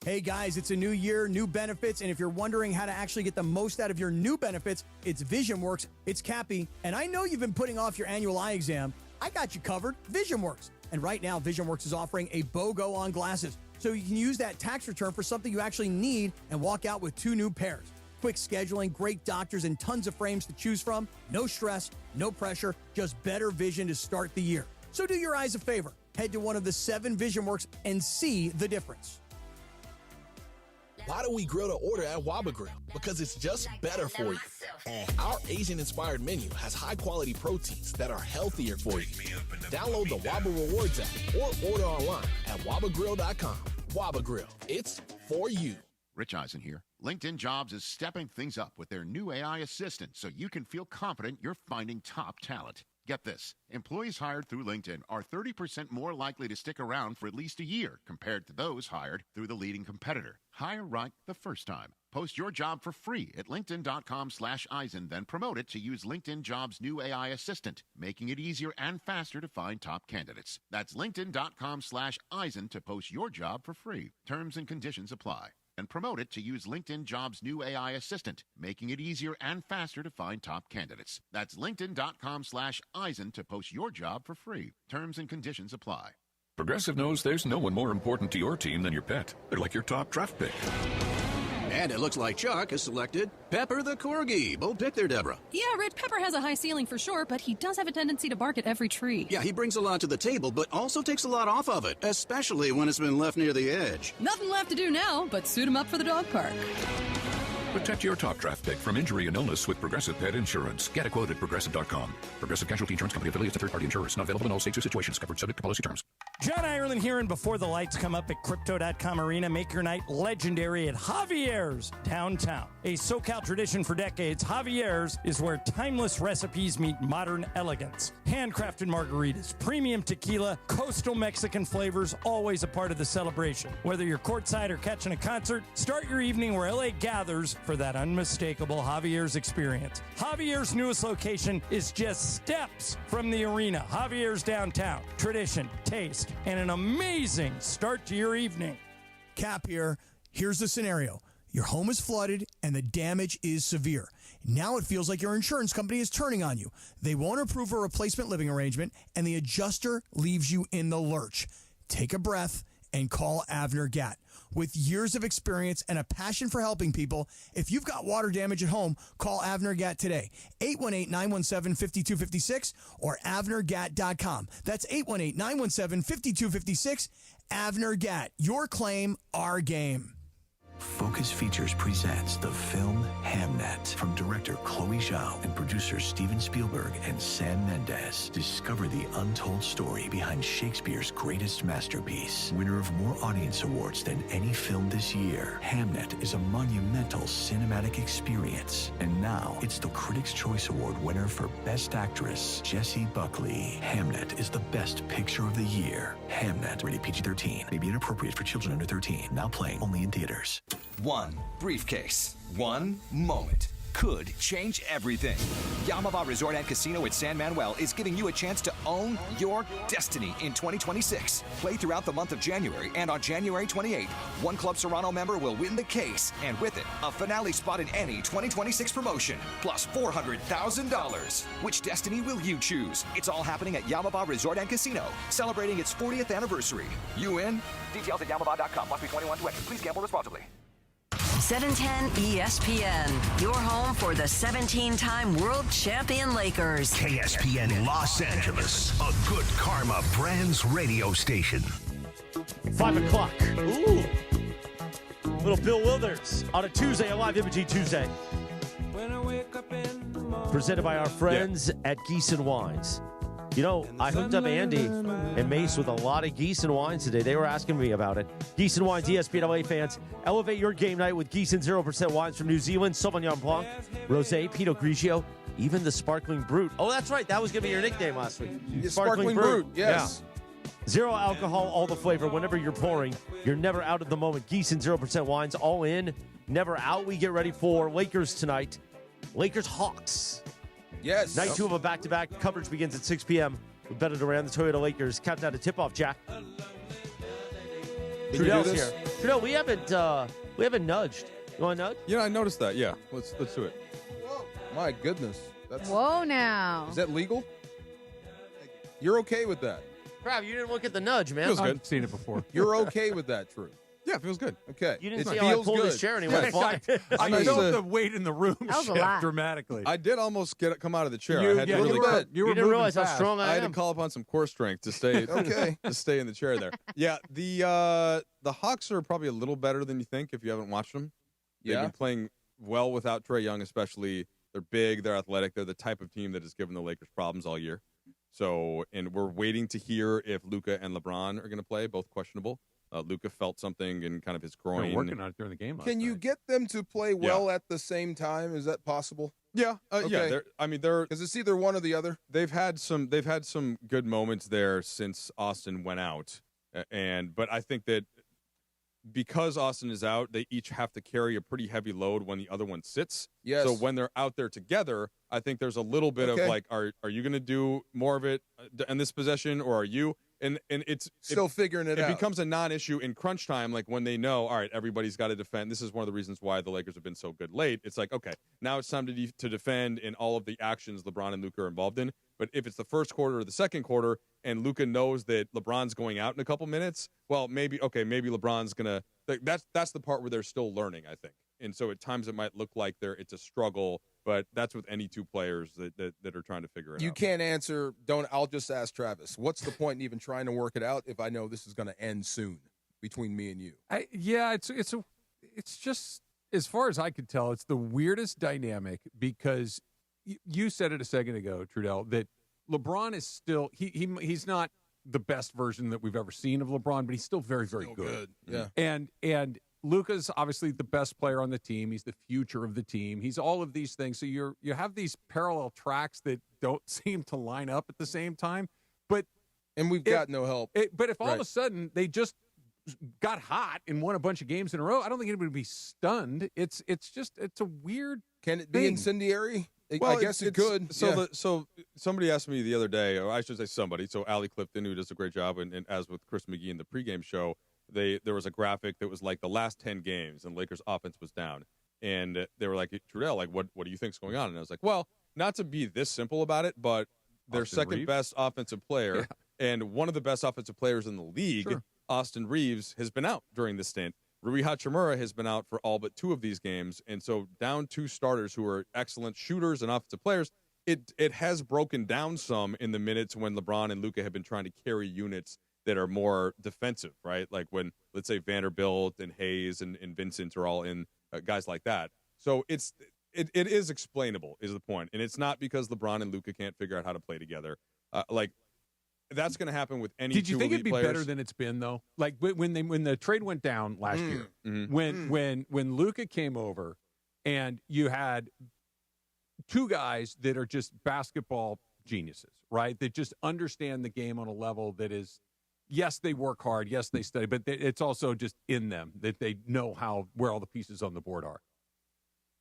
Hey guys, it's a new year, new benefits, and if you're wondering how to actually get the most out of your new benefits, it's VisionWorks, it's Cappy, and I know you've been putting off your annual eye exam. I got you covered, VisionWorks. And right now, VisionWorks is offering a BOGO on glasses. So you can use that tax return for something you actually need and walk out with 2 new pairs. Quick scheduling, great doctors, and tons of frames to choose from. No stress, no pressure, just better vision to start the year. So do your eyes a favor. Head to one of the 7 VisionWorks and see the difference. Why do we grill to order at Waba Grill? Because it's just better for you. And our Asian-inspired menu has high-quality proteins that are healthier for you. Download the Waba Rewards app or order online at wabagrill.com. Waba Grill, it's for you. Rich Eisen here. LinkedIn Jobs is stepping things up with their new AI assistant so you can feel confident you're finding top talent. Get this. Employees hired through LinkedIn are 30% more likely to stick around for at least a year compared to those hired through the leading competitor. Hire right the first time. Post your job for free at linkedin.com/Eisen, then promote it to use LinkedIn Jobs' new AI assistant, making it easier and faster to find top candidates. That's linkedin.com/Eisen to post your job for free. Terms and conditions apply. And promote it to use LinkedIn Jobs' new AI assistant, making it easier and faster to find top candidates. That's linkedin.com/Eisen to post your job for free. Terms and conditions apply. Progressive knows there's no one more important to your team than your pet. They're like your top draft pick. And it looks like Chuck has selected Pepper the Corgi. Bold pick there, Deborah. Yeah, Rich, Pepper has a high ceiling for sure, but he does have a tendency to bark at every tree. Yeah, he brings a lot to the table, but also takes a lot off of it, especially when it's been left near the edge. Nothing left to do now, but suit him up for the dog park. Protect your top draft pick from injury and illness with Progressive Pet Insurance. Get a quote at Progressive.com. Progressive Casualty Insurance Company affiliates of third-party insurers. Not available in all states or situations. Covered subject to policy terms. John Ireland here, and before the lights come up at Crypto.com Arena, make your night legendary at Javier's downtown. A SoCal tradition for decades, Javier's is where timeless recipes meet modern elegance. Handcrafted margaritas, premium tequila, coastal Mexican flavors, always a part of the celebration. Whether you're courtside or catching a concert, start your evening where LA gathers for that unmistakable Javier's experience. Javier's newest location is just steps from the arena. Javier's downtown. Tradition, taste, and an amazing start to your evening. Cap here. Here's the scenario. Your home is flooded and the damage is severe. Now it feels like your insurance company is turning on you. They won't approve a replacement living arrangement and the adjuster leaves you in the lurch. Take a breath and call Avner Gatt. With years of experience and a passion for helping people, if you've got water damage at home, call Avner Gatt today. 818-917-5256 or avnergatt.com. That's 818-917-5256. Avner Gatt. Your claim, our game. Focus Features presents the film Hamnet from director Chloe Zhao and producers Steven Spielberg and Sam Mendes. Discover the untold story behind Shakespeare's greatest masterpiece. Winner of more audience awards than any film this year, Hamnet is a monumental cinematic experience. And now it's the Critics' Choice Award winner for Best Actress, Jessie Buckley. Hamnet is the best picture of the year. Hamnet, rated PG-13, may be inappropriate for children under 13. Now playing only in theaters. One briefcase, one moment. could change everything. Yamava Resort and Casino at San Manuel is giving you a chance to own your destiny in 2026. Play throughout the month of January, and on January 28th, one Club Serrano member will win the case, and with it, a finale spot in any 2026 promotion, plus $400,000. Which destiny will you choose? It's all happening at Yamava Resort and Casino, celebrating its 40th anniversary. You in? Details at yamava.com. Must be 21 to enter. Please gamble responsibly. 710 ESPN, your home for the 17-time world champion Lakers. KSPN Los Angeles, a Good Karma Brands radio station. 5 o'clock. Ooh. Little Bill Withers on a Tuesday, a live imaging Tuesday. Presented by our friends at Geese and Wines. You know, I hooked up Andy and Mace with a lot of Geese and Wines today. They were asking me about it. Geese and Wines, ESPN LA fans, elevate your game night with Geese and 0% wines from New Zealand, Sauvignon Blanc, Rosé, Pinot Grigio, even the Sparkling Brut. Oh, that's right. That was going to be your nickname last week. Sparkling Brut, yes. Yeah. Zero alcohol, all the flavor. Whenever you're pouring, you're never out of the moment. Geese and 0% wines, all in, never out. We get ready for Lakers tonight. Lakers Hawks. Yes. Night 2 of a back-to-back. Coverage begins at 6 p.m. with Bet It Around the Toyota Lakers. Countdown to tip-off, Jack. Trudeell's here. Trudeell, we haven't nudged. You want to nudge? Yeah, I noticed that. Yeah, let's do it. Whoa. My goodness. Whoa, now. Is that legal? You're okay with that? Crap, you didn't look at the nudge, man. Feels good. I've seen it before. You're okay with that, Drew? Yeah, it feels good. Okay. You didn't it see how I feels pulled good. his chair and he went flying. I felt the weight in the room was a shift lot. dramatically. I did almost come out of the chair. You- I had yeah, to you really were- get- you were didn't moving realize how fast. strong I I had to am. call upon some core strength to stay Okay. to stay in the chair there. Yeah, the Hawks are probably a little better than you think if you haven't watched them. They've Yeah. been playing well without Trae Young, especially. They're big, they're athletic, they're the type of team that has given the Lakers problems all year. So, and we're waiting to hear if Luka and LeBron are going to play, both questionable. Luka felt something in kind of his They were groin. working on it during the game. Can you get them to play well at the same time? Is that possible? Yeah, Okay. they're Because it's either one or the other. they've had some good moments there since Austin went out, but I think that because Austin is out, they each have to carry a pretty heavy load when the other one sits. Yes. So when they're out there together, I think there's a little bit of Okay. like, are you going to do more of it in this possession, or are you? And it's Still figuring it out. It becomes a non-issue in crunch time, like when they know, all right, everybody's got to defend. This is one of the reasons why the Lakers have been so good late. It's like, okay, now it's time to defend in all of the actions LeBron and Luka are involved in. But if it's the first quarter or the second quarter, and Luka knows that LeBron's going out in a couple minutes, well, maybe LeBron's gonna. That's the part where they're still learning, I think. And so at times it might look like it's a struggle, but that's with any two players that are trying to figure it out. You can't answer. I'll just ask Travis. What's the point in even trying to work it out if I know this is going to end soon between me and you? It's just, as far as I could tell, it's the weirdest dynamic because you said it a second ago, Trudeell, that LeBron is still he's not the best version that we've ever seen of LeBron, but he's still very, very Still good. Yeah. And Luka's obviously the best player on the team. He's the future of the team. He's all of these things. So you have these parallel tracks that don't seem to line up at the same time. And we've got no help. But if all of Right. a sudden they just got hot and won a bunch of games in a row, I don't think anybody would be stunned. It's a weird. Can it be thing. incendiary? Well, I guess it could. So, yeah. so somebody asked me the other day, or I should say somebody. So Allie Clifton, who does a great job, and as with Chris McGee in the pregame show, there was a graphic that was like the last 10 games, and Lakers offense was down, and they were like, Trudeell, like what do you think's going on? And I was like, well, not to be this simple about it, but their Austin second Reeves? best offensive player and one of the best offensive players in the league, Sure. Austin Reeves, has been out during this stint. Rui Hachimura has been out for all but 2 of these games, and so down 2 starters who are excellent shooters and offensive players, it has broken down some in the minutes when LeBron and Luka have been trying to carry units that are more defensive, right? Like when, let's say, Vanderbilt and Hayes and Vincent are all in, guys like that. So it is explainable, is the point, and it's not because LeBron and Luka can't figure out how to play together. That's going to happen with any. Did you think it'd be players. better than it's been though? Like when the trade went down last year, when Luka came over, and you had 2 guys that are just basketball geniuses, right? That just understand the game on a level that is, yes, they work hard, yes, they study, but it's also just in them that they know where all the pieces on the board are.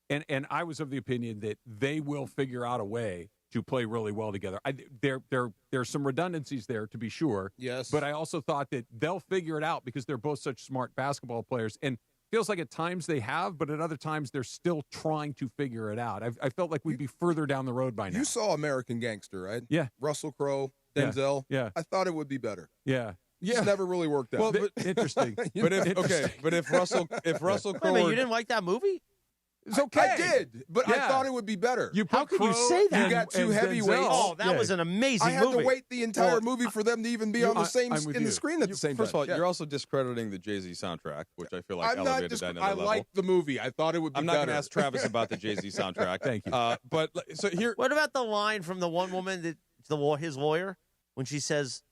And I was of the opinion that they will figure out a way to play really well together. There's some redundancies there, to be sure. Yes. But I also thought that they'll figure it out because they're both such smart basketball players. And feels like at times they have, but at other times they're still trying to figure it out. I felt like we'd be further down the road by now. You saw American Gangster, right? Yeah. Russell Crowe, Denzel. Yeah. I thought it would be better. Yeah. It's never really worked out. Well, interesting. But if Russell Crowe, Wait a minute, you didn't like that movie? It's okay. I did, but I thought it would be better. How could you say that? You got two heavyweights. Oh, that was an amazing I had movie. to wait the entire movie for them to even be on the same I'm the screen at the same time. First of all, you're also discrediting the Jay-Z soundtrack, which I feel like I'm not elevated that another I level. liked the movie. I thought it would be I'm not better. going to ask Travis about the Jay-Z soundtrack. Thank you. But so here, What about the line from the one woman that his lawyer when she says,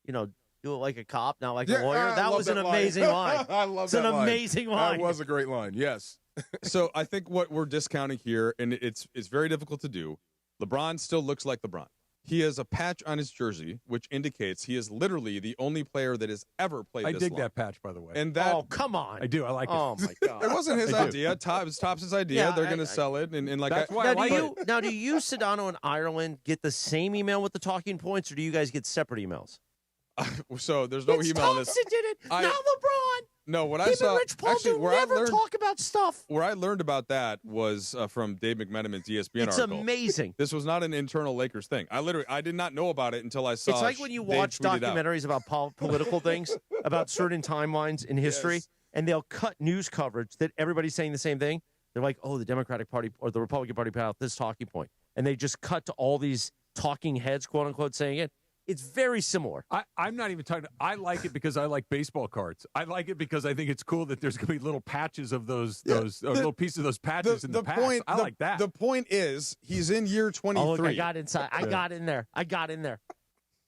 do it like a cop, not like a lawyer? That was an amazing line. I love it's that an line. amazing line. That was a great line. Yes. so I think what we're discounting here, and it's very difficult to do, LeBron still looks like LeBron. He has a patch on his jersey, which indicates he is literally the only player that has ever played I this dig long. that patch, by the way. And that, oh, come on. I do. I like it. Oh, my God. It wasn't his idea. It was Topps' idea. Yeah, They're going to sell it. And like that's why Now, I like it. do you, Sedano and Ireland get the same email with the talking points, or do you guys get separate emails? So there's no email in this. Thompson did it. Not LeBron. No, what Him I saw and Rich Paul actually do where never I learned talk about stuff. where I learned about that was from Dave McMenamin's ESPN It's article. amazing. This was not an internal Lakers thing. I did not know about it until I saw. It's like when you Dave watch tweet it out. documentaries about political things, about certain timelines in history, Yes. and they'll cut news coverage that everybody's saying the same thing. They're like, oh, the Democratic Party or the Republican Party put out this talking point. And they just cut to all these talking heads, quote unquote, saying it. It's very similar. I'm not even talking. I like it because I like baseball cards. I like it because I think it's cool that there's going to be little patches of those little pieces of those patches in the past. Point, I like that. The point is, he's in year 23. Oh, look, I got inside. I got in there.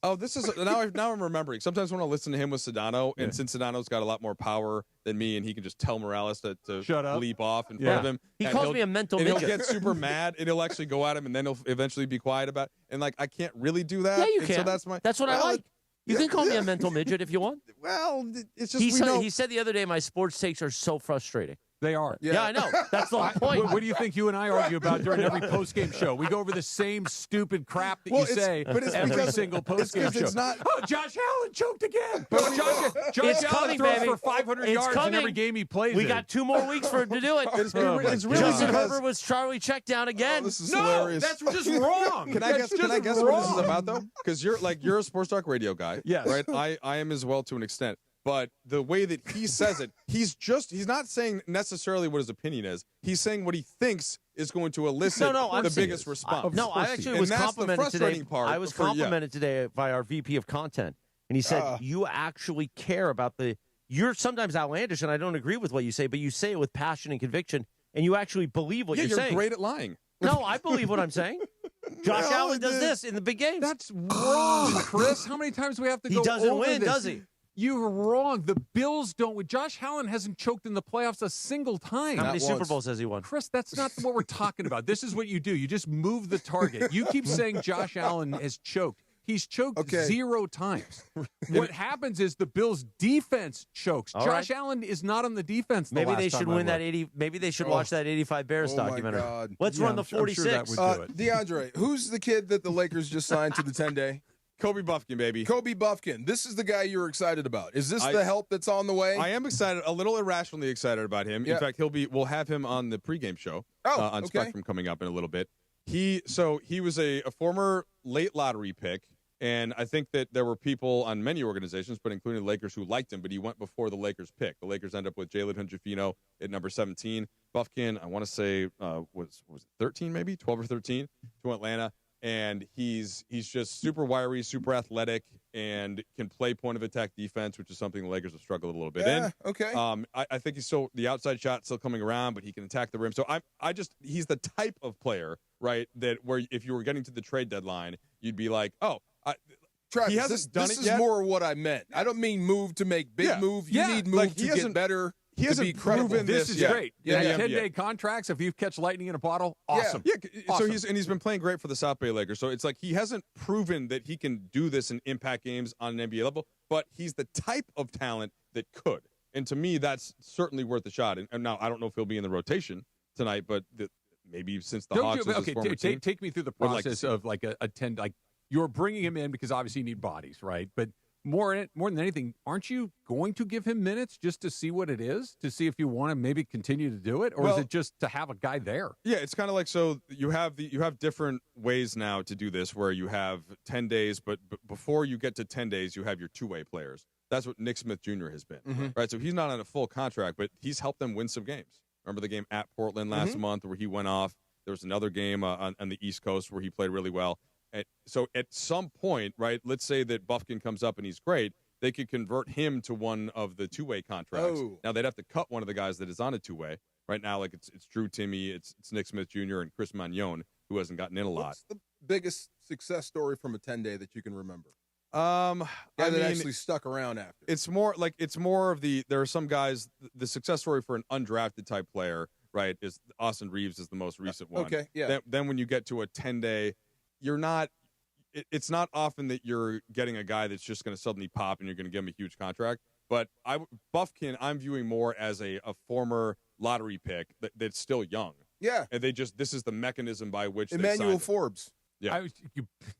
Oh, this is now I'm remembering. Sometimes when I listen to him with Sedano, and since Sedano's got a lot more power than me, and he can just tell Morales to shut up, leap off in front of him. He and calls me a mental and midget. he'll get super mad, and he'll actually go at him, and then he'll eventually be quiet about it. And like I can't really do that. Yeah, you and can. So that's what I like. You can call me a mental midget if you want. Well, it's just he said the other day my sports takes are so frustrating. They are. Yeah, I know. That's the whole point. What do you think you and I argue about during every post-game show? We go over the same stupid crap that you say every single post-game show. It's not. Oh, Josh Allen choked again. Josh It's Allen coming, throws baby. for 500 It's yards coming. in every game he plays We in. got 2 more weeks for him to do it. It's really Justin because- Herbert was Charlie check down again. Oh, this is No, hilarious. that's just wrong. Can I guess what this is about though? Because you're a sports talk radio guy. Yes. Right. I am as well to an extent. But the way that he says it, he's not saying necessarily what his opinion is. He's saying what he thinks is going to elicit the biggest response. No, I actually was complimented today. I was complimented today by our VP of content, and he said, you actually care about you're sometimes outlandish, and I don't agree with what you say, but you say it with passion and conviction, and you actually believe what you're saying. You're great at lying. No, I believe what I'm saying. Josh Allen does this in the big games. That's wrong, Chris. How many times do we have to go He doesn't over win, this? does he? You're wrong. The Bills don't win. Josh Allen hasn't choked in the playoffs a single time. How many Super Bowls has he won? Chris, that's not what we're talking about. This is what you do. You just move the target. You keep saying Josh Allen has choked. He's choked 0 times. What happens is the Bills' defense chokes. Josh Allen is not on the defense. Maybe they should win that 80. Maybe they should watch that 85 Bears documentary. God. Let's run the 46. DeAndre, who's the kid that the Lakers just signed to the 10-day? Kobe Buffkin, baby. Kobe Buffkin. This is the guy you're excited about. Is this the help that's on the way? I am excited, a little irrationally excited about him. Yeah. In fact, we'll have him on the pregame show on Spectrum coming up in a little bit. He was a former late lottery pick, and I think that there were people on many organizations, but including the Lakers, who liked him, but he went before the Lakers pick. The Lakers end up with Jalen Hood-Schifino at number 17. Buffkin, I want to say, was it 13 maybe, 12 or 13 to Atlanta. And he's just super wiry, super athletic, and can play point of attack defense, which is something the Lakers have struggled a little bit in. Okay. I think he's still the outside shot still coming around, but he can attack the rim. So he's the type of player, right, that where if you were getting to the trade deadline, you'd be like, Travis, he hasn't done this it is yet. more what I meant. I don't mean move to make big move. You need move to get better. He hasn't proven this is great. Yeah, 10-day contracts. If you catch lightning in a bottle, awesome. Yeah. Awesome. So he's been playing great for the South Bay Lakers. So it's like he hasn't proven that he can do this in impact games on an NBA level, but he's the type of talent that could. And to me, that's certainly worth a shot. And now I don't know if he'll be in the rotation tonight, but maybe since the Hawks was his former team. Take me through the process of like a 10, like you're bringing him in because obviously you need bodies, right? But more than anything, aren't you going to give him minutes just to see what it is, to see if you want to maybe continue to do it, or is it just to have a guy there? Yeah, it's kind of like, so you have different ways now to do this, where you have 10 days, but before you get to 10 days, you have your two-way players. That's what Nick Smith Jr. has been, right? So he's not on a full contract, but he's helped them win some games. Remember the game at Portland last month where he went off? There was another game on the East Coast where he played really well. So at some point, right, let's say that Buffkin comes up and he's great, they could convert him to one of the two-way contracts. Now, they'd have to cut one of the guys that is on a two-way. Right now, like it's Drew Timme, it's Nick Smith Jr., and Chris Magnon, who hasn't gotten in a lot. What's the biggest success story from a 10-day that you can remember? That actually stuck around after. It's more of there are some guys, the success story for an undrafted type player, right, is Austin Reeves is the most recent one. Okay, yeah. Then when you get to a 10-day, it's not often that you're getting a guy that's just going to suddenly pop and you're going to give him a huge contract. But Buffkin, I'm viewing more as a former lottery pick that's still young. Yeah. And this is the mechanism by which Emmanuel Forbes. Yeah.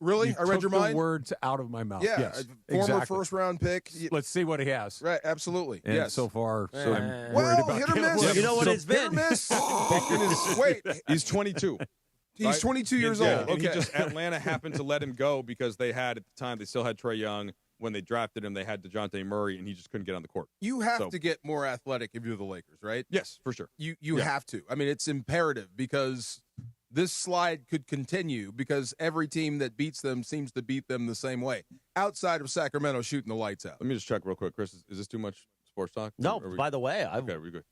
Really? I read your mind? The words out of my mouth. Yeah. Yes, Former exactly. first-round pick. Let's see what he has. Right, absolutely. And yes. so far, I'm worried well, about hit or miss. Caleb. You know what it's been. Hit or miss. Buffkin is, wait. He's 22. He's 22 years Yeah, old. and Okay. Atlanta happened to let him go because they had, at the time, they still had Trae Young. When they drafted him, they had DeJounte Murray, and he just couldn't get on the court. You have to get more athletic if you're the Lakers, right? Yes, for sure. You have to. I mean, it's imperative because this slide could continue because every team that beats them seems to beat them the same way, outside of Sacramento shooting the lights out. Let me just check real quick. Chris, is this too much sports talk? No, by the way, we're good.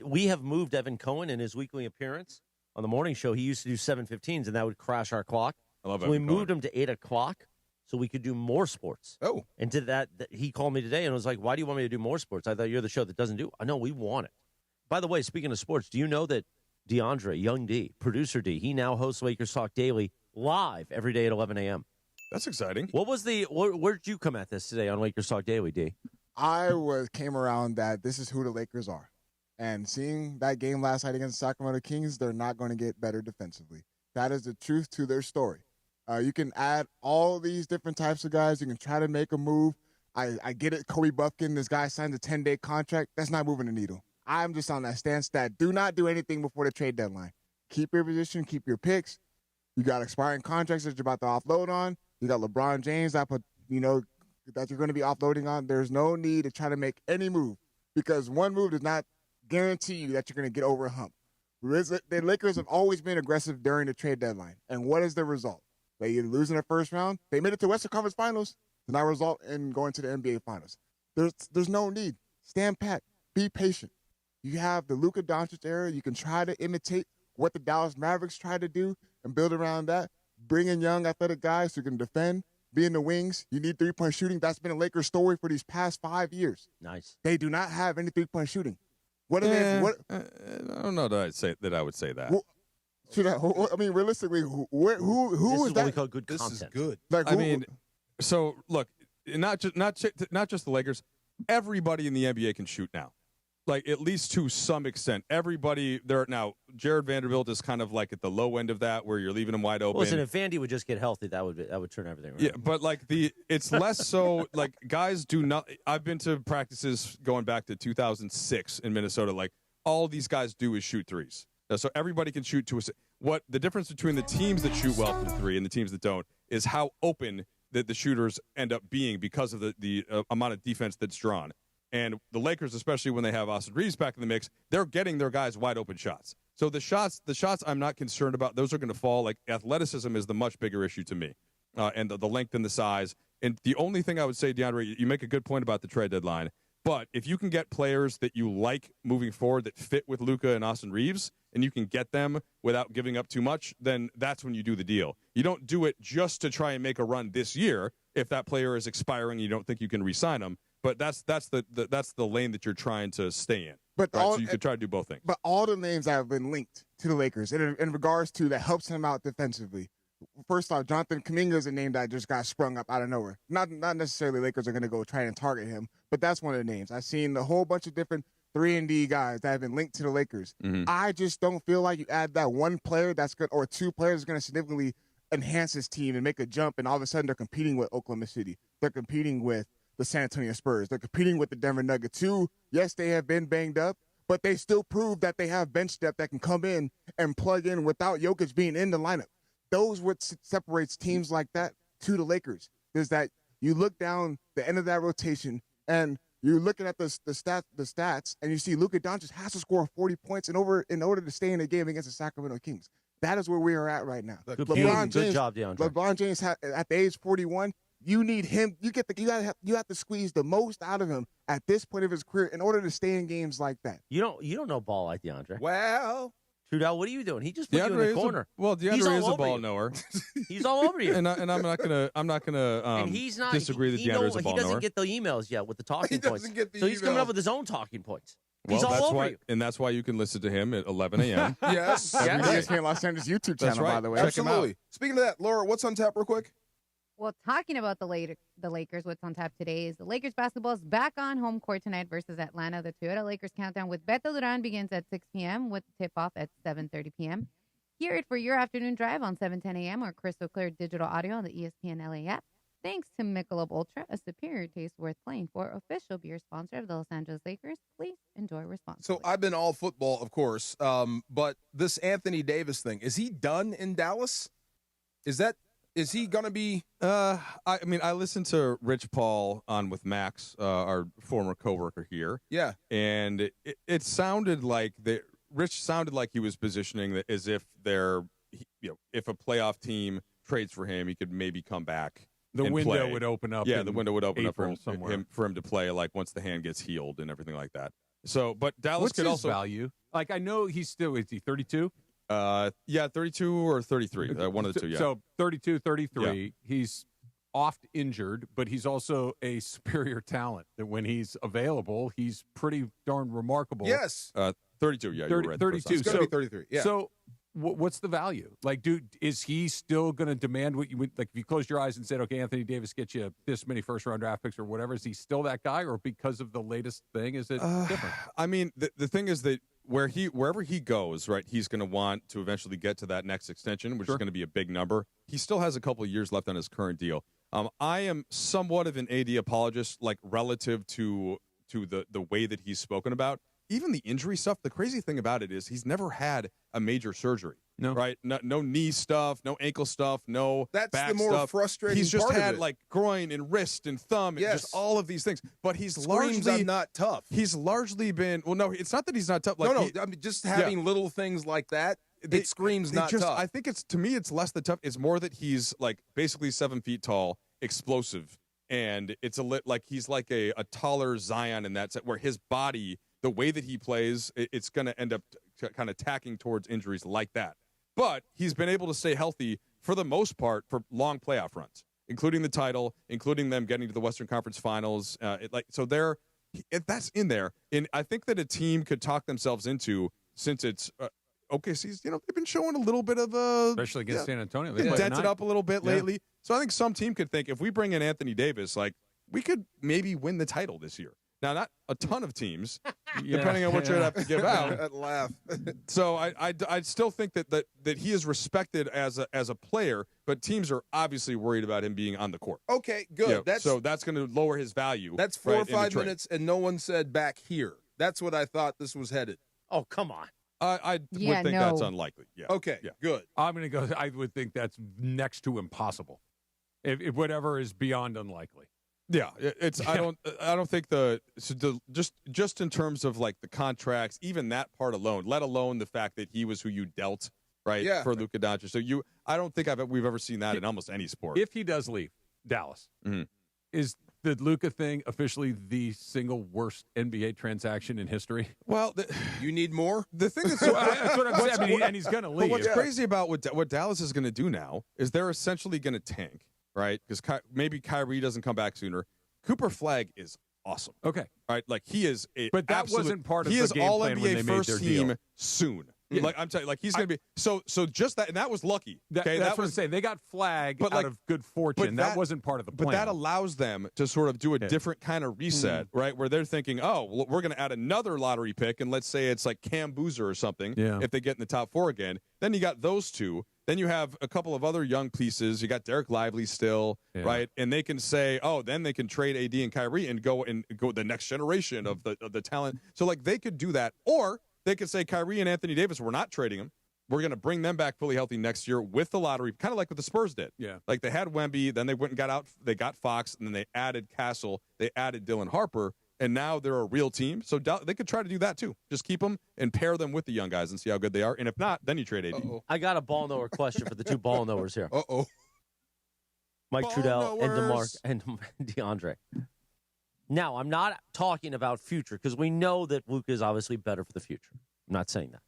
We have moved Evan Cohen in his weekly appearance on the morning show. He used to do 7:15s, and that would crash our clock. I love so Evan we Cohen. moved him to 8 o'clock so we could do more sports. Oh. And did that. He called me today and was like, why do you want me to do more sports? I thought you're the show that doesn't do. I know, we want it. By the way, speaking of sports, do you know that DeAndre, Young D, producer D, he now hosts Lakers Talk Daily live every day at 11 a.m.? That's exciting. Where'd you come at this today on Lakers Talk Daily, D? I came around that this is who the Lakers are. And seeing that game last night against the Sacramento Kings, they're not going to get better defensively. That is the truth to their story. You can add all these different types of guys. You can try to make a move. I get it, Kobe Buffkin, this guy signed a 10-day contract. That's not moving the needle. I'm just on that stance that do not do anything before the trade deadline. Keep your position, keep your picks. You got expiring contracts that you're about to offload on. You got LeBron James that that you're going to be offloading on. There's no need to try to make any move because one move does not guarantee you that you're going to get over a hump. The Lakers have always been aggressive during the trade deadline. And what is the result? They either lose in the first round. They made it to Western Conference Finals. Did not result in going to the NBA Finals. There's no need. Stand pat. Be patient. You have the Luka Doncic era. You can try to imitate what the Dallas Mavericks tried to do and build around that. Bring in young athletic guys who can defend, be in the wings. You need three-point shooting. That's been a Lakers story for these past 5 years. Nice. They do not have any three-point shooting. What are I they? don't know that I would say that. I mean, realistically, who this is is that? what we call good This content. is good. Like, I mean, so look, not just the Lakers. Everybody in the NBA can shoot now, like at least to some extent. Everybody there now. Jared Vanderbilt is kind of like at the low end of that, where you're leaving him wide open. Listen, if Vandy would just get healthy, that would turn everything around. Yeah, but like it's less so like guys do not. I've been to practices going back to 2006 in Minnesota. Like all these guys do is shoot threes. So everybody can shoot to a. What the difference between the teams that shoot well from three and the teams that don't is how open that the shooters end up being because of the amount of defense that's drawn. And the Lakers, especially when they have Austin Reeves back in the mix, they're getting their guys wide open shots. So the shots I'm not concerned about. Those are going to fall. Like athleticism is the much bigger issue to me, and the length and the size. And the only thing I would say, DeAndre, you make a good point about the trade deadline. But if you can get players that you like moving forward that fit with Luka and Austin Reeves, and you can get them without giving up too much, then that's when you do the deal. You don't do it just to try and make a run this year if that player is expiring and you don't think you can re-sign them. But that's the lane that you're trying to stay in. But right? So you could try to do both things. But all the names that have been linked to the Lakers in regards to that helps him out defensively. First off, Jonathan Kuminga is a name that just got sprung up out of nowhere. Not necessarily Lakers are going to go try and target him, but that's one of the names. I've seen a whole bunch of different 3-and-D guys that have been linked to the Lakers. I just don't feel like you add that one player that's good or two players that's going to significantly enhance his team and make a jump, and all of a sudden they're competing with Oklahoma City. They're competing with the San Antonio Spurs. They're competing with the Denver Nuggets too. Yes, they have been banged up, but they still prove that they have bench depth that can come in and plug in without Jokic being in the lineup. Those what separates teams like that to the Lakers is that you look down the end of that rotation and you're looking at the stats, and you see Luka Doncic has to score 40 points in order to stay in the game against the Sacramento Kings. That is where we are at right now. Good job, DeAndre. LeBron James at the age 41. You need him. You have to squeeze the most out of him at this point of his career in order to stay in games like that. You don't know ball like DeAndre. Well, Trudeell, what are you doing? He just put you in the corner. DeAndre is a ball knower. He's all over you. and I'm not gonna disagree that DeAndre is a ball knower. He doesn't get the emails yet with the talking points. So he's coming up with his own talking points. Well, he's all over you. And that's why you can listen to him at 11 a.m. Yes. ESPN Los Angeles YouTube channel, That's right. by the way. Absolutely. Check him out. Speaking of that, Laura, what's on tap real quick? Well, talking about the Lakers, what's on tap today is the Lakers basketball is back on home court tonight versus Atlanta. The Toyota Lakers countdown with Beto Duran begins at 6 p.m. with tip-off at 7:30 p.m. Hear it for your afternoon drive on 7:10 a.m. or crystal clear digital audio on the ESPN LA app. Thanks to Michelob Ultra, a superior taste worth playing for, official beer sponsor of the Los Angeles Lakers. Please enjoy responsibly. So I've been all football, of course, but this Anthony Davis thing, is he done in Dallas? Is he going to be? I listened to Rich Paul on with Max, our former coworker here. Yeah. And it sounded like Rich sounded like he was positioning it as if if a playoff team trades for him, he could maybe come back. The window would open up. Yeah, the window would open April up for him to play, like once the hand gets healed and everything like that. So, but Dallas What's could his also value. Like I know is he 32? 32 or 33. One of the two, yeah. So 32, 33. Yeah. He's oft injured, but he's also a superior talent that when he's available, he's pretty darn remarkable. Yes. 32, yeah. 30, you were right 32. It's going to be 33, yeah. So what's the value? Like, is he still going to demand what you would, like, if you closed your eyes and said, okay, Anthony Davis gets you this many first-round draft picks or whatever, is he still that guy, or because of the latest thing, is it different? I mean, the thing is that wherever he goes, right, he's going to want to eventually get to that next extension, which is going to be a big number. He still has a couple of years left on his current deal. I am somewhat of an AD apologist, like relative to the way that he's spoken about. Even the injury stuff, the crazy thing about it is he's never had a major surgery. No. Right? No knee stuff, no ankle stuff, no That's back the more stuff. frustrating He's just part of had it. like groin and wrist and thumb and just all of these things. But he's Screams largely I'm not tough. He's largely been no, it's not that he's not tough. Like, I mean, just having little things like that, it screams not tough. I think to me it's less the tough. It's more that he's like basically 7 feet tall, explosive, and it's like he's like a taller Zion in that set where his body, the way that he plays, it's going to end up kind of tacking towards injuries like that. But he's been able to stay healthy for the most part for long playoff runs, including the title, including them getting to the Western Conference Finals. That's in there, and I think that a team could talk themselves into, since it's OKC's. They've been showing a little bit of Especially against San Antonio. They dented up a little bit lately. So I think some team could think if we bring in Anthony Davis, like we could maybe win the title this year. Now, not a ton of teams, depending on what you'd have to give out. That laugh. So I still think that he is respected as a player, but teams are obviously worried about him being on the court. Okay, good. So that's going to lower his value. That's 4 or 5 minutes, and no one said back here. That's what I thought this was headed. Oh, come on. I would think that's unlikely. Yeah. Okay, good. I'm going to go. I would think that's next to impossible. If whatever is beyond unlikely. Yeah, it's. I don't think just in terms of like the contracts, even that part alone, let alone the fact that he was who you dealt, right? Yeah. For Luka Doncic. So I don't think we've ever seen that in almost any sport. If he does leave Dallas, is the Luka thing officially the single worst NBA transaction in history? Well, you need more. The thing is, that's what I'm saying. I mean, and he's going to leave. But what's crazy about what Dallas is going to do now is they're essentially going to tank. Right, because maybe Kyrie doesn't come back sooner. Cooper Flagg is awesome. Okay, right, like he is. But that wasn't part of the game all plan NBA when they made first their team deal. soon. Yeah. Like I'm telling you, like he's going to be so just that, and that was lucky. Okay, that's what I'm saying. They got flagged out of good fortune. That wasn't part of the plan. But that allows them to sort of do a different kind of reset, right? Where they're thinking, oh, well, we're going to add another lottery pick, and let's say it's like Cam Boozer or something. Yeah. If they get in the top 4 again, then you got those two. Then you have a couple of other young pieces. You got Derek Lively still, right? And they can say, oh, then they can trade AD and Kyrie and go the next generation of the talent. So like they could do that, or they could say Kyrie and Anthony Davis, we're not trading them. We're going to bring them back fully healthy next year with the lottery, kind of like what the Spurs did. Yeah. Like they had Wemby, then they went and got out. They got Fox, and then they added Castle. They added Dylan Harper, and now they're a real team. So they could try to do that too. Just keep them and pair them with the young guys and see how good they are. And if not, then you trade AD. I got a ball knower question for the two ball knowers here. Mike Ball Trudeell and knowers. DeMarc and DeAndre. Now, I'm not talking about future because we know that Luka is obviously better for the future. I'm not saying that.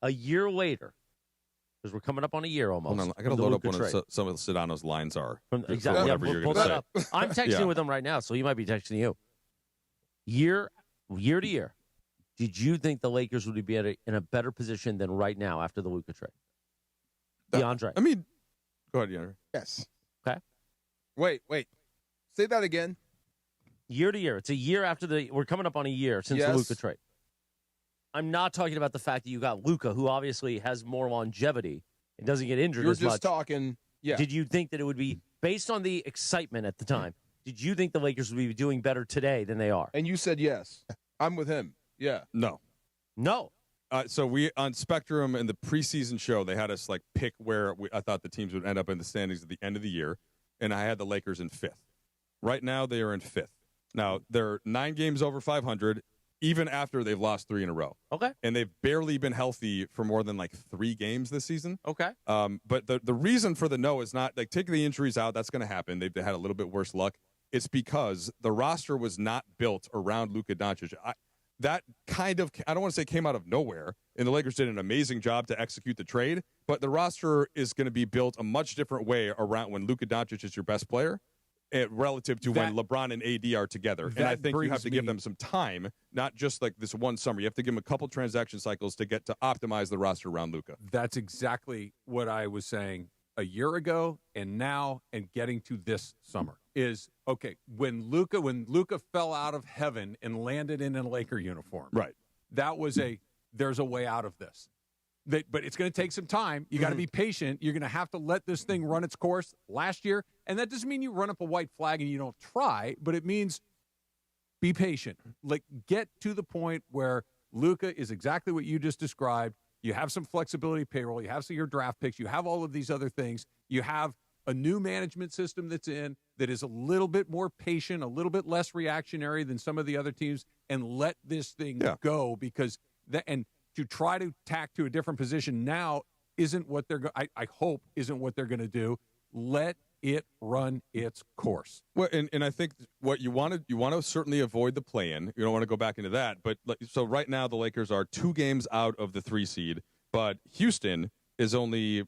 A year later, because we're coming up on a year almost. Hold on, I got to load up one of some of Sedano's lines are. Exactly. Whatever you're going to say. I'm texting with them right now, so he might be texting you. Year to year, did you think the Lakers would be in a better position than right now after the Luka trade? DeAndre. I mean, go ahead, DeAndre. Yes. Okay. Wait. Say that again. Year to year. It's a year after we're coming up on a year since the Luka trade. I'm not talking about the fact that you got Luka, who obviously has more longevity and doesn't get injured as much. You're just talking, Did you think that it would be, based on the excitement at the time, did you think the Lakers would be doing better today than they are? And you said yes. I'm with him. Yeah. No. So we on Spectrum in the preseason show, they had us like pick where I thought the teams would end up in the standings at the end of the year, and I had the Lakers in 5th. Right now, they are in 5th. Now they're 9 games over 500, even after they've lost 3 in a row. Okay. And they've barely been healthy for more than like 3 games this season. Okay. But the reason for the no is not like taking the injuries out. That's going to happen. They've had a little bit worse luck. It's because the roster was not built around Luka Doncic. That kind of, I don't want to say came out of nowhere, and the Lakers did an amazing job to execute the trade, but the roster is going to be built a much different way around when Luka Doncic is your best player relative to when LeBron and AD are together. And I think you have to give them some time, not just like this one summer. You have to give them a couple transaction cycles to get to optimize the roster around Luka. That's exactly what I was saying a year ago and now and getting to this summer is, okay, when Luka fell out of heaven and landed in a Laker uniform. Right. That was there's a way out of this. But it's going to take some time. You got to be patient. You're going to have to let this thing run its course last year. And that doesn't mean you run up a white flag and you don't try, but it means be patient. Like, get to the point where Luka is exactly what you just described. You have some flexibility payroll. You have some of your draft picks. You have all of these other things. You have a new management system that's in that is a little bit more patient, a little bit less reactionary than some of the other teams, and let this thing go because and to try to tack to a different position now isn't what I hope isn't what they're going to do. Let it run its course. Well, and I think what you want to certainly avoid the play-in. You don't want to go back into that. But so right now the Lakers are 2 games out of the 3 seed, but Houston is only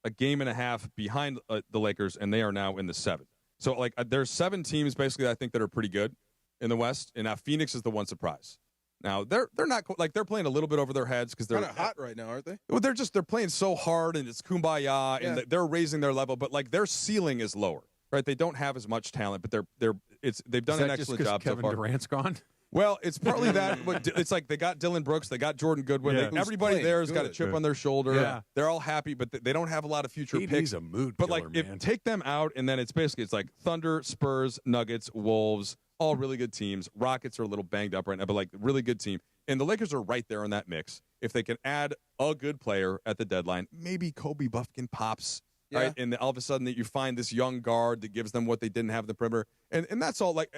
a game and a half behind the Lakers, and they are now in the 7th. So like there's 7 teams basically I think that are pretty good in the West, and now Phoenix is the one surprise. Now they're not like they're playing a little bit over their heads because they're kind of hot right now, aren't they? Well, they're playing so hard and it's kumbaya and they're raising their level, but like their ceiling is lower, right? They don't have as much talent, but they've done an excellent job so far. Kevin Durant's gone. Well, it's partly that, but it's like they got Dylan Brooks, they got Jordan Goodwin. Everybody there has got a chip on their shoulder. Yeah. They're all happy, but they don't have a lot of future picks. He's a mood but killer, like, man. take them out, and then it's like Thunder, Spurs, Nuggets, Wolves, all really good teams. Rockets are a little banged up right now, but like really good team. And the Lakers are right there in that mix. If they can add a good player at the deadline, maybe Kobe Buffkin pops. Yeah. Right, and all of a sudden that you find this young guard that gives them what they didn't have in the perimeter, and that's all. Like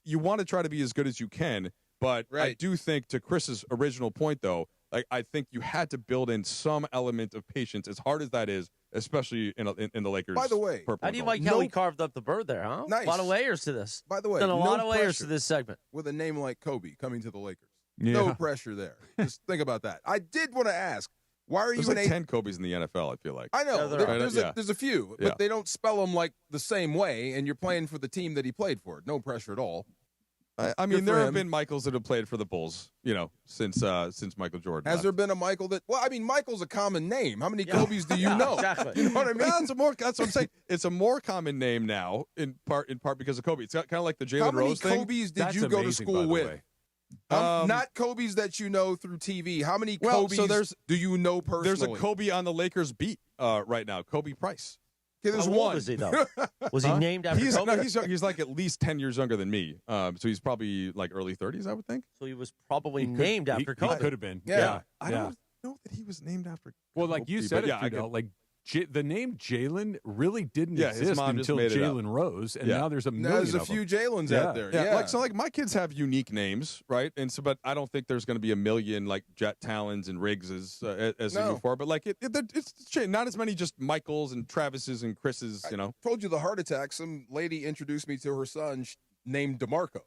you want to try to be as good as you can, but I do think to Chris's original point though, like I think you had to build in some element of patience, as hard as that is, especially in the Lakers. By the way, how do you like how he carved up the bird there, huh? Nice. A lot of layers to this. By the way, done a lot of layers pressure to this segment with a name like Kobe coming to the Lakers. Yeah. No pressure there. Just think about that. I did want to ask, why are There's you like 10 Kobe's in the NFL, I feel like. I know. Yeah, there's a few, but they don't spell them like the same way, and you're playing for the team that he played for. No pressure at all. I mean, Good there for have him. been Michaels that have played for the Bulls, since Michael Jordan. Has left. there been a Michael that? Well, I mean, Michael's a common name. How many Kobe's do you know? Exactly. You know what I mean? That's what I'm saying. It's a more common name now, in part because of Kobe. It's kind of like the How Jalen many Rose thing. Kobe's did That's you go to amazing, by school the with? way. Not Kobe's that you know through TV. How many Well, Kobe's so there's- do you know personally? There's a Kobe on the Lakers beat right now. Kobe Price. Okay, there's How old one. is he, though? Was he named after he's, Kobe? No, he's like at least 10 years younger than me. So he's probably like early 30s, I would think. So he was probably named after He Kobe. could have been. Yeah. I don't know that he was named after Well, like you Kobe, said, but yeah, I Trudeell, could- like the name Jalen really didn't Yeah, his exist mom just until made it up. Jalen Rose, and Yeah. now there's a million There's a of few them. Jalen's Yeah. out there. Yeah, Yeah. like my kids have unique names, right? And so, but I don't think there's going to be a million like Jet Talons and Riggses as they No. move forward. But like it's changed. Not as many just Michaels and Travises and Chris's. I told you the heart attack. Some lady introduced me to her son named DeMarco,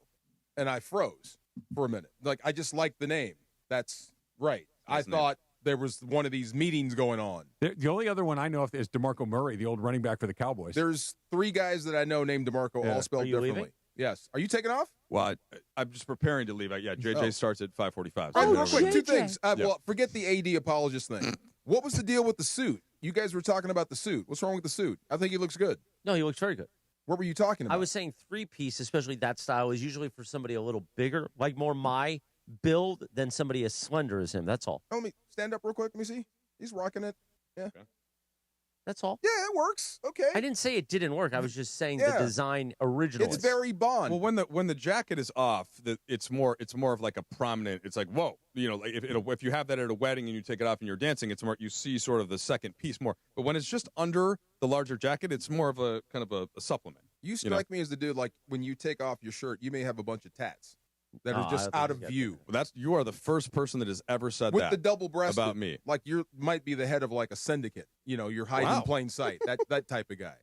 and I froze for a minute. Like I just liked the name. That's right. Nice I name. thought there was one of these meetings going on. The only other one I know of is DeMarco Murray, the old running back for the Cowboys. There's 3 guys that I know named DeMarco, Yeah. all spelled Are you differently. leaving? Yes. Are you taking off? Well, I'm just preparing to leave. Yeah, JJ Oh. starts at 5:45. All right, real so- quick, 2 JJ. things. Well, forget the AD apologist thing. What was the deal with the suit? You guys were talking about the suit. What's wrong with the suit? I think he looks good. No, he looks very good. What were you talking about? I was saying 3-piece, especially that style, is usually for somebody a little bigger, like more my build than somebody as slender as him. That's all. Let me stand up real quick. Let me see. He's rocking it. Yeah. Okay. That's all. Yeah, it works. Okay. I didn't say it didn't work. I was just saying Yeah. the design originally. It's very Bond. Well, when the jacket is off, it's more of like a prominent. It's like whoa, like if you have that at a wedding and you take it off and you're dancing, it's more you see sort of the second piece more. But when it's just under the larger jacket, it's more of a kind of a supplement. You strike me as the dude like when you take off your shirt, you may have a bunch of tats that are just out of view. Well, you are the first person that has ever said With that the double breasted about me. Like you might be the head of like a syndicate. You're hiding in plain sight. That type of guy.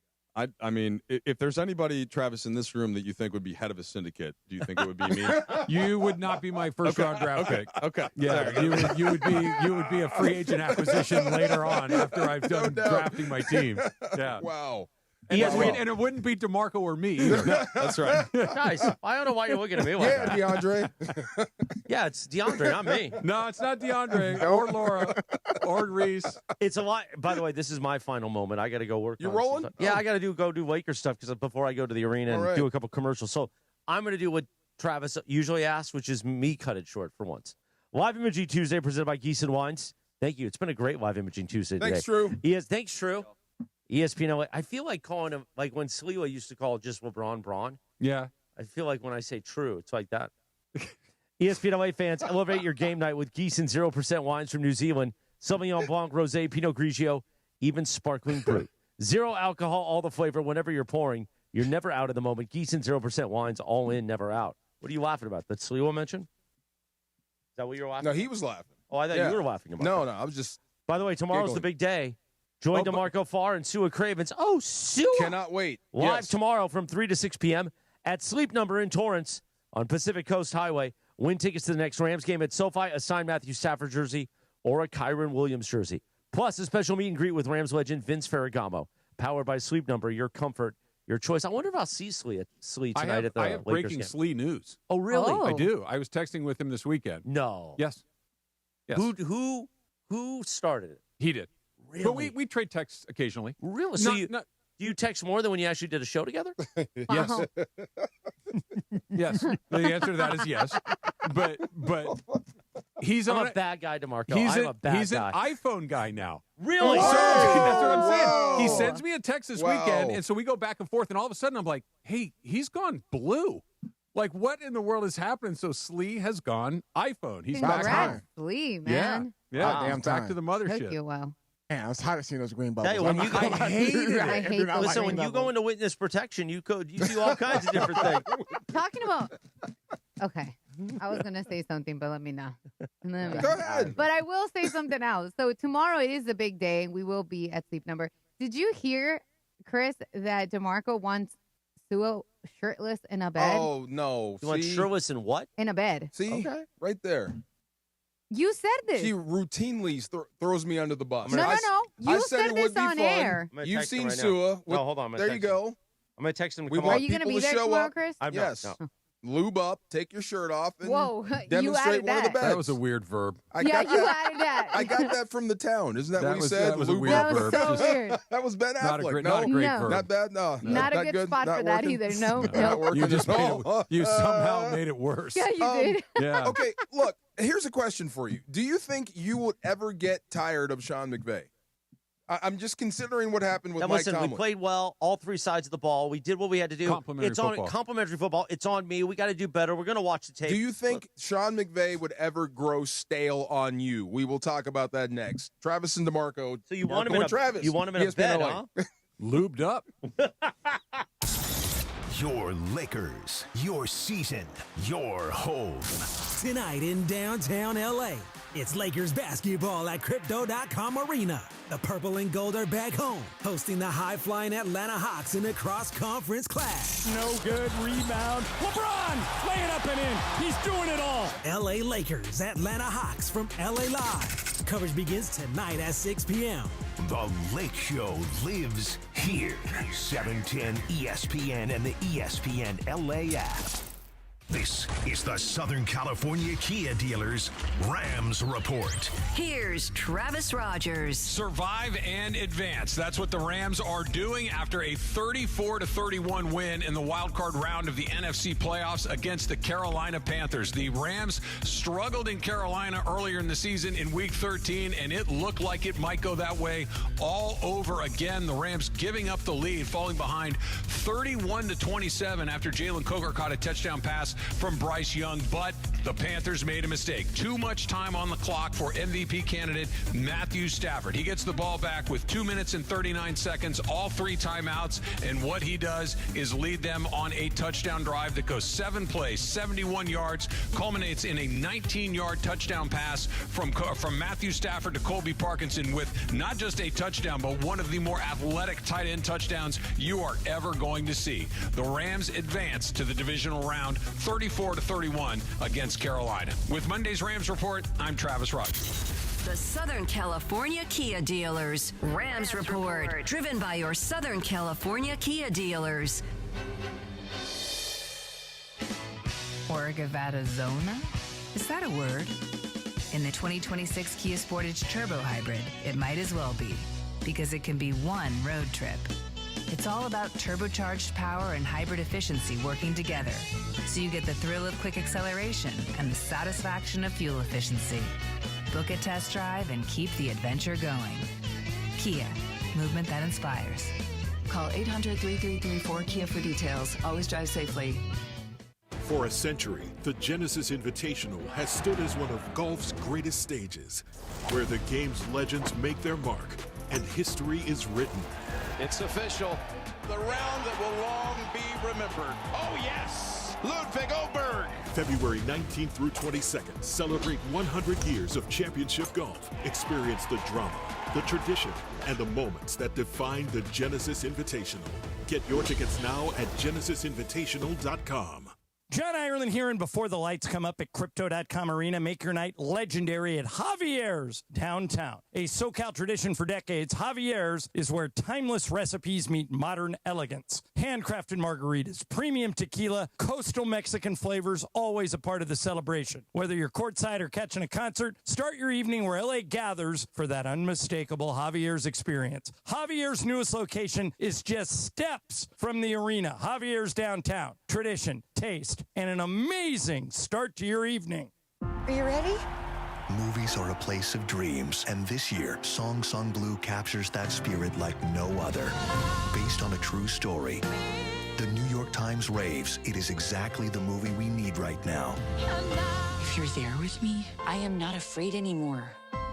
I mean, if there's anybody, Travis, in this room that you think would be head of a syndicate, do you think it would be me? You would not be my first round draft pick. Okay. Yeah, you would be a free agent acquisition later on after I've done drafting my team. Yeah. Wow. And, and it wouldn't be DeMarco or me. That's right. Guys, I don't know why you're looking at me like Yeah, that. DeAndre. Yeah, it's DeAndre, not me. No, it's not DeAndre or Laura or Reese. It's a lot. By the way, this is my final moment. I got to go work. You on some rolling? stuff. Yeah, I got to go do Lakers stuff because before I go to the arena and All right. do a couple commercials. So I'm going to do what Travis usually asks, which is me cut it short for once. Live Imaging Tuesday presented by Geese and Wines. Thank you. It's been a great Live Imaging Tuesday today. Thanks, Drew. Thanks, Drew. ESPN LA. I feel like calling him like when Sliwa used to call just LeBron Braun. Yeah. I feel like when I say true, it's like that. ESPN LA fans, elevate your game night with Geese and 0% wines from New Zealand. Sauvignon Blanc, Rosé, Pinot Grigio, even sparkling brut. 0 alcohol, all the flavor. Whenever you're pouring, you're never out of the moment. Geese and 0% wines, all in, never out. What are you laughing about? That Sliwa mentioned? Is that what you were laughing No, about? he was laughing. Oh, I thought Yeah. you were laughing about No, that. I was just By the way, tomorrow's the giggling. big day. Join DeMarco Farr and Sua Cravens. Oh, Sua! Cannot wait. Live Yes. tomorrow from 3 to 6 p.m. at Sleep Number in Torrance on Pacific Coast Highway. Win tickets to the next Rams game at SoFi, a signed Matthew Stafford jersey, or a Kyron Williams jersey. Plus, a special meet and greet with Rams legend Vince Ferragamo. Powered by Sleep Number, your comfort, your choice. I wonder if I'll see Slee tonight at the I have Lakers breaking game. Slee news. Oh, really? I do. I was texting with him this weekend. No. Yes. Yes. Who started it? He did. Really? But we trade texts occasionally. Really? So Not- do you text more than when you actually did a show together? Yes. Yes. The answer to that is yes. But he's I'm on a bad guy, DeMarco. He's I'm a bad he's guy. an iPhone guy now. Really? So, that's what I'm saying. Whoa. He sends me a text this Wow. weekend, and so we go back and forth, and all of a sudden I'm like, hey, he's gone blue. Like, what in the world is happening? So Slee has gone iPhone. He's back Congrats, home. Slee, man. Yeah. About damn Back time. to the Took mothership. you a while. Man, I was tired of seeing those green bubbles. Tell you, when you go- I hate it. I hate do not those like Listen, green when you go bubbles. into witness protection, you do all kinds of different things. Talking about. Okay. I was going to say something, but let me not. Go ahead. But I will say something else. So tomorrow it is a big day. We will be at Sleep Number. Did you hear, Chris, that DeMarco wants Sua shirtless in a bed? Oh no! You want See? shirtless and what? In a bed. See, right there. You said this. She routinely throws me under the bus. No. I You said said it this would be on fun. air. I'm gonna You've text him seen right now. Sua. No, hold on. I'm gonna There you text him. go. I'm going to text him to We come want Are on. you going to people be to there show tomorrow, up. Chris? I'm Yes. not. No. lube up, take your shirt off, and Whoa, you demonstrate added one of the that. bets. That was a weird verb. You added that. I got that from the town. Isn't that what he was, said? That was a Lube weird up. verb. That was so weird. That was Ben Not a Affleck. great, No, not a great No. verb. not bad. No, Not a good spot Not for that working. either. No, Not no. working You just at made all. it, you somehow made it worse. Yeah, you did. Yeah. Okay, look, here's a question for you. Do you think you would ever get tired of Sean McVay? I'm just considering what happened with Now, Mike listen, Tomlin. we played well, all three sides of the ball. We did what we had to do. Complimentary Complimentary football. It's on me. We got to do better. We're going to watch the tape. Do you think Sean McVay would ever grow stale on you? We will talk about that next. Travis and DeMarco. So you Marco want him in and a Travis. You want him in a ESPN bed, LA. huh? Lubed up. Your Lakers, your season, your home. Tonight in downtown LA, it's Lakers basketball at Crypto.com Arena. The purple and gold are back home, hosting the high-flying Atlanta Hawks in a cross-conference clash. No good rebound. LeBron, lay it up and in. He's doing it all. LA Lakers, Atlanta Hawks from LA Live. Coverage begins tonight at 6 p.m. The Lake Show lives here. 710 ESPN and the ESPN LA app. This is the Southern California Kia Dealers Rams Report. Here's Travis Rodgers. Survive and advance. That's what the Rams are doing after a 34-31 win in the wild card round of the NFC playoffs against the Carolina Panthers. The Rams struggled in Carolina earlier in the season in Week 13, and it looked like it might go that way all over again. The Rams giving up the lead, falling behind 31-27 after Jalen Coker caught a touchdown pass from Bryce Young, but the Panthers made a mistake. Too much time on the clock for MVP candidate Matthew Stafford. He gets the ball back with 2 minutes and 39 seconds, all three timeouts, and what he does is lead them on a touchdown drive that goes 7 plays, 71 yards, culminates in a 19-yard touchdown pass from Matthew Stafford to Colby Parkinson with not just a touchdown, but one of the more athletic tight end touchdowns you are ever going to see. The Rams advance to the divisional round 34-31 against Carolina. With Monday's Rams Report, I'm Travis Rodgers. The Southern California Kia Dealers Rams Report. Driven by your Southern California Kia dealers. Orgavattazona? Is that a word? In the 2026 Kia Sportage Turbo Hybrid, it might as well be, because it can be one road trip. It's all about turbocharged power and hybrid efficiency working together, so you get the thrill of quick acceleration and the satisfaction of fuel efficiency. Book a test drive and keep the adventure going. Kia, movement that inspires. Call 800-3334-KIA for details. Always drive safely. For a century, the Genesis Invitational has stood as one of golf's greatest stages, where the game's legends make their mark and history is written. It's official. The round that will long be remembered. Oh, yes! Ludwig Oberg. February 19th through 22nd, celebrate 100 years of championship golf. Experience the drama, the tradition, and the moments that define the Genesis Invitational. Get your tickets now at genesisinvitational.com. John Ireland here, and before the lights come up at Crypto.com Arena, make your night legendary at Javier's downtown. A SoCal tradition for decades, Javier's is where timeless recipes meet modern elegance. Handcrafted margaritas, premium tequila, coastal Mexican flavors, always a part of the celebration. Whether you're courtside or catching a concert, start your evening where LA gathers for that unmistakable Javier's experience. Javier's newest location is just steps from the arena. Javier's downtown. Tradition, taste, and an amazing start to your evening. Are you ready? Movies are a place of dreams, and this year, Song Sung Blue captures that spirit like no other. Based on a true story, the New York Times raves it is exactly the movie we need right now. If you're there with me, I am not afraid anymore.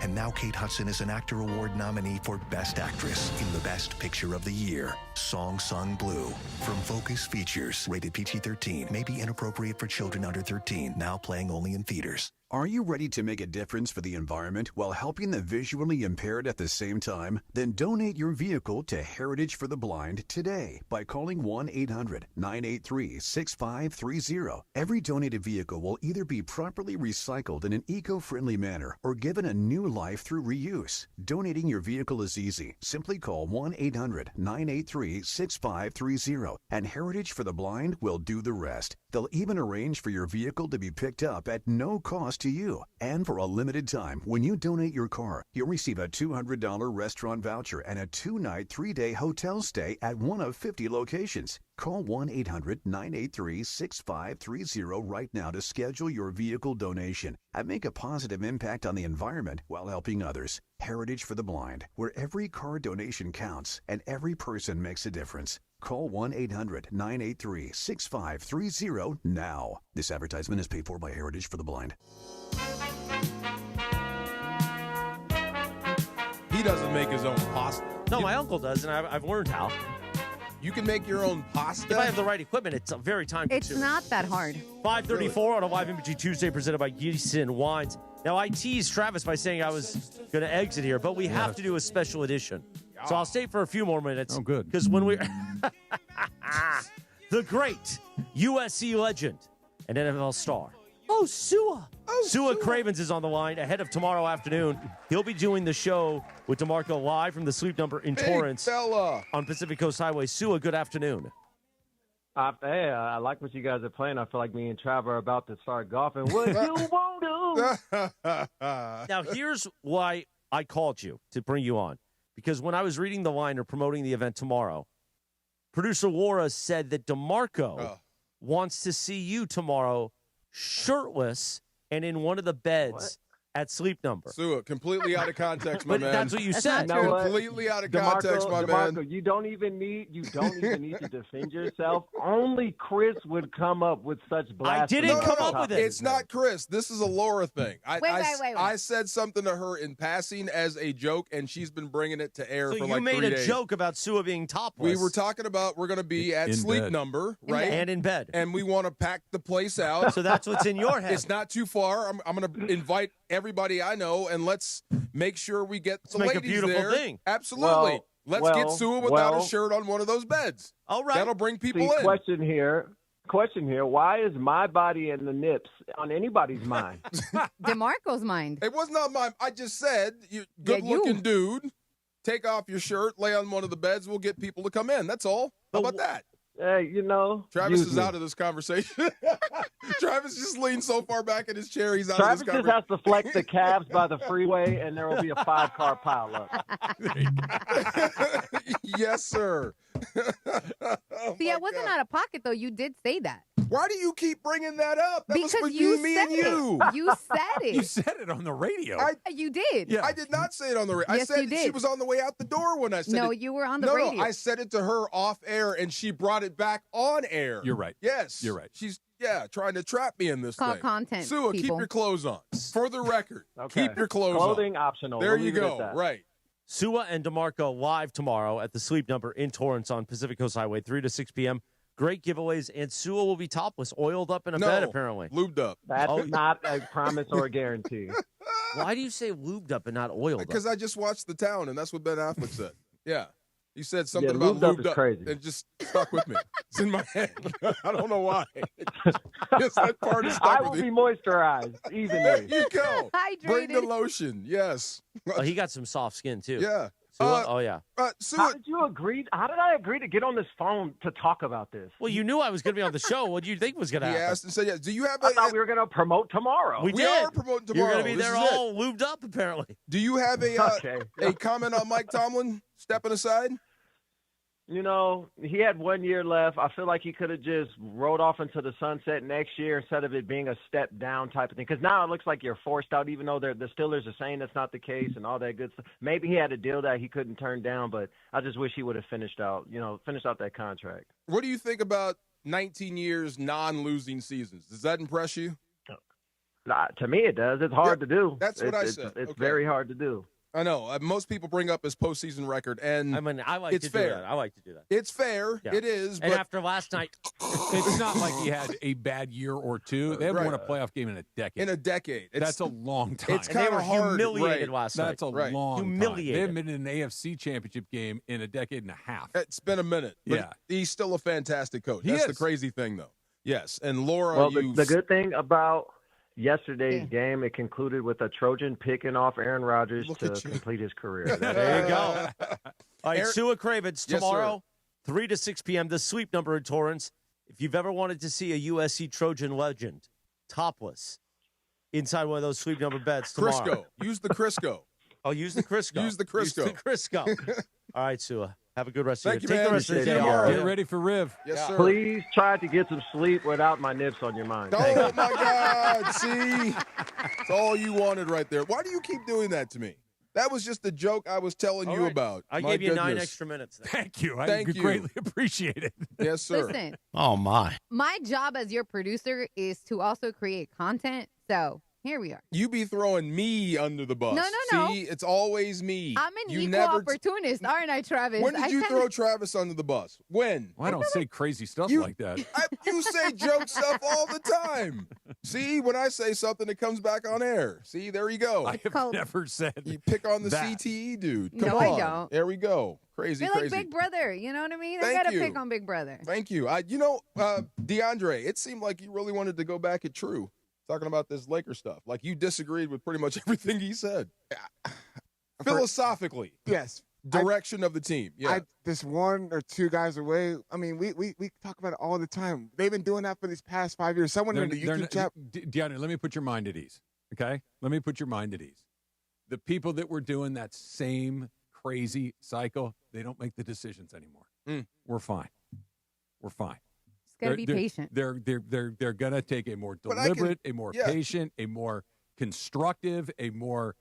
And now Kate Hudson is an Actor Award nominee for Best Actress in the Best Picture of the Year, Song Sung Blue. From Focus Features, rated PG-13, may be inappropriate for children under 13, now playing only in theaters. Are you ready to make a difference for the environment while helping the visually impaired at the same time? Then donate your vehicle to Heritage for the Blind today by calling 1-800-983-6530. Every donated vehicle will either be properly recycled in an eco-friendly manner or given a new life through reuse. Donating your vehicle is easy. Simply call 1-800-983-6530 and Heritage for the Blind will do the rest. They'll even arrange for your vehicle to be picked up at no cost to you. And for a limited time, when you donate your car, you'll receive a $200 restaurant voucher and a 2-night, 3-day hotel stay at one of 50 locations. Call 1-800-983-6530 right now to schedule your vehicle donation and make a positive impact on the environment while helping others. Heritage for the Blind, where every car donation counts and every person makes a difference. Call 1-800-983-6530 now. This advertisement is paid for by Heritage for the Blind. He doesn't make his own pasta. No, my uncle does, and I've learned how. You can make your own pasta? If I have the right equipment, it's a very time-consuming. It's not that hard. 5:34 on a live MG Tuesday presented by Gieson Wines. Now, I teased Travis by saying I was going to exit here, but we have to do a special edition. So I'll stay for a few more minutes. Oh, good. Because when we... the great USC legend and NFL star. Oh, Sua. Sua Cravens is on the line ahead of tomorrow afternoon. He'll be doing the show with DeMarco live from the Sleep Number in Torrance on Pacific Coast Highway. Sua, good afternoon. Hey, I like what you guys are playing. I feel like me and Trav are about to start golfing. What you won't do? Now, here's why I called you to bring you on. Because when I was reading the line or promoting the event tomorrow, producer Laura said that DeMarco wants to see you tomorrow shirtless and in one of the beds at Sleep Number. Sua, completely out of context, my but man. That's what you said. You know what? Completely out of context, my man. DeMarco, you don't even need to defend yourself. Only Chris would come up with such blasphemy. I didn't come up with it. It's not Chris. This is a Laura thing. Wait. I said something to her in passing as a joke, and she's been bringing it to air so for you like 3 made days. a joke about Sua being topless. We were talking about we're going to be at Sleep Number, right? And in bed. And we want to pack the place out. So that's what's in your head. It's not too far. I'm going to invite everybody I know, and let's make sure we get the make ladies a beautiful there. thing. Absolutely. Let's get Sua without a shirt on one of those beds. All right. That'll bring people in. Question here. Why is my body and the nips on anybody's mind? DeMarco's mind. It was not mine. I just said, you good-looking dude, take off your shirt, lay on one of the beds. We'll get people to come in. That's all. How about that? Hey, Travis is out of this conversation. Travis just leaned so far back in his chair, he's out Travis of this just conversation. has to flex the calves by the freeway, and there will be a 5-car pileup. Yes, sir. See, I wasn't out of pocket, though. You did say that. Why do you keep bringing that up? That was Because for you me, and said you. it. You said it. You said it on the radio. You did. I did not say it on the radio. Yes, I said you did. she was on the way out the door when I said it. No, you were on the No, radio. I said it to her off air, and she brought it back on air. You're right. Yes. You're right. She's, trying to trap me in this Call thing. content, Sua, keep people. your clothes on. For the record, Okay. keep your clothes Clothing on. optional. There We'll you leave it at go. that. Right. Sua and DeMarco live tomorrow at the Sleep Number in Torrance on Pacific Coast Highway, 3 to 6 p.m. Great giveaways, and Sua will be topless, oiled up in a bed, apparently. Lubed up. That's not a promise or a guarantee. Why do you say lubed up and not oiled up? Because I just watched The Town, and that's what Ben Affleck said. Yeah. He said something Yeah, about lubed up lubed is up. crazy. It just stuck with me. It's in my head. I don't know why. Yes, that part is stuck I with will me. be moisturized evenly. There you go. Bring the Hydrated. lotion. Yes. Oh, he got some soft skin, too. Yeah. Sua, oh, yeah. How did you agree? How did I agree to get on this phone to talk about this? Well, you knew I was going to be on the show. What did you think was going to He happen? asked and said, yes. Do you have I thought we were going to promote tomorrow. We We did. are promoting You're tomorrow. going to be This there is it. all lubed up, apparently. Do you have a Okay. a comment on Mike Tomlin stepping aside? You know, he had 1 year left. I feel like he could have just rode off into the sunset next year instead of it being a step down type of thing. Because now it looks like you're forced out, even though the Steelers are saying that's not the case and all that good stuff. Maybe he had a deal that he couldn't turn down, but I just wish he would have finished out that contract. What do you think about 19 years non-losing seasons? Does that impress you? To me, it does. It's hard to do. That's what I It's said. It's Okay. very hard to do. I know. Most people bring up his postseason record, and I mean, I like it's to fair. do that. I like to do that. It's fair. Yeah. It is. And but after last night, it's not like he had a bad year or two. They haven't Right. won a playoff game in a decade. in a decade, That's a long time. It's and they kind were of hard. humiliated right. last night. That's a Right. long time. Humiliated. They haven't been in an AFC championship game in a decade and a half. It's been a minute. But Yeah. he's still a fantastic coach. He That's the is. crazy thing, though. Yes, and Laura, Well, you the good thing about yesterday's game, it concluded with a Trojan picking off Aaron Rodgers Look to at you. complete his career. There you go. All right, Aaron- Sua Cravens Yes, tomorrow, 3 to 6 p.m., the sweep number in Torrance. If you've ever wanted to see a USC Trojan legend topless inside one of those sweep number beds tomorrow. Crisco. Use the Crisco. Oh, use the Crisco. Use the Crisco. Use the Crisco. All right, Sua. Have a good rest Thank of you, your day. Take the man. rest of the Appreciate day it. off. Yeah. Get ready for Riv. Yes, sir. Please try to get some sleep without my nips on your mind. Oh, my God. See? It's all you wanted right there. Why do you keep doing that to me? That was just a joke I was telling All you right. about. I My gave you 9 goodness. extra minutes there. Thank you. I Thank you. greatly appreciate it. Yes, sir. Listen, Oh, my. my job as your producer is to also create content. So here we are. You be throwing me under the bus. No, no, no. See, it's always me. I'm an you equal never opportunist, aren't I, Travis? When did I you kinda- throw Travis under the bus? When? Well, I don't say crazy stuff You- like that. You say joke stuff all the time. See, when I say something, it comes back on air. See, there you go. I have called- never said You pick on the that. CTE dude. Come No, on. I don't. There we go. Crazy, Feel like crazy. Big Brother. You know what I mean? Thank I gotta you. pick on Big Brother. Thank you. DeAndre, it seemed like you really wanted to go back at True, talking about this Laker stuff. Like you disagreed with pretty much everything he said. Philosophically, Yes. direction of the team. Yeah. This one or two guys away. I mean, we talk about it all the time. They've been doing that for these past 5 years. Someone in the YouTube chat. DeAndre, let me put your mind at ease. Okay? Let me put your mind at ease. The people that were doing that same crazy cycle, they don't make the decisions anymore. We're fine. We're fine. Just gotta be patient. They're gonna take a more But I can- deliberate, a more yeah. patient, a more constructive, a more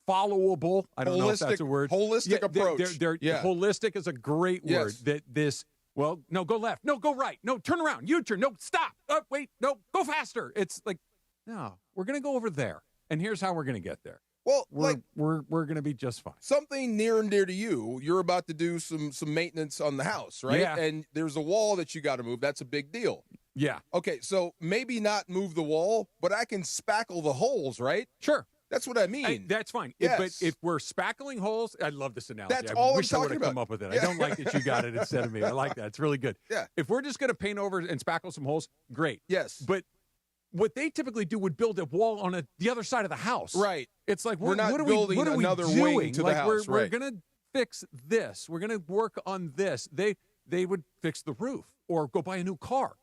followable. I don't know if that's a word. Holistic approach. Yeah. Holistic is a great word. Yes. That this. Well, no, go left. No, go right. No, turn around. U-turn. No, stop. Wait. No, go faster. It's like, no, we're gonna go over there, and here's how we're gonna get there. Well, We're gonna be just fine. something near and dear to you, you're about to do some maintenance on the house, right? Yeah. And there's a wall that you got to move. That's a big deal. Yeah. Okay, so maybe not move the wall, but I can spackle the holes, right? Sure. That's what I mean. Hey, that's fine. Yes. But if we're spackling holes, I love this analogy. That's I all I'm wish I would talking have come about. up with it. Yeah. I don't like that you got it instead of me. I like that. It's really good. Yeah. If we're just going to paint over and spackle some holes, great. Yes. But what they typically do would build a wall on the other side of the house. Right. It's like, We're not what are building we, what are we another doing? wing to the like house, We're right. going to fix this. We're going to work on this. They would fix the roof or go buy a new car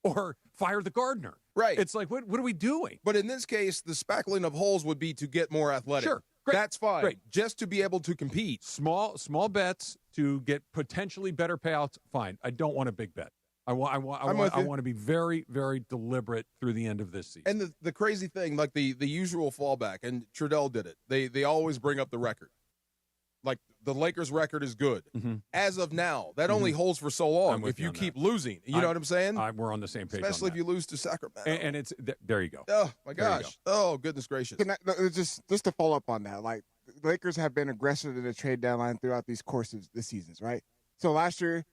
or fire the gardener. Right. It's like, what are we doing? But in this case, the spackling of holes would be to get more athletic. Sure. Great. That's fine. Great. Just to be able to compete. Small bets to get potentially better payouts. Fine. I don't want a big bet. I want to be very, very deliberate through the end of this season. And the crazy thing, like the usual fallback, and Trudeell did it. They always bring up the record. Like the Lakers' record is good. Mm-hmm. As of now, that only holds for so long if you on keep that. losing. You know what I'm saying? We're on the same page. Especially on if you lose to Sacramento. and it's there you go. Oh my There you gosh! Oh goodness gracious! Just to follow up on that, like the Lakers have been aggressive in the trade deadline throughout these courses this seasons, right? So last year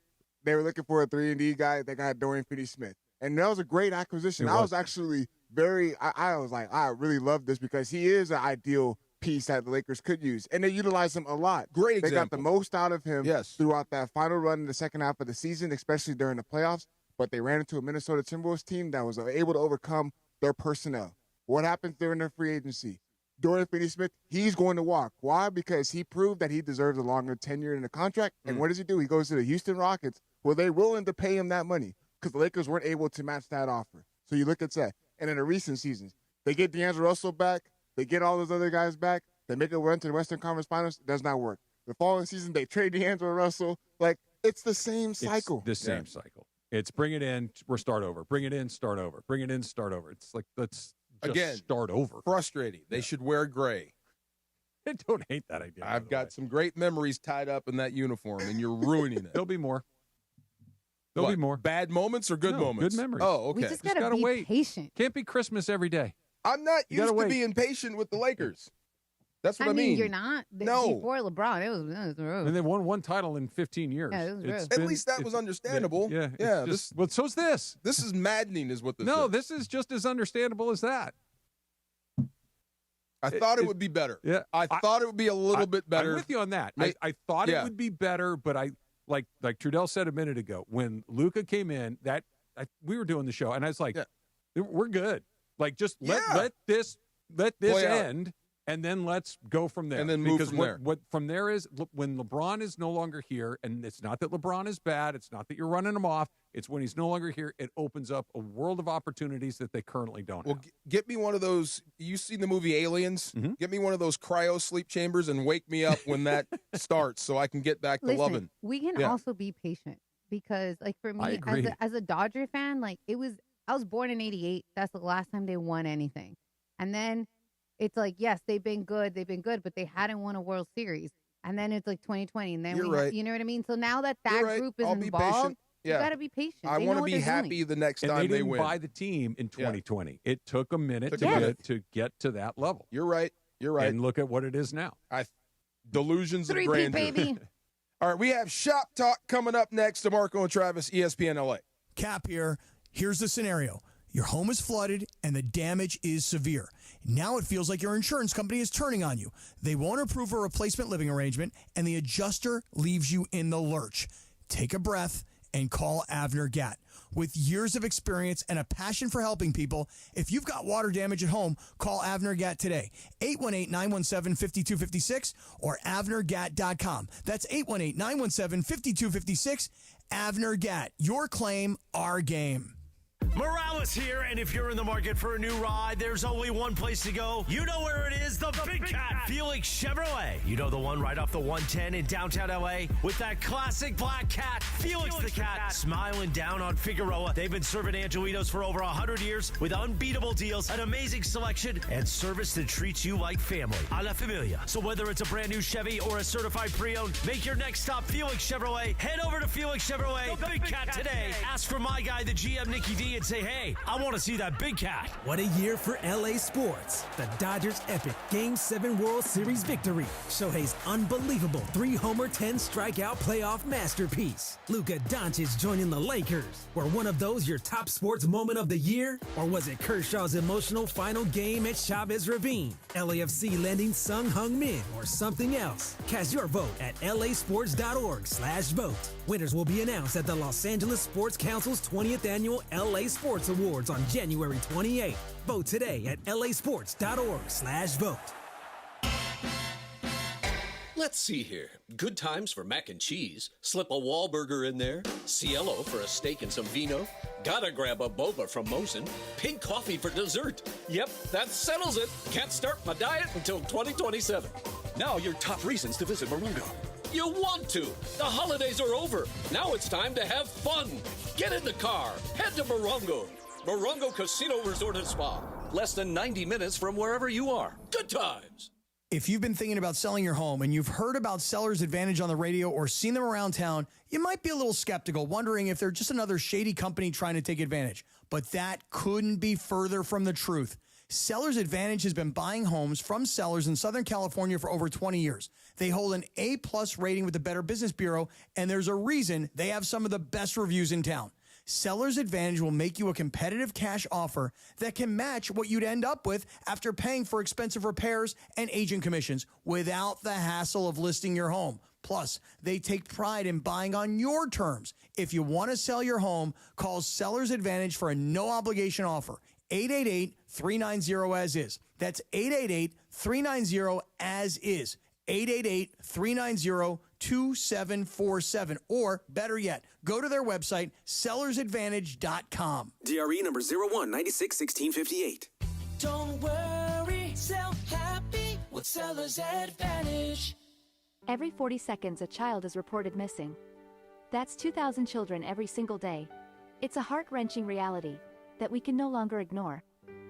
they were looking for a 3-and-D guy. They got Dorian Finney-Smith, and that was a great acquisition. I was actually I was like, I really love this because he is an ideal piece that the Lakers could use, and they utilize him a lot. Great They example. got the most out of him Yes. throughout that final run in the second half of the season, especially during the playoffs. But they ran into a Minnesota Timberwolves team that was able to overcome their personnel. What happens during their free agency? Dorian Finney-Smith, he's going to walk. Why? Because he proved that he deserves a longer tenure in the contract. And what does he do? He goes to the Houston Rockets, where they're willing to pay him that money because the Lakers weren't able to match that offer. So you look at that. And in the recent seasons, they get D'Angelo Russell back. They get all those other guys back. They make a run to the Western Conference Finals. It does not work. The following season, they trade D'Angelo Russell. Like, it's the same cycle. It's the same cycle. It's bring it in, we're start over. Bring it in, start over. Bring it in, start over. It's like, let's just Again, start over. Frustrating. They should wear gray. I don't hate that idea. I've got some great memories tied up in that uniform, and you're ruining it. There'll be more. There'll be more. Bad moments or good No, moments? good memories. Oh, okay. We just gotta gotta be wait. patient. Can't be Christmas every day. I'm not used to being patient with the Lakers. That's what I mean. You're not. No. Before LeBron, it was rough. And they won one title in 15 years. Yeah, it was rough. At least that was understandable. Yeah. So's this. This is maddening, is what this is. No, this is just as understandable as that. I thought it would be better. Yeah, I thought it would be a little bit better. I'm with you on that. I thought it would be better, but like Trudeell said a minute ago, when Luka came in, we were doing the show, and I was like, we're good. Like, just let this end. And then let's go from there. And then move because from what, there. What from there is when LeBron is no longer here, and it's not that LeBron is bad. It's not that you're running him off. It's when he's no longer here, it opens up a world of opportunities that they currently don't have. Get me one of those. You've seen the movie Aliens? Mm-hmm. Get me one of those cryo sleep chambers and wake me up when that starts so I can get back to loving. We can also be patient because, like, for me, as a Dodger fan, like, I was born in 88. That's the last time they won anything. And then it's like, yes, they've been good, but they hadn't won a World Series. And then it's like 2020, and then you know what I mean? So now that group is involved, you got to be patient. I want to be happy the next time they win. didn't buy the team in 2020. It took a minute to get to that level. You're right. And look at what it is now. Delusions of grandeur. Baby. All right, we have Shop Talk coming up next. DeMarco and Travis, ESPN LA. Cap here. Here's the scenario. Your home is flooded and the damage is severe. Now it feels like your insurance company is turning on you. They won't approve a replacement living arrangement, and the adjuster leaves you in the lurch. Take a breath and call Avner Gatt. With years of experience and a passion for helping people, if you've got water damage at home, call Avner Gatt today. 818-917-5256 or avnergatt.com. That's 818-917-5256. Avner Gatt. Your claim, our game. Morales here, and if you're in the market for a new ride, there's only one place to go. You know where it is, the Big Cat Felix Chevrolet. You know the one right off the 110 in downtown LA with that classic black cat, Felix the Cat, smiling down on Figueroa. They've been serving Angelitos for over 100 years with unbeatable deals, an amazing selection, and service that treats you like family. A la familia. So whether it's a brand new Chevy or a certified pre-owned, make your next stop Felix Chevrolet. Head over to Felix Chevrolet, the Big Cat today. Ask for my guy, the GM Nicky D, and say, hey, I want to see that big cat. What a year for LA sports. The Dodgers' epic Game 7 World Series victory. Shohei's unbelievable 3-homer, 10-strikeout playoff masterpiece. Luka Doncic joining the Lakers. Were one of those your top sports moment of the year? Or was it Kershaw's emotional final game at Chavez Ravine? LAFC landing Sung Hung Min or something else? Cast your vote at lasports.org/vote. Winners will be announced at the Los Angeles Sports Council's 20th annual LA Sports Awards on January 28th. Vote today at lasports.org/vote. Let's see here. Good times for mac and cheese. Slip a Wahlburger in there. Cielo for a steak and some vino. Gotta grab a boba from Mosin. Pink coffee for dessert. Yep, that settles it. Can't start my diet until 2027. Now your top reasons to visit Morongo. You want to. The holidays are over. Now it's time to have fun. Get in the car. Head to Morongo. Morongo Casino Resort and Spa. Less than 90 minutes from wherever you are. Good times. If you've been thinking about selling your home and you've heard about Seller's Advantage on the radio or seen them around town, you might be a little skeptical, wondering if they're just another shady company trying to take advantage. But that couldn't be further from the truth. Seller's Advantage has been buying homes from sellers in Southern California for over 20 years. They hold an A+ rating with the Better Business Bureau, and there's a reason they have some of the best reviews in town. Seller's Advantage will make you a competitive cash offer that can match what you'd end up with after paying for expensive repairs and agent commissions without the hassle of listing your home. Plus, they take pride in buying on your terms. If you want to sell your home, call Seller's Advantage for a no-obligation offer. 888-390-AS-IS. That's 888-390-AS-IS. 888-390-2747. Or, better yet, go to their website, sellersadvantage.com. DRE number 01961658. Don't worry, sell happy with Seller's Advantage. Every 40 seconds, a child is reported missing. That's 2,000 children every single day. It's a heart-wrenching reality that we can no longer ignore.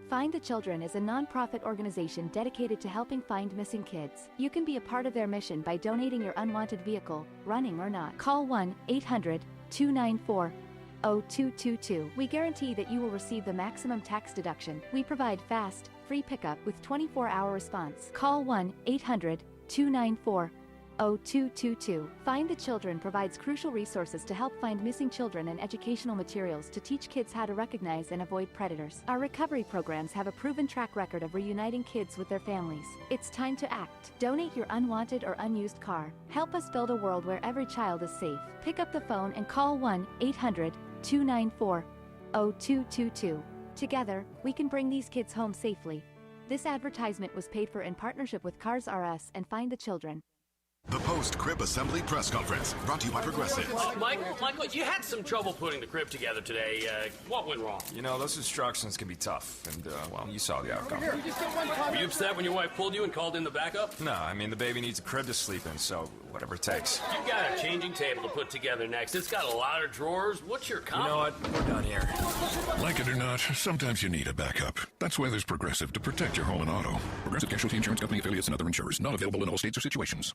Find the Children is a nonprofit organization dedicated to helping find missing kids. You can be a part of their mission by donating your unwanted vehicle, running or not. Call 1-800-294-0222. We guarantee that you will receive the maximum tax deduction. We provide fast, free pickup with 24-hour response. Call 1-800-294-0222. Find the Children provides crucial resources to help find missing children and educational materials to teach kids how to recognize and avoid predators. Our recovery programs have a proven track record of reuniting kids with their families. It's time to act. Donate your unwanted or unused car. Help us build a world where every child is safe. Pick up the phone and call 1-800-294-0222. Together, we can bring these kids home safely. This advertisement was paid for in partnership with Cars R Us and Find the Children. The post-crib assembly press conference, brought to you by Progressive. Michael, you had some trouble putting the crib together today. What went wrong? You know, those instructions can be tough, and, well, you saw the outcome. Were you upset when your wife pulled you and called in the backup? No, I mean, the baby needs a crib to sleep in, so whatever it takes. You've got a changing table to put together next. It's got a lot of drawers. What's your comment? You know what? We're done here. Like it or not, sometimes you need a backup. That's why there's Progressive to protect your home and auto. Progressive Casualty Insurance Company affiliates and other insurers. Not available in all states or situations.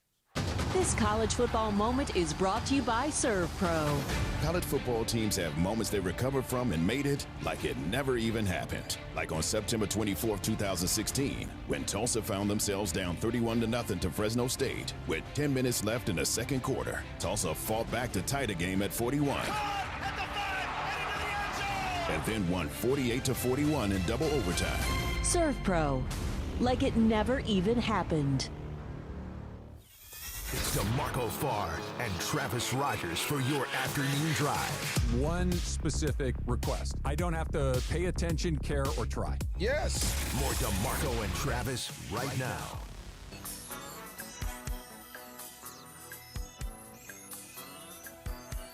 This college football moment is brought to you by ServPro. College football teams have moments they recovered from and made it like it never even happened. Like on September 24, 2016, when Tulsa found themselves down 31-0 to Fresno State. With 10 minutes left in the second quarter, Tulsa fought back to tie the game at 41. And then won 48-41 in double overtime. ServPro. Like it never even happened. It's DeMarco Farr and Travis Rodgers for your afternoon drive. One specific request. I don't have to pay attention, care, or try. Yes. More DeMarco and Travis right now.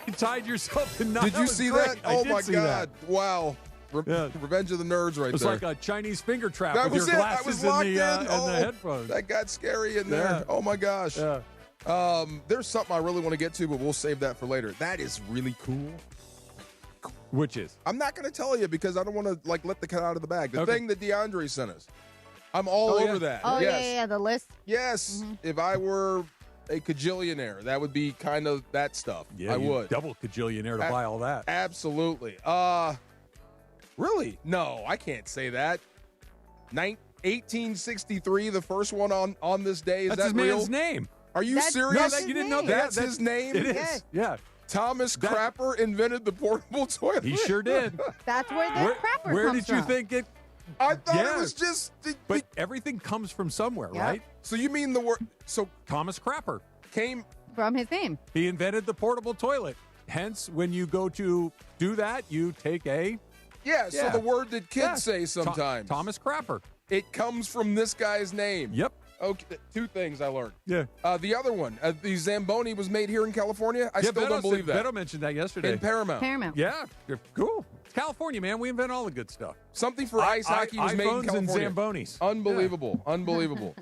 You tied yourself in knots. Did you see that? Oh, my God. Wow. Revenge of the Nerds right there. It's like a Chinese finger trap that with was your it. glasses I was and locked the headphones. That got scary in there. Yeah. Oh, my gosh. Yeah. There's something I really want to get to, but we'll save that for later. That is really cool. Which is? I'm not going to tell you because I don't want to let the cat out of the bag. The thing that DeAndre sent us. I'm all over that. Oh, yes. yeah, the list. Yes. If I were a cajillionaire, that would be kind of that stuff. Yeah, I would. Double cajillionaire to buy all that. Absolutely. Really? No, I can't say that. 1863, the first one on this day. Is That's that his real? man's name. Are you That's serious? You didn't know that? That's his name? It is. Yeah. Thomas Crapper invented the portable toilet. He sure did. That's where the crapper Where comes did you from. think it? I thought it was just. But everything comes from somewhere, Yep. right? So you mean the word? So Thomas Crapper came from his name. He invented the portable toilet. Hence, when you go to do that, you take a. Yeah. So the word that kids say sometimes. Thomas Crapper. It comes from this guy's name. Yep. Okay, two things I learned. Yeah. The other one, the Zamboni was made here in California. I still don't believe that. Beto mentioned that yesterday. In Paramount. Yeah. Cool. It's California, man. We invent all the good stuff. Something for ice hockey was made in iPhones California. and Zambonis. Unbelievable. Yeah. Unbelievable.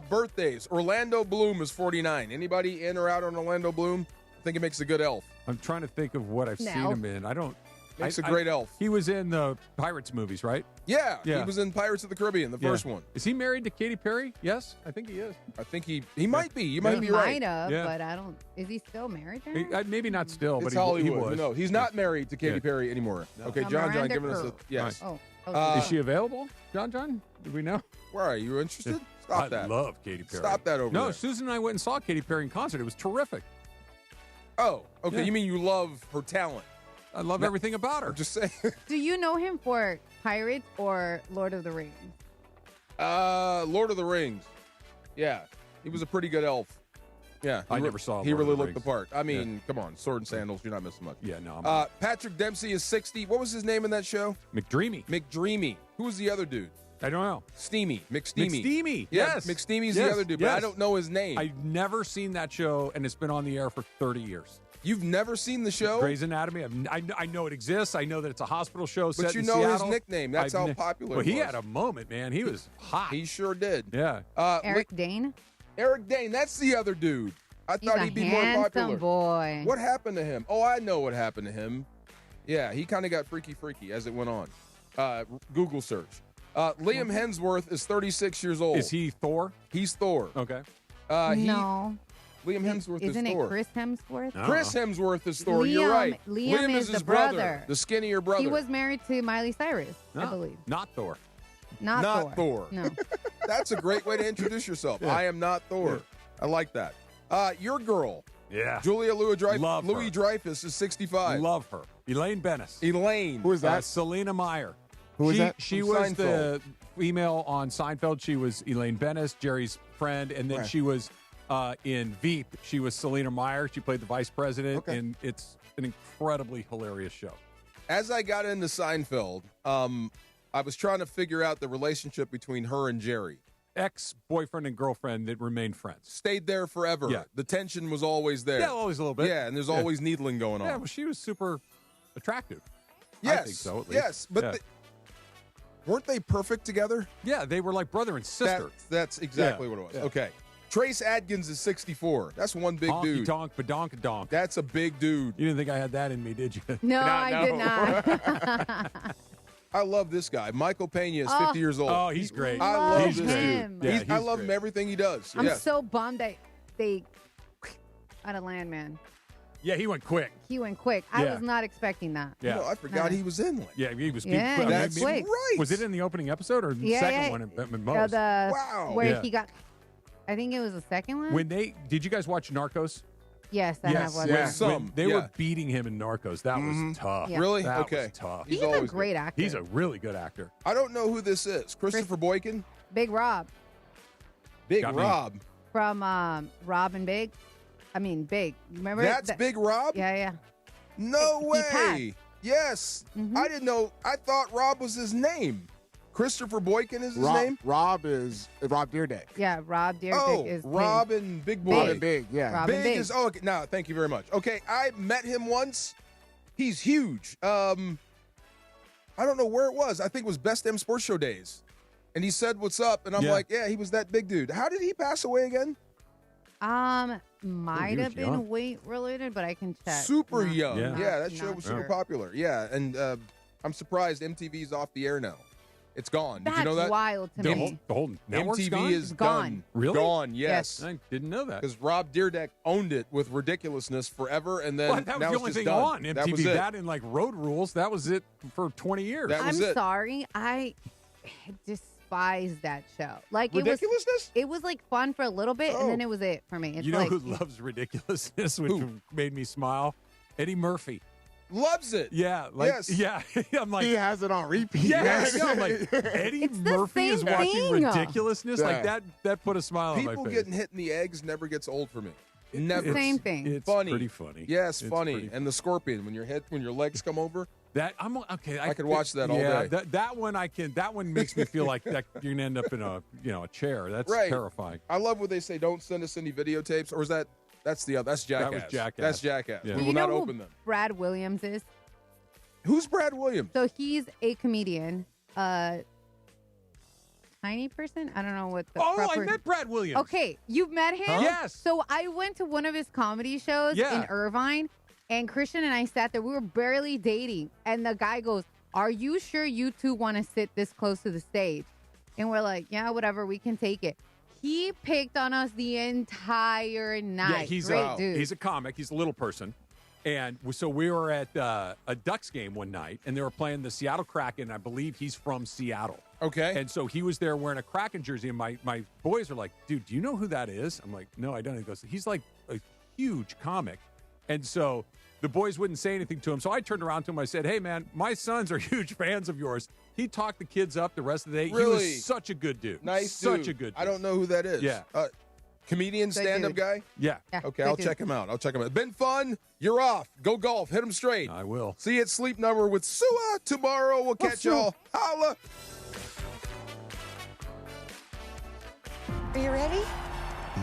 Birthdays. Orlando Bloom is 49. Anybody in or out on Orlando Bloom? I think it makes a good elf. I'm trying to think of what I've seen him in. I don't. Makes a great elf. He was in the Pirates movies, right? Yeah, he was in Pirates of the Caribbean, the first one. Is he married to Katy Perry? Yes, I think he is. I think he might be. You might be right. Might have, but I don't. Is he still married to her? Maybe not still, but It's he Hollywood. was. No, he's not married to Katy Perry anymore. No. Okay, John giving us a yes. Is she available, John? Do we know? Where are you interested? Stop that. I love Katy Perry. Stop that over there. No, Susan and I went and saw Katy Perry in concert. It was terrific. Oh, okay. Yeah. You mean you love her talent? I love everything about her. Just saying. Do you know him for Pirates or Lord of the Rings? Lord of the Rings. Yeah, he was a pretty good elf. Yeah, I never saw He Lord of really the looked the part. I mean, come on, sword and sandals. You're not missing much. Yeah, no. Patrick Dempsey is 60. What was his name in that show? McDreamy. McDreamy. Who was the other dude? I don't know. Steamy. McSteamy. McSteamy. Yeah, Yes. McSteamy's Yes. the other dude, but I don't know his name. I've never seen that show, and it's been on the air for 30 years. You've never seen the show? Grey's Anatomy. I know it exists. I know that it's a hospital show set But you in know his Seattle. nickname. That's how popular Well, it he was. had a moment, man. He was hot. He sure did. Yeah. Eric Dane? Eric Dane. That's the other dude. I thought he'd be more popular. Boy. What happened to him? Oh, I know what happened to him. Yeah, he kind of got freaky as it went on. Google search. Liam Hemsworth is 36 years old. Is he Thor? He's Thor. Okay. No. Liam Hemsworth is Isn't Thor. it Chris Hemsworth? Chris Hemsworth is Thor. You're right. Liam is is his the brother. the skinnier brother. He was married to Miley Cyrus, I believe. Not Thor. Not Thor. No. That's a great way to introduce yourself. I am not Thor. I like that. Your girl. Yeah. Julia Louis-Dreyfus. Love her. Louis-Dreyfus is 65. Love her. Elaine Bennis. Elaine. Who is that? Selena Meyer. Who is that? She From was Seinfeld. the female on Seinfeld. She was Elaine Bennis, Jerry's friend, and then Right. she was in Veep. She was Selena Meyer. She played the vice president, Okay. and it's an incredibly hilarious show. As I got into Seinfeld, I was trying to figure out the relationship between her and Jerry. Ex-boyfriend and girlfriend that remained friends. Stayed there forever. Yeah. The tension was always there. Yeah, always a little bit. Yeah, and there's always needling going on. Yeah, well, she was super attractive. Yes. I think so, at least. Yes, but Yeah. weren't they perfect together? Yeah, they were like brother and sister. That's exactly Yeah, what it was. yeah. Okay. Trace Adkins is 64. That's one big Honky dude. tonk, badonk donk. That's a big dude. You didn't think I had that in me, did you? No, I did not. I love this guy. Michael Pena is 50 years old. Oh, he's great. I love Love this him. dude. Yeah, I he's love him great. everything he does. I'm Yes. so bummed that they out of Landman. Yeah, he went quick. He went quick. I Yeah. was not expecting that. Yeah. No, I forgot he was in one. Yeah, he was Yeah, quick. That's quick. right. Was it in the opening episode or the Yeah, second yeah. one at most? Wow. Where Yeah. he got, I think it was the second one. When did you guys watch Narcos? Yes, I have watched yeah. that. Some, When they yeah. were beating him in Narcos. That was tough. Yeah. Really? That Okay. was tough. He's a always great good. actor. He's a really good actor. I don't know who this is. Christopher Boykin? Big Rob Big Got me. Rob. from Rob and Big. I mean, Big. Remember? That's that- Big Rob? Yeah, yeah. No He way. passed. Yes. Mhm. I didn't know. I thought Rob was his name. Christopher Boykin is his name? Rob is Rob Deerdeck. Yeah, Rob Deerdick Oh, is Rob his. and Big Boy. Rob and Big, yeah. Rob and Big Big. is okay. Now, thank you very much. Okay, I met him once. He's huge. I don't know where it was. I think it was Best M Sports Show days. And he said, "What's up?" And I'm Yeah. like, "Yeah, he was that big dude." How did he pass away again? Might was have been young. weight related, but I can check. Super Not- young. Yeah. Yeah, that show not was super sure. popular. Yeah, and I'm surprised MTV's off the air now. It's gone. Did That's you know that? wild to The me. whole network's MTV gone? is Gone. done. Really? Gone, yes. I didn't know that. Because Rob Deerdeck owned it with ridenticiousness forever, and then Well, that was now the it's only just thing done. on MTV. That was it. That and like Road Rules. That was it for 20 years. That was I'm it. sorry. I despise that show. Like Ridiculousness? it was like fun for a little bit, and then Oh. it was it for me. It's You know like, who loves ridiculousness, which Who? made me smile? Eddie Murphy. Loves it. Yeah, like Yes. yeah. I'm like, He has it on repeat. yeah, I know, I'm like Eddie It's the Murphy is same watching thing. ridiculousness. Like Yeah. that put a smile on People my face. getting hit in the eggs never gets old for me. Never. Same thing. It's Funny. pretty funny. Yes, It's funny. pretty And the scorpion when your legs come over. That I'm okay. I could watch that all yeah, day. That one I can. That one makes me feel like that you're gonna end up in a chair. That's Right. terrifying. I love when they say don't send us any videotapes, or is that's the other? That's Jackass. That was Jackass. That's Jackass. Yeah. We you will know not who open them. Brad Williams is? Who's Brad Williams? So he's a comedian. Tiny person? I don't know what the Oh, proper... I met Brad Williams. Okay, you've met him? Huh? Yes. So I went to one of his comedy shows Yeah. in Irvine, and Christian and I sat there. We were barely dating, and the guy goes, "Are you sure you two want to sit this close to the stage?" And we're like, "Yeah, whatever, we can take it." He picked on us the entire night. Yeah, he's Great dude. he's a comic. He's a little person. And so we were at a Ducks game one night, and they were playing the Seattle Kraken. I believe he's from Seattle. Okay. And so he was there wearing a Kraken jersey, and my boys are like, "Dude, do you know who that is?" I'm like, "No, I don't." He goes, "He's like a huge comic." And so the boys wouldn't say anything to him. So I turned around to him. I said, "Hey, man, my sons are huge fans of yours." He talked the kids up the rest of the day. Really? He was such a good dude. Nice Such dude. a good dude. I don't know who that is. Yeah. Comedian, Good stand-up dude. guy? Yeah. Okay, good I'll dude. check him out. Been fun. You're off. Go golf. Hit him straight. I will. See you at Sleep Number with Sua tomorrow. We'll catch y'all. Holla. Are you ready?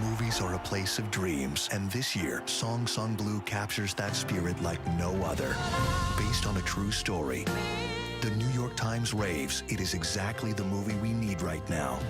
Movies are a place of dreams, and this year, Song Sung Blue captures that spirit like no other. Based on a true story, the New York Times raves it is exactly the movie we need right now.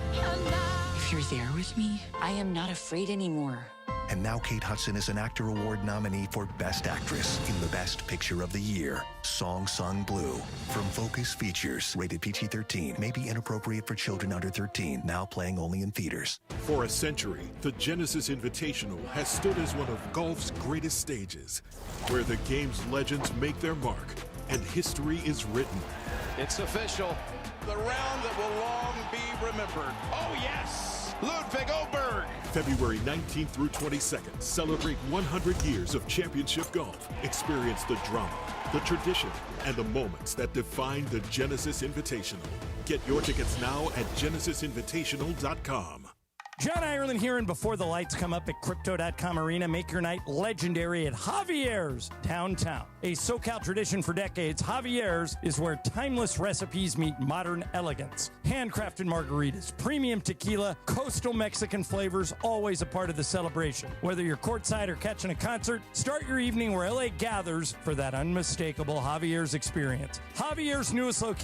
If you're there with me, I am not afraid anymore. And now Kate Hudson is an Actor Award nominee for Best Actress in the Best Picture of the Year, Song Sung Blue. From Focus Features, rated PG-13, may be inappropriate for children under 13, now playing only in theaters. For a century, the Genesis Invitational has stood as one of golf's greatest stages, where the game's legends make their mark and history is written. It's official. the round that will long be remembered. Oh, yes, Ludwig Oberg. February 19th through 22nd, celebrate 100 years of championship golf. Experience the drama, the tradition, and the moments that define the Genesis Invitational. Get your tickets now at genesisinvitational.com. John Ireland here, and before the lights come up at Crypto.com Arena, make your night legendary at Javier's downtown. A SoCal tradition for decades, Javier's is where timeless recipes meet modern elegance. Handcrafted margaritas, premium tequila, coastal Mexican flavors, always a part of the celebration. Whether you're courtside or catching a concert, start your evening where LA gathers for that unmistakable Javier's experience. Javier's newest location